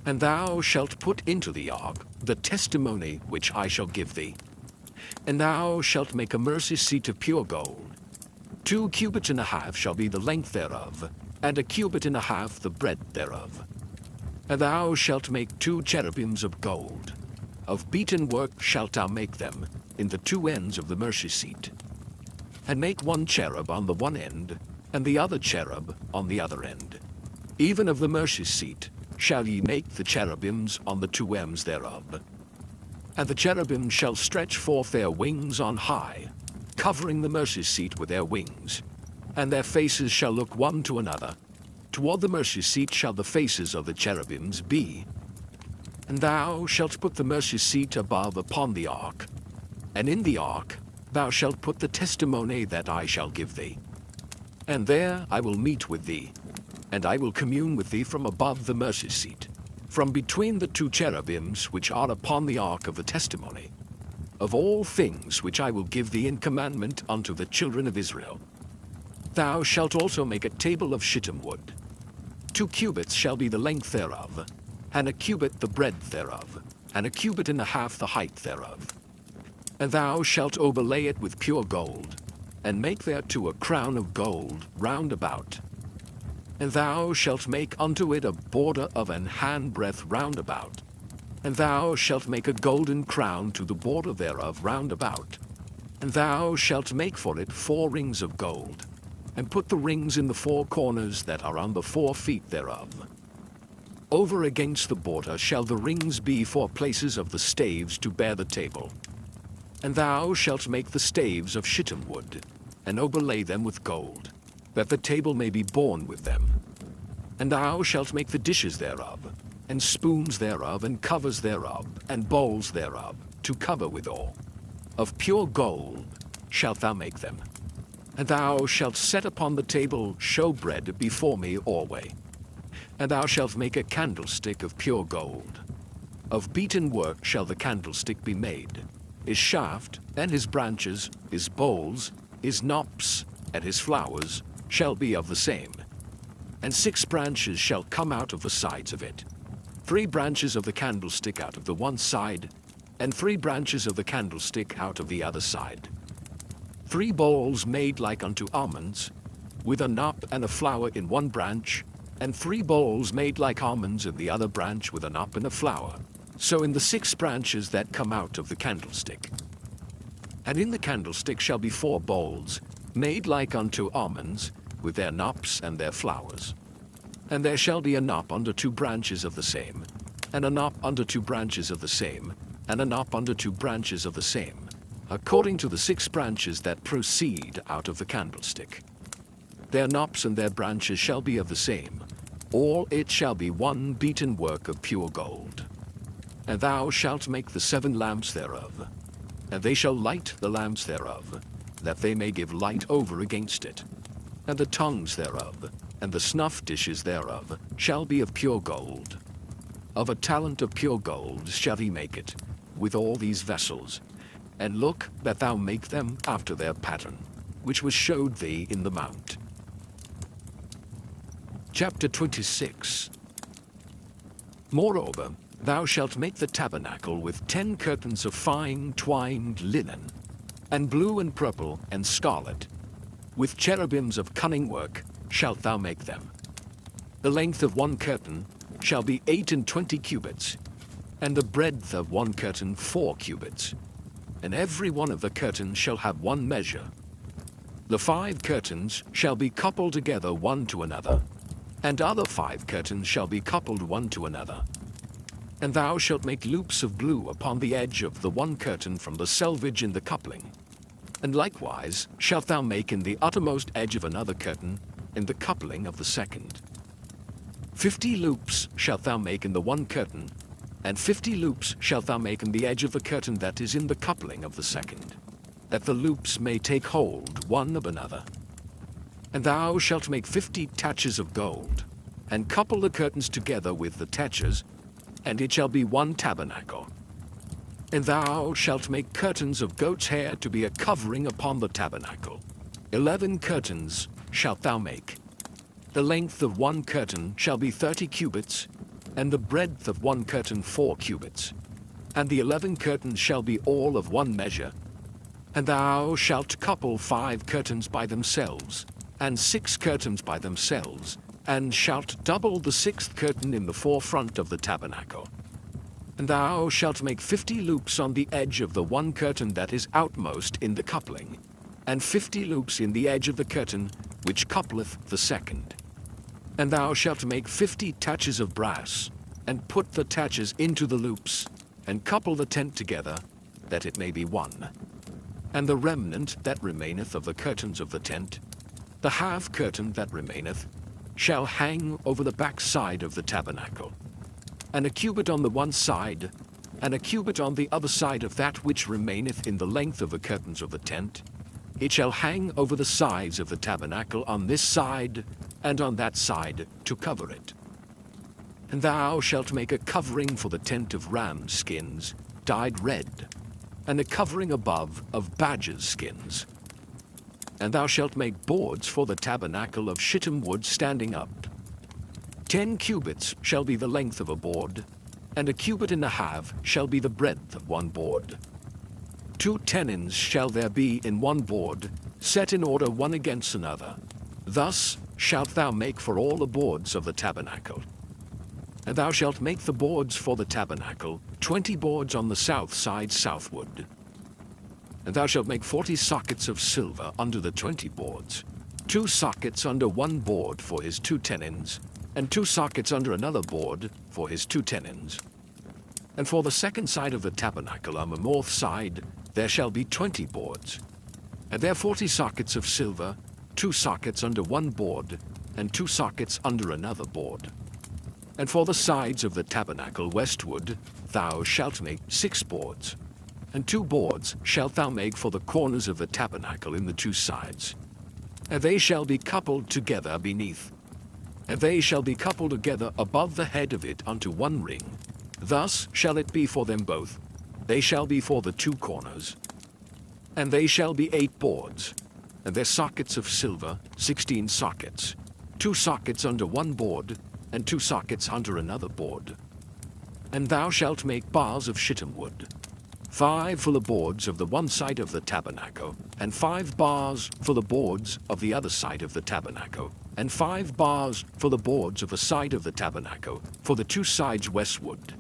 And thou shalt put into the ark the testimony which I shall give thee. And thou shalt make a mercy seat of pure gold. 2 cubits and a half shall be the length thereof, and 1 cubit and a half the breadth thereof. And thou shalt make 2 cherubims of gold. Of beaten work shalt thou make them, in the 2 ends of the mercy seat. And make 1 cherub on the one end, and the other cherub on the other end. Even of the mercy seat shall ye make the cherubims on the 2 ends thereof. And the cherubim shall stretch forth their wings on high, covering the mercy seat with their wings. And their faces shall look one to another. Toward the mercy seat shall the faces of the cherubims be. And thou shalt put the mercy seat above upon the ark. And in the ark thou shalt put the testimony that I shall give thee. And there I will meet with thee, and I will commune with thee from above the mercy seat, from between the 2 cherubims which are upon the ark of the testimony, of all things which I will give thee in commandment unto the children of Israel. Thou shalt also make a table of shittim wood. 2 cubits shall be the length thereof, and 1 cubit the breadth thereof, and 1 cubit and a half the height thereof. And thou shalt overlay it with pure gold, and make thereto a crown of gold round about. And thou shalt make unto it a border of an handbreadth round about. And thou shalt make a golden crown to the border thereof round about. And thou shalt make for it 4 rings of gold, and put the rings in the 4 corners that are on the 4 feet thereof. Over against the border shall the rings be for places of the staves to bear the table. And thou shalt make the staves of shittim wood, and overlay them with gold, that the table may be borne with them. And thou shalt make the dishes thereof, and spoons thereof, and covers thereof, and bowls thereof, to cover withal. Of pure gold shalt thou make them. And thou shalt set upon the table showbread before me alway. And thou shalt make a candlestick of pure gold. Of beaten work shall the candlestick be made. His shaft, and his branches, his bowls, his knops, and his flowers shall be of the same. And 6 branches shall come out of the sides of it. 3 branches of the candlestick out of the one side, and 3 branches of the candlestick out of the other side. 3 bowls made like unto almonds, with a knop and a flower in one branch, and 3 bowls made like almonds in the other branch with a knop and a flower. So in the 6 branches that come out of the candlestick. And in the candlestick shall be 4 bowls, made like unto almonds, with their knops and their flowers. And there shall be a knop under 2 branches of the same, and a knop under 2 branches of the same, and a knop under 2 branches of the same, according to the 6 branches that proceed out of the candlestick. Their knops and their branches shall be of the same. All it shall be one beaten work of pure gold. And thou shalt make the 7 lamps thereof, and they shall light the lamps thereof, that they may give light over against it. And the tongues thereof, and the snuff dishes thereof, shall be of pure gold. Of a talent of pure gold shall he make it, with all these vessels. And look that thou make them after their pattern, which was showed thee in the mount. Chapter 26. Moreover, thou shalt make the tabernacle with 10 curtains of fine twined linen, and blue and purple and scarlet. With cherubims of cunning work shalt thou make them. The length of one curtain shall be 28 cubits, and the breadth of one curtain 4 cubits. And every one of the curtains shall have one measure. The 5 curtains shall be coupled together one to another, and other 5 curtains shall be coupled one to another. And thou shalt make loops of blue upon the edge of the one curtain from the selvage in the coupling. And likewise shalt thou make in the uttermost edge of another curtain in the coupling of the second. 50 loops shalt thou make in the one curtain, and 50 loops shalt thou make in the edge of the curtain that is in the coupling of the second, that the loops may take hold one of another. And thou shalt make 50 taches of gold, and couple the curtains together with the taches, and it shall be one tabernacle. And thou shalt make curtains of goat's hair to be a covering upon the tabernacle. 11 curtains shalt thou make. The length of one curtain shall be 30 cubits, and the breadth of one curtain 4 cubits. And the 11 curtains shall be all of one measure. And thou shalt couple 5 curtains by themselves, and 6 curtains by themselves, and shalt double the 6th curtain in the forefront of the tabernacle. And thou shalt make 50 loops on the edge of the one curtain that is outmost in the coupling, and 50 loops in the edge of the curtain which coupleth the second. And thou shalt make 50 taches of brass, and put the taches into the loops, and couple the tent together, that it may be one. And the remnant that remaineth of the curtains of the tent, the half curtain that remaineth, shall hang over the back side of the tabernacle, and a cubit on the one side, and a cubit on the other side of that which remaineth in the length of the curtains of the tent. It shall hang over the sides of the tabernacle on this side and on that side to cover it. And thou shalt make a covering for the tent of ram skins, dyed red, and a covering above of badgers' skins. And thou shalt make boards for the tabernacle of shittim wood standing up. 10 cubits shall be the length of a board, and a cubit and a half shall be the breadth of one board. 2 tenons shall there be in one board, set in order one against another. Thus shalt thou make for all the boards of the tabernacle. And thou shalt make the boards for the tabernacle, 20 boards on the south side southward. And thou shalt make 40 sockets of silver under the 20 boards, 2 sockets under one board for his 2 tenons, and 2 sockets under another board for his 2 tenons. And for the second side of the tabernacle on the north side there shall be 20 boards, and there 40 sockets of silver, 2 sockets under one board, and 2 sockets under another board. And for the sides of the tabernacle westward thou shalt make 6 boards, and 2 boards shalt thou make for the corners of the tabernacle in the 2 sides. And they shall be coupled together beneath, and they shall be coupled together above the head of it unto one ring. Thus shall it be for them both. They shall be for the 2 corners. And they shall be 8 boards, and their sockets of silver, 16 sockets, 2 sockets under one board, and 2 sockets under another board. And thou shalt make bars of shittim wood, 5 for the boards of the one side of the tabernacle, and 5 bars for the boards of the other side of the tabernacle, and 5 bars for the boards of the side of the tabernacle, for the 2 sides westward.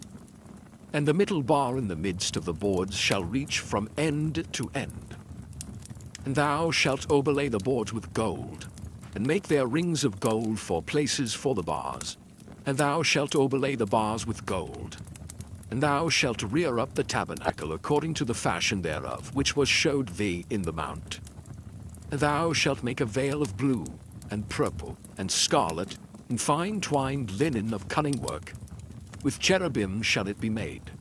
And the middle bar in the midst of the boards shall reach from end to end. And thou shalt overlay the boards with gold, and make their rings of gold for places for the bars. And thou shalt overlay the bars with gold. And thou shalt rear up the tabernacle according to the fashion thereof, which was showed thee in the mount. And thou shalt make a veil of blue, and purple, and scarlet, and fine twined linen of cunning work. With cherubim shall it be made.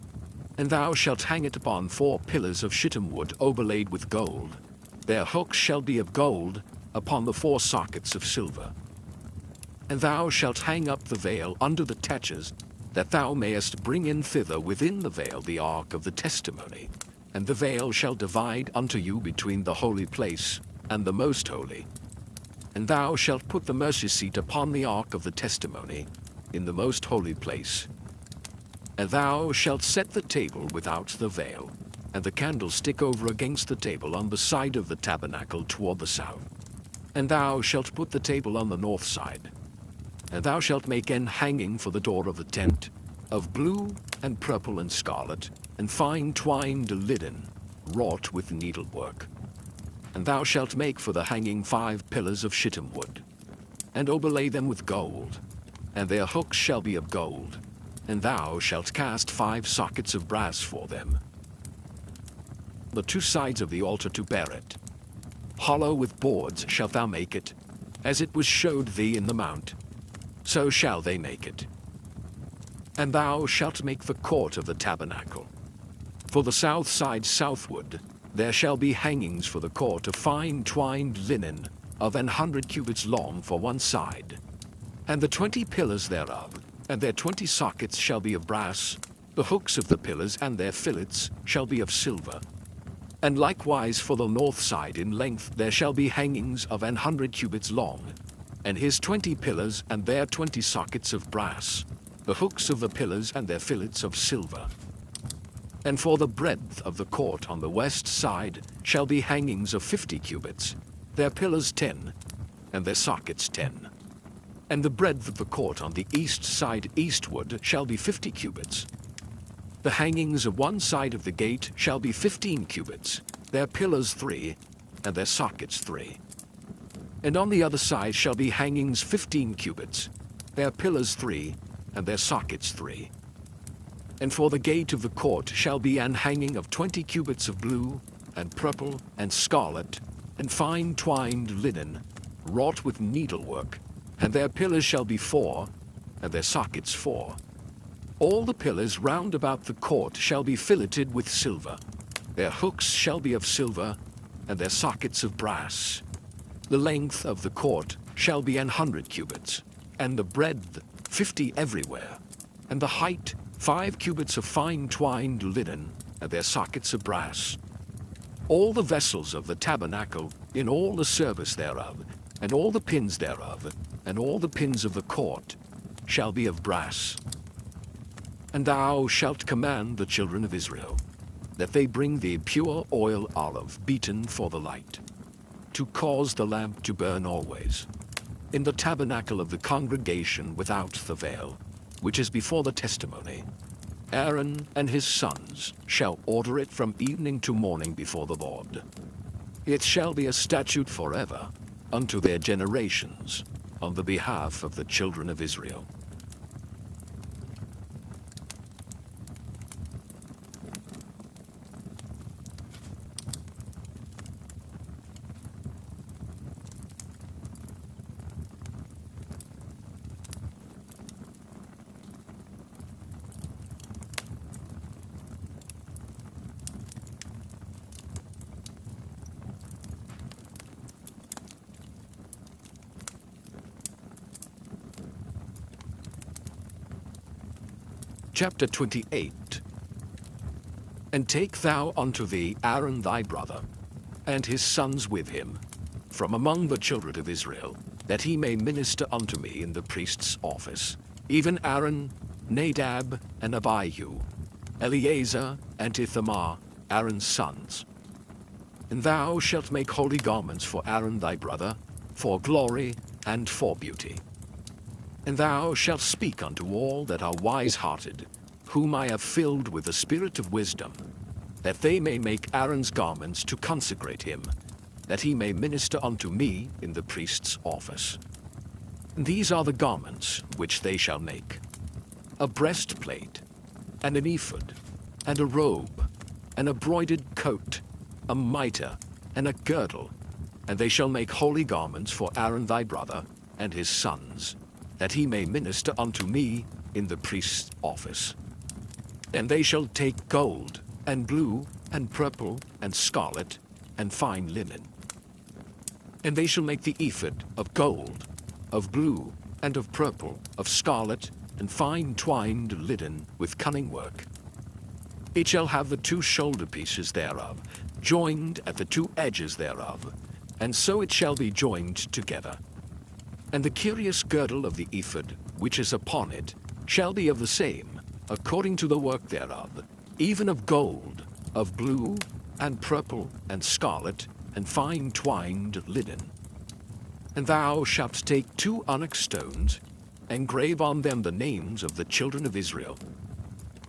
And thou shalt hang it upon 4 pillars of shittim wood overlaid with gold. Their hooks shall be of gold, upon the 4 sockets of silver. And thou shalt hang up the veil under the taches, that thou mayest bring in thither within the veil the ark of the testimony. And the veil shall divide unto you between the holy place and the most holy. And thou shalt put the mercy seat upon the ark of the testimony, in the most holy place. And thou shalt set the table without the veil, and the candlestick over against the table on the side of the tabernacle toward the south. And thou shalt put the table on the north side. And thou shalt make an hanging for the door of the tent, of blue and purple and scarlet, and fine twined linen, wrought with needlework. And thou shalt make for the hanging 5 pillars of shittim wood, and overlay them with gold, and their hooks shall be of gold. And thou shalt cast 5 sockets of brass for them. The 2 sides of the altar to bear it. Hollow with boards shalt thou make it, as it was showed thee in the mount. So shall they make it. And thou shalt make the court of the tabernacle. For the south side southward there shall be hangings for the court of fine twined linen, of 100 cubits long for one side. And the 20 pillars thereof, and their 20 sockets shall be of brass. The hooks of the pillars and their fillets shall be of silver. And likewise for the north side in length there shall be hangings of 100 cubits long, and his 20 pillars and their 20 sockets of brass, the hooks of the pillars and their fillets of silver. And for the breadth of the court on the west side shall be hangings of 50 cubits, their pillars 10, and their sockets 10. And the breadth of the court on the east side eastward shall be 50 cubits. The hangings of one side of the gate shall be 15 cubits, their pillars 3, and their sockets 3. And on the other side shall be hangings 15 cubits, their pillars 3, and their sockets 3. And for the gate of the court shall be an hanging of 20 cubits of blue, and purple, and scarlet, and fine twined linen, wrought with needlework, and their pillars shall be 4, and their sockets 4. All the pillars round about the court shall be filleted with silver. Their hooks shall be of silver, and their sockets of brass. The length of the court shall be 100 cubits, and the breadth 50 everywhere, and the height 5 cubits of fine twined linen, and their sockets of brass. All the vessels of the tabernacle, in all the service thereof, and all the pins thereof, and all the pins of the court, shall be of brass. And thou shalt command the children of Israel, that they bring thee pure olive beaten for the light, to cause the lamp to burn always. in the tabernacle of the congregation without the veil, which is before the testimony. Aaron and his sons shall order it from evening to morning before the Lord. It shall be a statute forever unto their generations on the behalf of the children of Israel. Chapter 28. And take thou unto thee Aaron thy brother, and his sons with him, from among the children of Israel, that he may minister unto me in the priest's office, even Aaron, Nadab, and Abihu, Eleazar, and Ithamar, Aaron's sons. And thou shalt make holy garments for Aaron thy brother, for glory and for beauty. And thou shalt speak unto all that are wise-hearted, whom I have filled with the spirit of wisdom, that they may make Aaron's garments to consecrate him, that he may minister unto me in the priest's office. And these are the garments which they shall make: a breastplate, and an ephod, and a robe, and a broidered coat, a mitre, and a girdle. And they shall make holy garments for Aaron thy brother and his sons, that he may minister unto me in the priest's office. And they shall take gold, and blue, and purple, and scarlet, and fine linen. And they shall make the ephod of gold, of blue, and of purple, of scarlet, and fine twined linen with cunning work. It shall have the two shoulder pieces thereof, joined at the two edges thereof, and so it shall be joined together. And the curious girdle of the ephod, which is upon it, shall be of the same, according to the work thereof, even of gold, of blue, and purple, and scarlet, and fine twined linen. And thou shalt take 2 onyx stones, and grave on them the names of the children of Israel,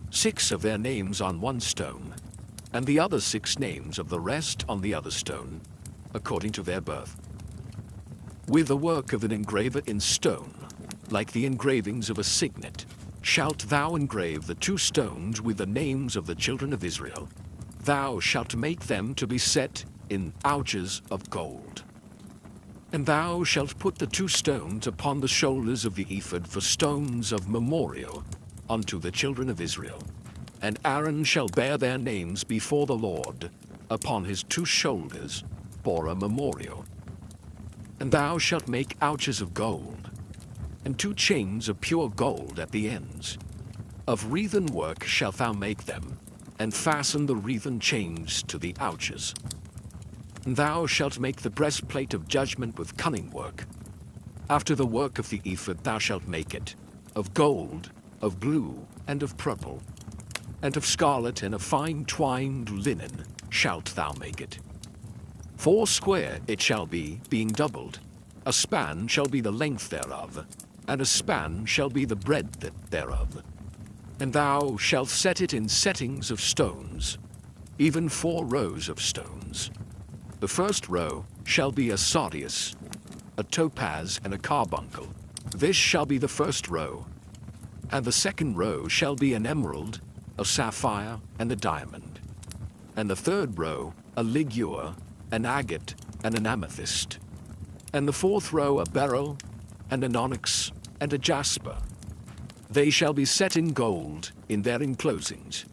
6 of their names on one stone, and the other 6 names of the rest on the other stone, according to their birth. With the work of an engraver in stone, like the engravings of a signet, shalt thou engrave the 2 stones with the names of the children of Israel. Thou shalt make them to be set in ouches of gold. And thou shalt put the 2 stones upon the shoulders of the ephod for stones of memorial unto the children of Israel. And Aaron shall bear their names before the Lord upon his 2 shoulders for a memorial. And thou shalt make ouches of gold, and 2 chains of pure gold at the ends. Of wreathen work shalt thou make them, and fasten the wreathen chains to the ouches. And thou shalt make the breastplate of judgment with cunning work. After the work of the ephod thou shalt make it, of gold, of blue, and of purple, and of scarlet, and of fine twined linen shalt thou make it. 4 square it shall be, being doubled. A span shall be the length thereof, and a span shall be the breadth thereof. And thou shalt set it in settings of stones, even 4 rows of stones. The first row shall be a sardius, a topaz, and a carbuncle. This shall be the first row. And the second row shall be an emerald, a sapphire, and a diamond. And the third row a ligure, an agate, and an amethyst. And the fourth row a beryl, and an onyx, and a jasper. They shall be set in gold in their enclosings.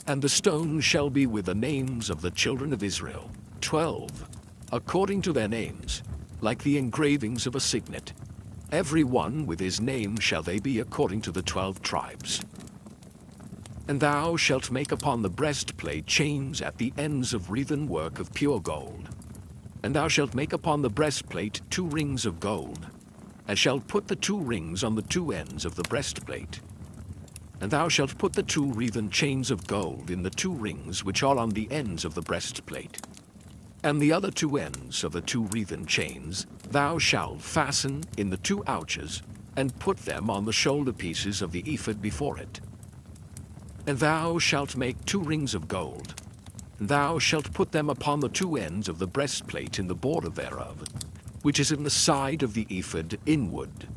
And the stones shall be with the names of the children of Israel, 12, according to their names, like the engravings of a signet. Every one with his name shall they be according to the 12 tribes. And thou shalt make upon the breastplate chains at the ends of wreathen work of pure gold. And thou shalt make upon the breastplate 2 rings of gold, and shalt put the 2 rings on the 2 ends of the breastplate. And thou shalt put the 2 wreathen chains of gold in the 2 rings which are on the ends of the breastplate. And the other 2 ends of the 2 wreathen chains thou shalt fasten in the 2 ouches, and put them on the shoulder pieces of the ephod before it. And thou shalt make 2 rings of gold. And thou shalt put them upon the 2 ends of the breastplate in the border thereof, which is in the side of the ephod inward.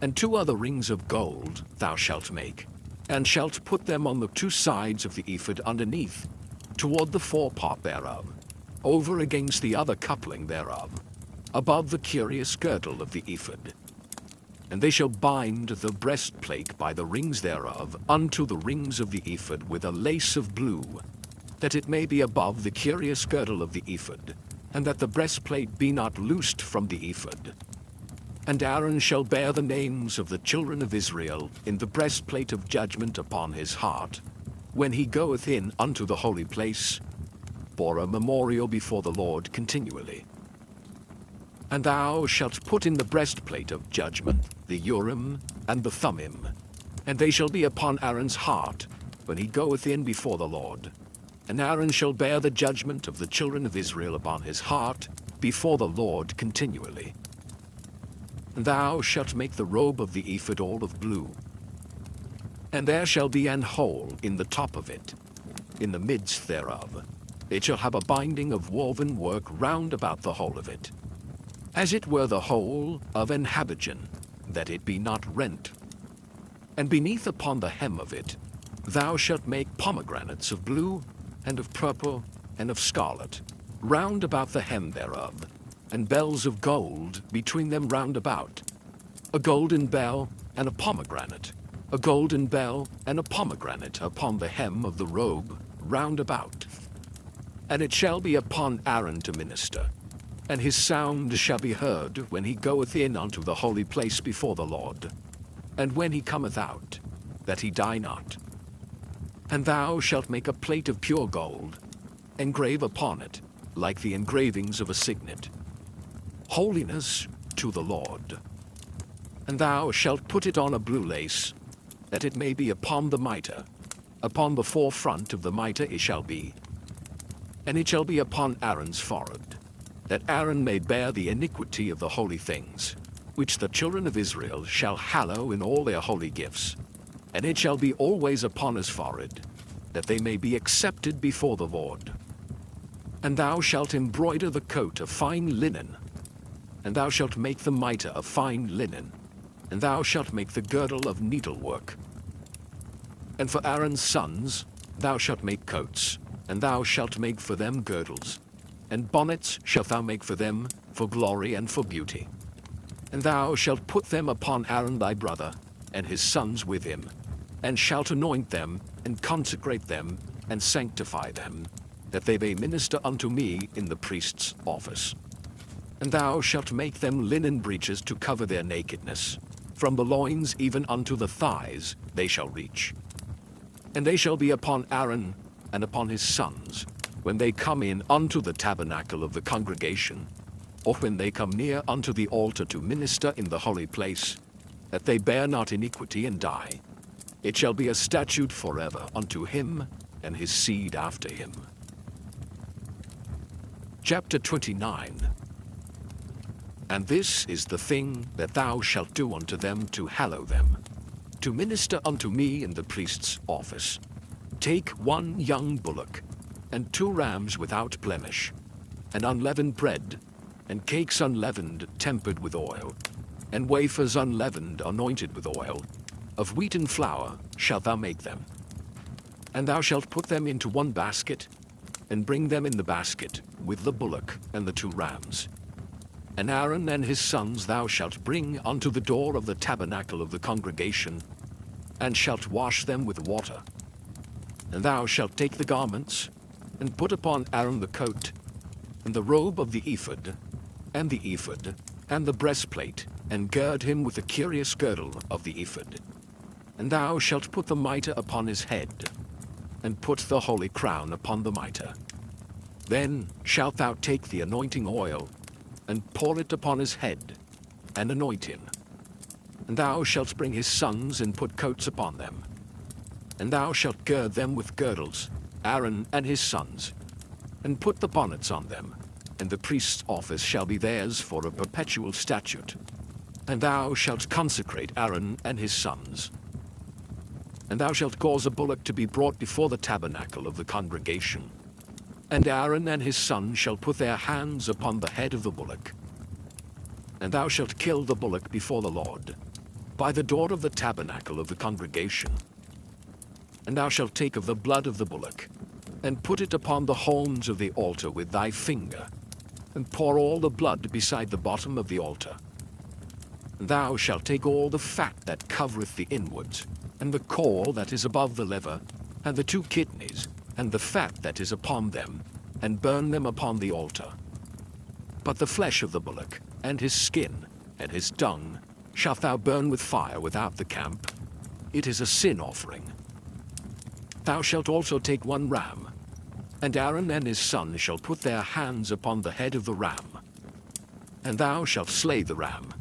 And 2 other rings of gold thou shalt make, and shalt put them on the 2 sides of the ephod underneath, toward the forepart thereof, over against the other coupling thereof, above the curious girdle of the ephod. And they shall bind the breastplate by the rings thereof unto the rings of the ephod with a lace of blue, that it may be above the curious girdle of the ephod, and that the breastplate be not loosed from the ephod. And Aaron shall bear the names of the children of Israel in the breastplate of judgment upon his heart, when he goeth in unto the holy place, for a memorial before the Lord continually. And thou shalt put in the breastplate of judgment the Urim and the Thummim, and they shall be upon Aaron's heart when he goeth in before the Lord. And Aaron shall bear the judgment of the children of Israel upon his heart before the Lord continually. And thou shalt make the robe of the ephod all of blue. And there shall be an hole in the top of it, in the midst thereof. It shall have a binding of woven work round about the whole of it, as it were the hole of an habergeon, that it be not rent. And beneath upon the hem of it thou shalt make pomegranates of blue, and of purple, and of scarlet, round about the hem thereof, and bells of gold between them round about, a golden bell and a pomegranate, a golden bell and a pomegranate upon the hem of the robe round about. And it shall be upon Aaron to minister, and his sound shall be heard when he goeth in unto the holy place before the Lord, and when he cometh out, that he die not. And thou shalt make a plate of pure gold, engrave upon it, like the engravings of a signet, holiness to the Lord. And thou shalt put it on a blue lace, that it may be upon the mitre. Upon the forefront of the mitre it shall be. And it shall be upon Aaron's forehead, that Aaron may bear the iniquity of the holy things, which the children of Israel shall hallow in all their holy gifts. And it shall be always upon his forehead, that they may be accepted before the Lord. And thou shalt embroider the coat of fine linen, and thou shalt make the mitre of fine linen, and thou shalt make the girdle of needlework. And for Aaron's sons thou shalt make coats, and thou shalt make for them girdles, and bonnets shalt thou make for them, for glory and for beauty. And thou shalt put them upon Aaron thy brother, and his sons with him, and shalt anoint them, and consecrate them, and sanctify them, that they may minister unto me in the priest's office. And thou shalt make them linen breeches to cover their nakedness. From the loins even unto the thighs they shall reach. And they shall be upon Aaron and upon his sons, when they come in unto the tabernacle of the congregation, or when they come near unto the altar to minister in the holy place, that they bear not iniquity and die. It shall be a statute forever unto him and his seed after him. Chapter 29. And this is the thing that thou shalt do unto them to hallow them, to minister unto me in the priest's office. Take 1 young bullock, and 2 rams without blemish, and unleavened bread, and cakes unleavened tempered with oil, and wafers unleavened anointed with oil. Of wheaten flour shalt thou make them. And thou shalt put them into 1 basket, and bring them in the basket with the bullock and the 2 rams. And Aaron and his sons thou shalt bring unto the door of the tabernacle of the congregation, and shalt wash them with water. And thou shalt take the garments, and put upon Aaron the coat, and the robe of the ephod, and the breastplate, and gird him with the curious girdle of the ephod. And thou shalt put the mitre upon his head, and put the holy crown upon the mitre. Then shalt thou take the anointing oil, and pour it upon his head, and anoint him. And thou shalt bring his sons, and put coats upon them. And thou shalt gird them with girdles, Aaron and his sons, and put the bonnets on them, and the priest's office shall be theirs for a perpetual statute. And thou shalt consecrate Aaron and his sons. And thou shalt cause a bullock to be brought before the tabernacle of the congregation. And Aaron and his sons shall put their hands upon the head of the bullock. And thou shalt kill the bullock before the Lord, by the door of the tabernacle of the congregation. And thou shalt take of the blood of the bullock, and put it upon the horns of the altar with thy finger, and pour all the blood beside the bottom of the altar. And thou shalt take all the fat that covereth the inwards, and the caul that is above the liver, and the 2 kidneys, and the fat that is upon them, and burn them upon the altar. But the flesh of the bullock, and his skin, and his dung, shalt thou burn with fire without the camp. It is a sin offering. Thou shalt also take 1 ram, and Aaron and his sons shall put their hands upon the head of the ram. And thou shalt slay the ram,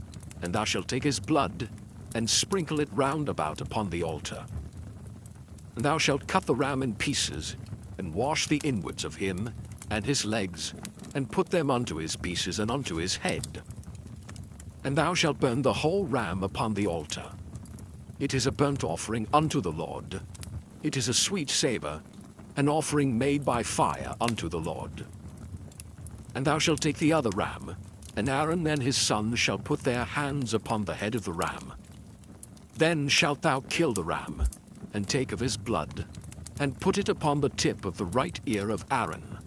and thou shalt take his blood, and sprinkle it round about upon the altar. And thou shalt cut the ram in pieces, and wash the inwards of him, and his legs, and put them unto his pieces and unto his head. And thou shalt burn the whole ram upon the altar. It is a burnt offering unto the Lord. It is a sweet savour, an offering made by fire unto the Lord. And thou shalt take the other ram, and Aaron and his sons shall put their hands upon the head of the ram. Then shalt thou kill the ram, and take of his blood, and put it upon the tip of the right ear of Aaron,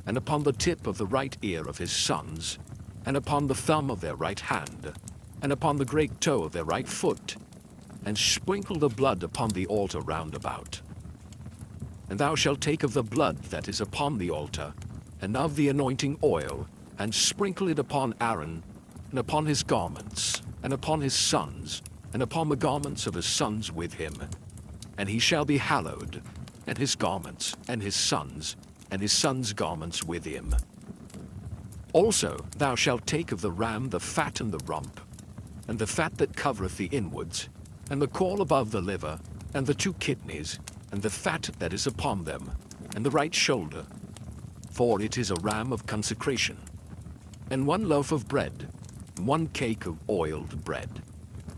and upon the tip of the right ear of his sons, and upon the thumb of their right hand, and upon the great toe of their right foot, and sprinkle the blood upon the altar round about. And thou shalt take of the blood that is upon the altar, and of the anointing oil, and sprinkle it upon Aaron, and upon his garments, and upon his sons, and upon the garments of his sons with him. And he shall be hallowed, and his garments, and his sons' garments with him. Also thou shalt take of the ram the fat and the rump, and the fat that covereth the inwards, and the caul above the liver, and the 2 kidneys, and the fat that is upon them, and the right shoulder, for it is a ram of consecration, and 1 loaf of bread, 1 cake of oiled bread,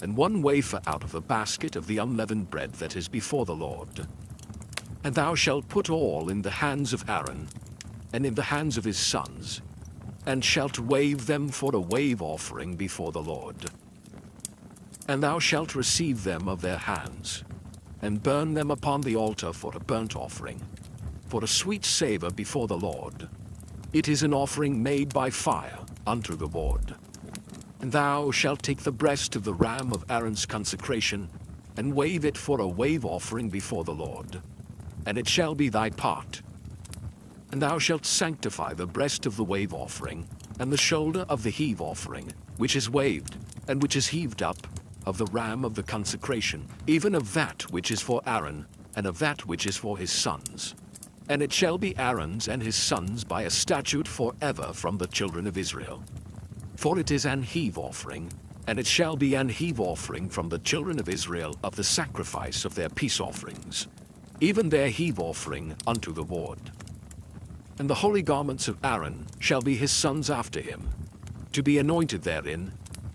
and 1 wafer out of a basket of the unleavened bread that is before the Lord. And thou shalt put all in the hands of Aaron, and in the hands of his sons, and shalt wave them for a wave offering before the Lord. And thou shalt receive them of their hands, and burn them upon the altar for a burnt offering, for a sweet savour before the Lord. It is an offering made by fire unto the Lord. And thou shalt take the breast of the ram of Aaron's consecration, and wave it for a wave offering before the Lord, and it shall be thy part. And thou shalt sanctify the breast of the wave offering, and the shoulder of the heave offering, which is waved, and which is heaved up, of the ram of the consecration, even of that which is for Aaron, and of that which is for his sons. And it shall be Aaron's and his sons by a statute forever from the children of Israel. For it is an heave offering, and it shall be an heave offering from the children of Israel of the sacrifice of their peace offerings, even their heave offering unto the Lord. And the holy garments of Aaron shall be his sons after him, to be anointed therein,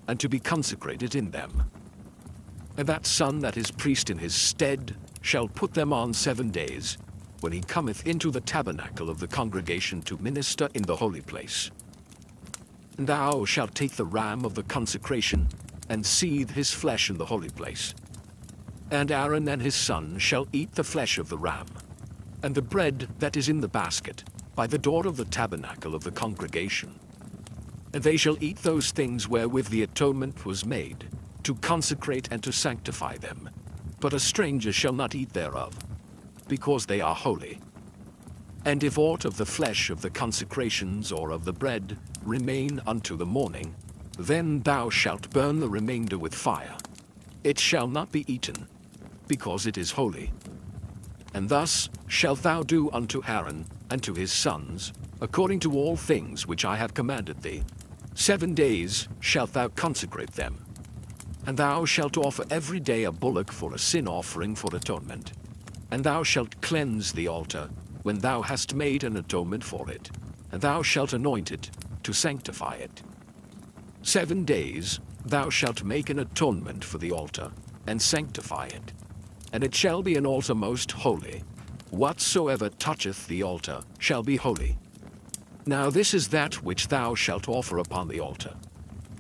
and to be consecrated in them. And that son that is priest in his stead shall put them on 7 days, when he cometh into the tabernacle of the congregation to minister in the holy place. And thou shalt take the ram of the consecration, and seethe his flesh in the holy place. And Aaron and his sons shall eat the flesh of the ram, and the bread that is in the basket, by the door of the tabernacle of the congregation. And they shall eat those things wherewith the atonement was made, to consecrate and to sanctify them. But a stranger shall not eat thereof, because they are holy. And if aught of the flesh of the consecrations or of the bread remain unto the morning, then thou shalt burn the remainder with fire. It shall not be eaten, because it is holy. And thus shalt thou do unto Aaron and to his sons, according to all things which I have commanded thee. 7 days shalt thou consecrate them. And thou shalt offer every day a bullock for a sin offering for atonement. And thou shalt cleanse the altar, when thou hast made an atonement for it. and thou shalt anoint it, to sanctify it. 7 days thou shalt make an atonement for the altar, and sanctify it. And it shall be an altar most holy. Whatsoever toucheth the altar shall be holy. Now this is that which thou shalt offer upon the altar: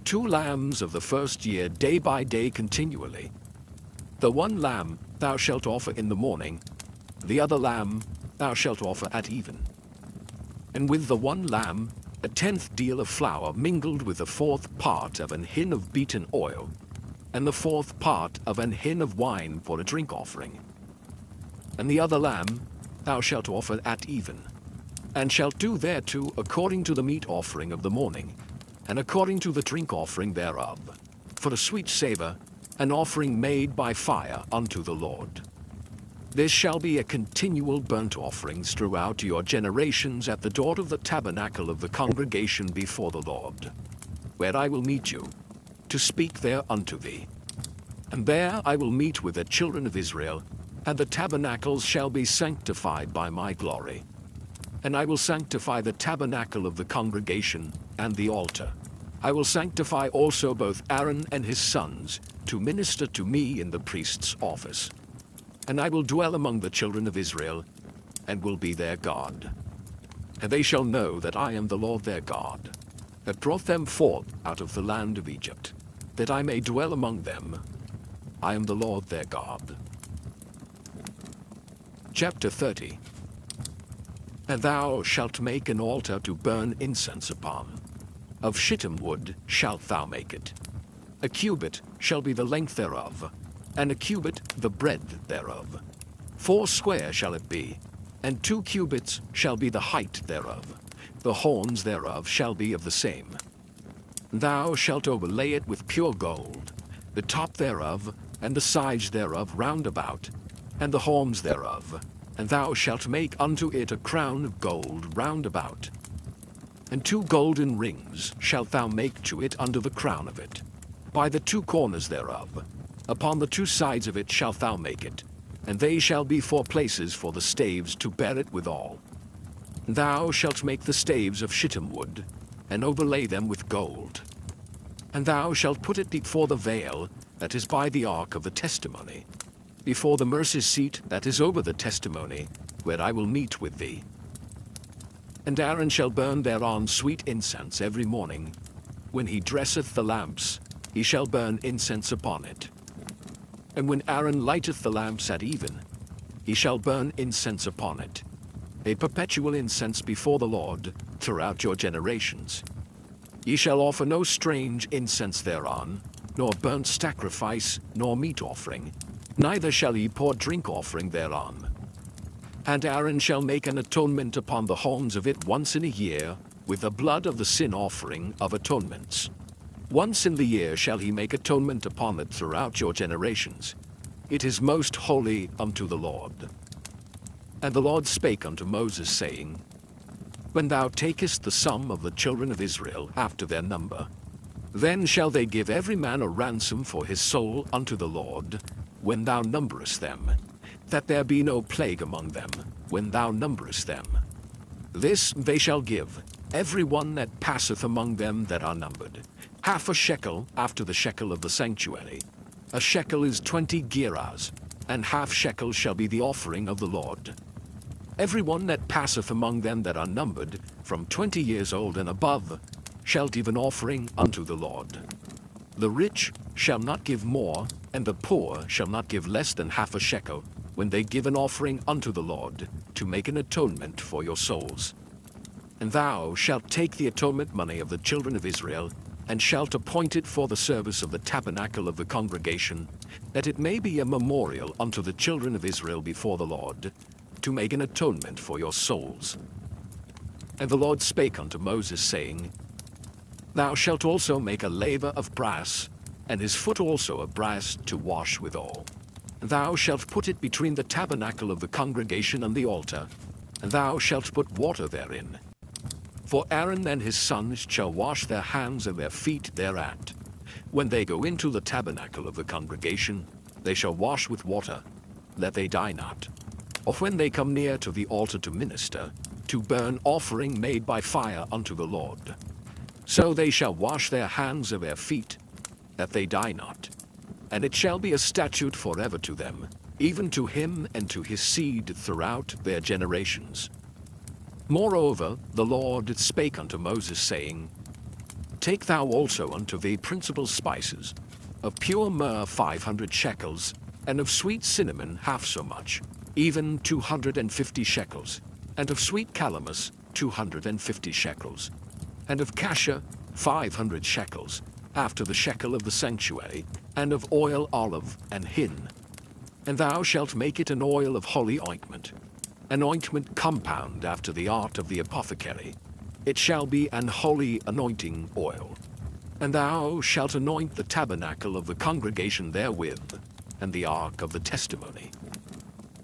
2 lambs of the first year, day by day continually. The one lamb thou shalt offer in the morning, the other lamb thou shalt offer at even. And with the one lamb, a 10th deal of flour mingled with the 4th part of an hin of beaten oil, and the 4th part of an hin of wine for a drink offering. And the other lamb thou shalt offer at even, and shalt do thereto according to the meat offering of the morning, and according to the drink offering thereof, for a sweet savour, an offering made by fire unto the Lord. This shall be a continual burnt offerings throughout your generations at the door of the tabernacle of the congregation before the Lord, where I will meet you, to speak there unto thee. And there I will meet with the children of Israel, and the tabernacles shall be sanctified by my glory. And I will sanctify the tabernacle of the congregation and the altar. I will sanctify also both Aaron and his sons, to minister to me in the priest's office. And I will dwell among the children of Israel, and will be their God. And they shall know that I am the Lord their God, that brought them forth out of the land of Egypt, that I may dwell among them. I am the Lord their God. Chapter 30. And thou shalt make an altar to burn incense upon. Of shittim wood shalt thou make it. A cubit shall be the length thereof, and a cubit the breadth thereof. 4 square shall it be, and 2 cubits shall be the height thereof. The horns thereof shall be of the same. Thou shalt overlay it with pure gold, the top thereof, and the sides thereof round about, and the horns thereof. And thou shalt make unto it a crown of gold round about. And 2 golden rings shalt thou make to it under the crown of it, by the 2 corners thereof. Upon the 2 sides of it shalt thou make it, and they shall be for places for the staves to bear it withal. Thou shalt make the staves of shittim wood, and overlay them with gold. And thou shalt put it before the veil that is by the ark of the testimony, before the mercy seat that is over the testimony, where I will meet with thee. And Aaron shall burn thereon sweet incense every morning. When he dresseth the lamps, he shall burn incense upon it. And when Aaron lighteth the lamps at even, he shall burn incense upon it, a perpetual incense before the Lord throughout your generations. Ye shall offer no strange incense thereon, nor burnt sacrifice, nor meat offering, neither shall ye pour drink offering thereon. And Aaron shall make an atonement upon the horns of it once in a year, with the blood of the sin offering of atonements. Once in the year shall he make atonement upon it throughout your generations. It is most holy unto the Lord. And the Lord spake unto Moses, saying, When thou takest the sum of the children of Israel after their number, then shall they give every man a ransom for his soul unto the Lord, when thou numberest them, that there be no plague among them, when thou numberest them. This they shall give, every one that passeth among them that are numbered, half a shekel after the shekel of the sanctuary. A shekel is 20 gerahs, and half shekel shall be the offering of the Lord. Every one that passeth among them that are numbered, from 20 years old and above, shall give an offering unto the Lord. The rich shall not give more, and the poor shall not give less than half a shekel, when they give an offering unto the Lord, to make an atonement for your souls. And thou shalt take the atonement money of the children of Israel, and shalt appoint it for the service of the tabernacle of the congregation, that it may be a memorial unto the children of Israel before the Lord, to make an atonement for your souls. And the Lord spake unto Moses, saying, Thou shalt also make a laver of brass, and his foot also of brass to wash withal. Thou shalt put it between the tabernacle of the congregation and the altar, and thou shalt put water therein. For Aaron and his sons shall wash their hands and their feet thereat. When they go into the tabernacle of the congregation, they shall wash with water, that they die not. Or when they come near to the altar to minister, to burn offering made by fire unto the Lord. So they shall wash their hands of their feet, that they die not. And it shall be a statute forever to them, even to him and to his seed throughout their generations. Moreover, the Lord spake unto Moses, saying, Take thou also unto thee principal spices, of pure myrrh 500 shekels, and of sweet cinnamon half so much, even 250 shekels, and of sweet calamus 250 shekels, and of cassia 500 shekels, after the shekel of the sanctuary, and of oil olive and hin. And thou shalt make it an oil of holy ointment, an ointment compound after the art of the apothecary. It shall be an holy anointing oil. And thou shalt anoint the tabernacle of the congregation therewith, and the ark of the testimony,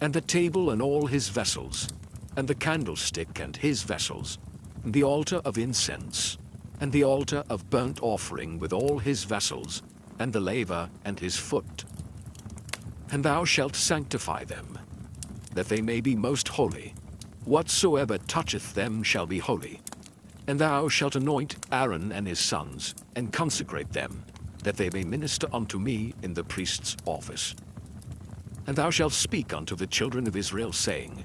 and the table and all his vessels, and the candlestick and his vessels, and the altar of incense, and the altar of burnt offering with all his vessels, and the laver and his foot. And thou shalt sanctify them, that they may be most holy. Whatsoever toucheth them shall be holy. And thou shalt anoint Aaron and his sons, and consecrate them, that they may minister unto me in the priest's office. And thou shalt speak unto the children of Israel, saying,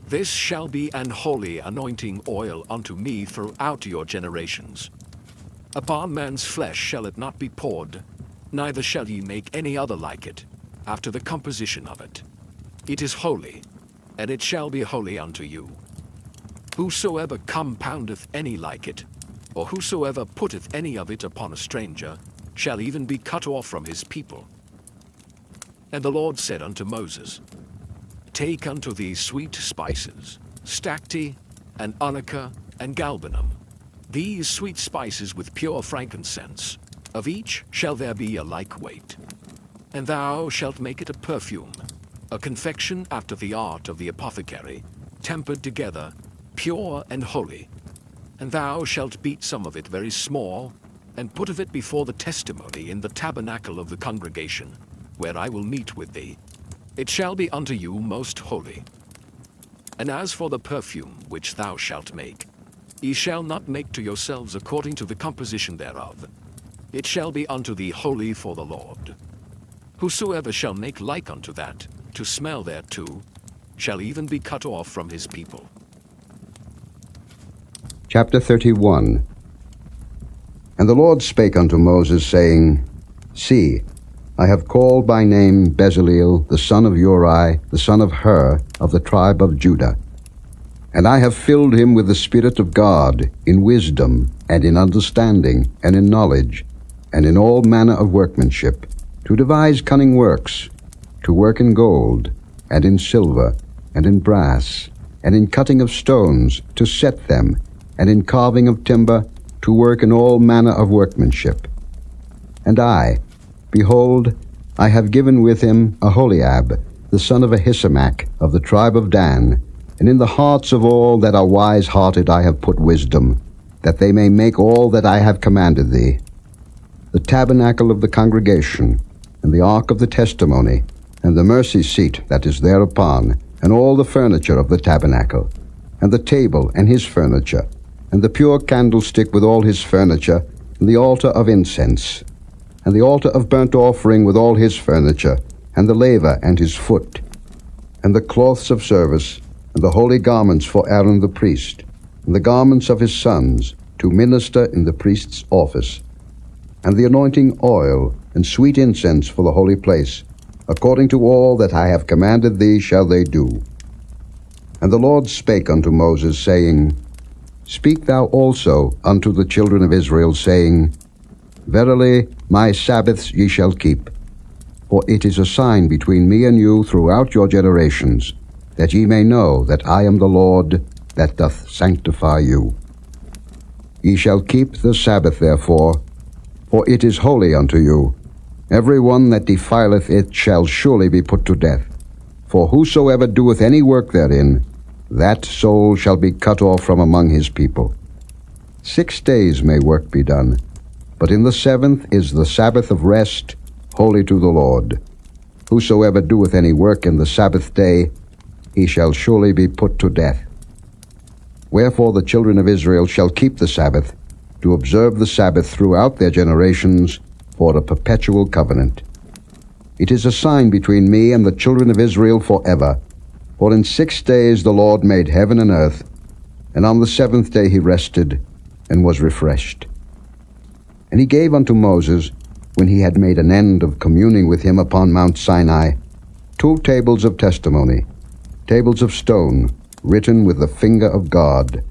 This shall be an holy anointing oil unto me throughout your generations. Upon man's flesh shall it not be poured, neither shall ye make any other like it, after the composition of it. It is holy, and it shall be holy unto you. Whosoever compoundeth any like it, or whosoever putteth any of it upon a stranger, shall even be cut off from his people. And the Lord said unto Moses, Take unto thee sweet spices, stacte, and onycha, and galbanum, these sweet spices with pure frankincense. Of each shall there be a like weight. And thou shalt make it a perfume, a confection after the art of the apothecary, tempered together, pure and holy. And thou shalt beat some of it very small, and put of it before the testimony in the tabernacle of the congregation, where I will meet with thee. It shall be unto you most holy. And as for the perfume which thou shalt make, ye shall not make to yourselves according to the composition thereof. It shall be unto thee holy for the Lord. Whosoever shall make like unto that, to smell thereto, shall even be cut off from his people. Chapter 31. And the Lord spake unto Moses, saying, See, I have called by name Bezaleel, the son of Uri, the son of Hur, of the tribe of Judah. And I have filled him with the Spirit of God, in wisdom, and in understanding, and in knowledge, and in all manner of workmanship, to devise cunning works, to work in gold, and in silver, and in brass, and in cutting of stones, to set them, and in carving of timber, to work in all manner of workmanship. And I, behold, I have given with him Aholiab, the son of Ahisamach, of the tribe of Dan, and in the hearts of all that are wise-hearted I have put wisdom, that they may make all that I have commanded thee. The tabernacle of the congregation, and the ark of the testimony, and the mercy seat that is thereupon, and all the furniture of the tabernacle, and the table and his furniture, and the pure candlestick with all his furniture, and the altar of incense, and the altar of burnt offering with all his furniture, and the laver and his foot, and the cloths of service, and the holy garments for Aaron the priest, and the garments of his sons, to minister in the priest's office, and the anointing oil, and sweet incense for the holy place, according to all that I have commanded thee shall they do. And the Lord spake unto Moses, saying, Speak thou also unto the children of Israel, saying, Verily my Sabbaths ye shall keep, for it is a sign between me and you throughout your generations, that ye may know that I am the Lord that doth sanctify you. Ye shall keep the Sabbath therefore, for it is holy unto you. Every one that defileth it shall surely be put to death. For whosoever doeth any work therein, that soul shall be cut off from among his people. 6 days may work be done, but in the 7th is the Sabbath of rest, holy to the Lord. Whosoever doeth any work in the Sabbath day, he shall surely be put to death. Wherefore the children of Israel shall keep the Sabbath, to observe the Sabbath throughout their generations, for a perpetual covenant. It is a sign between me and the children of Israel forever. For in 6 days the Lord made heaven and earth, and on the 7th day he rested, and was refreshed. And he gave unto Moses, when he had made an end of communing with him upon Mount Sinai, 2 tables of testimony, tables of stone, written with the finger of God,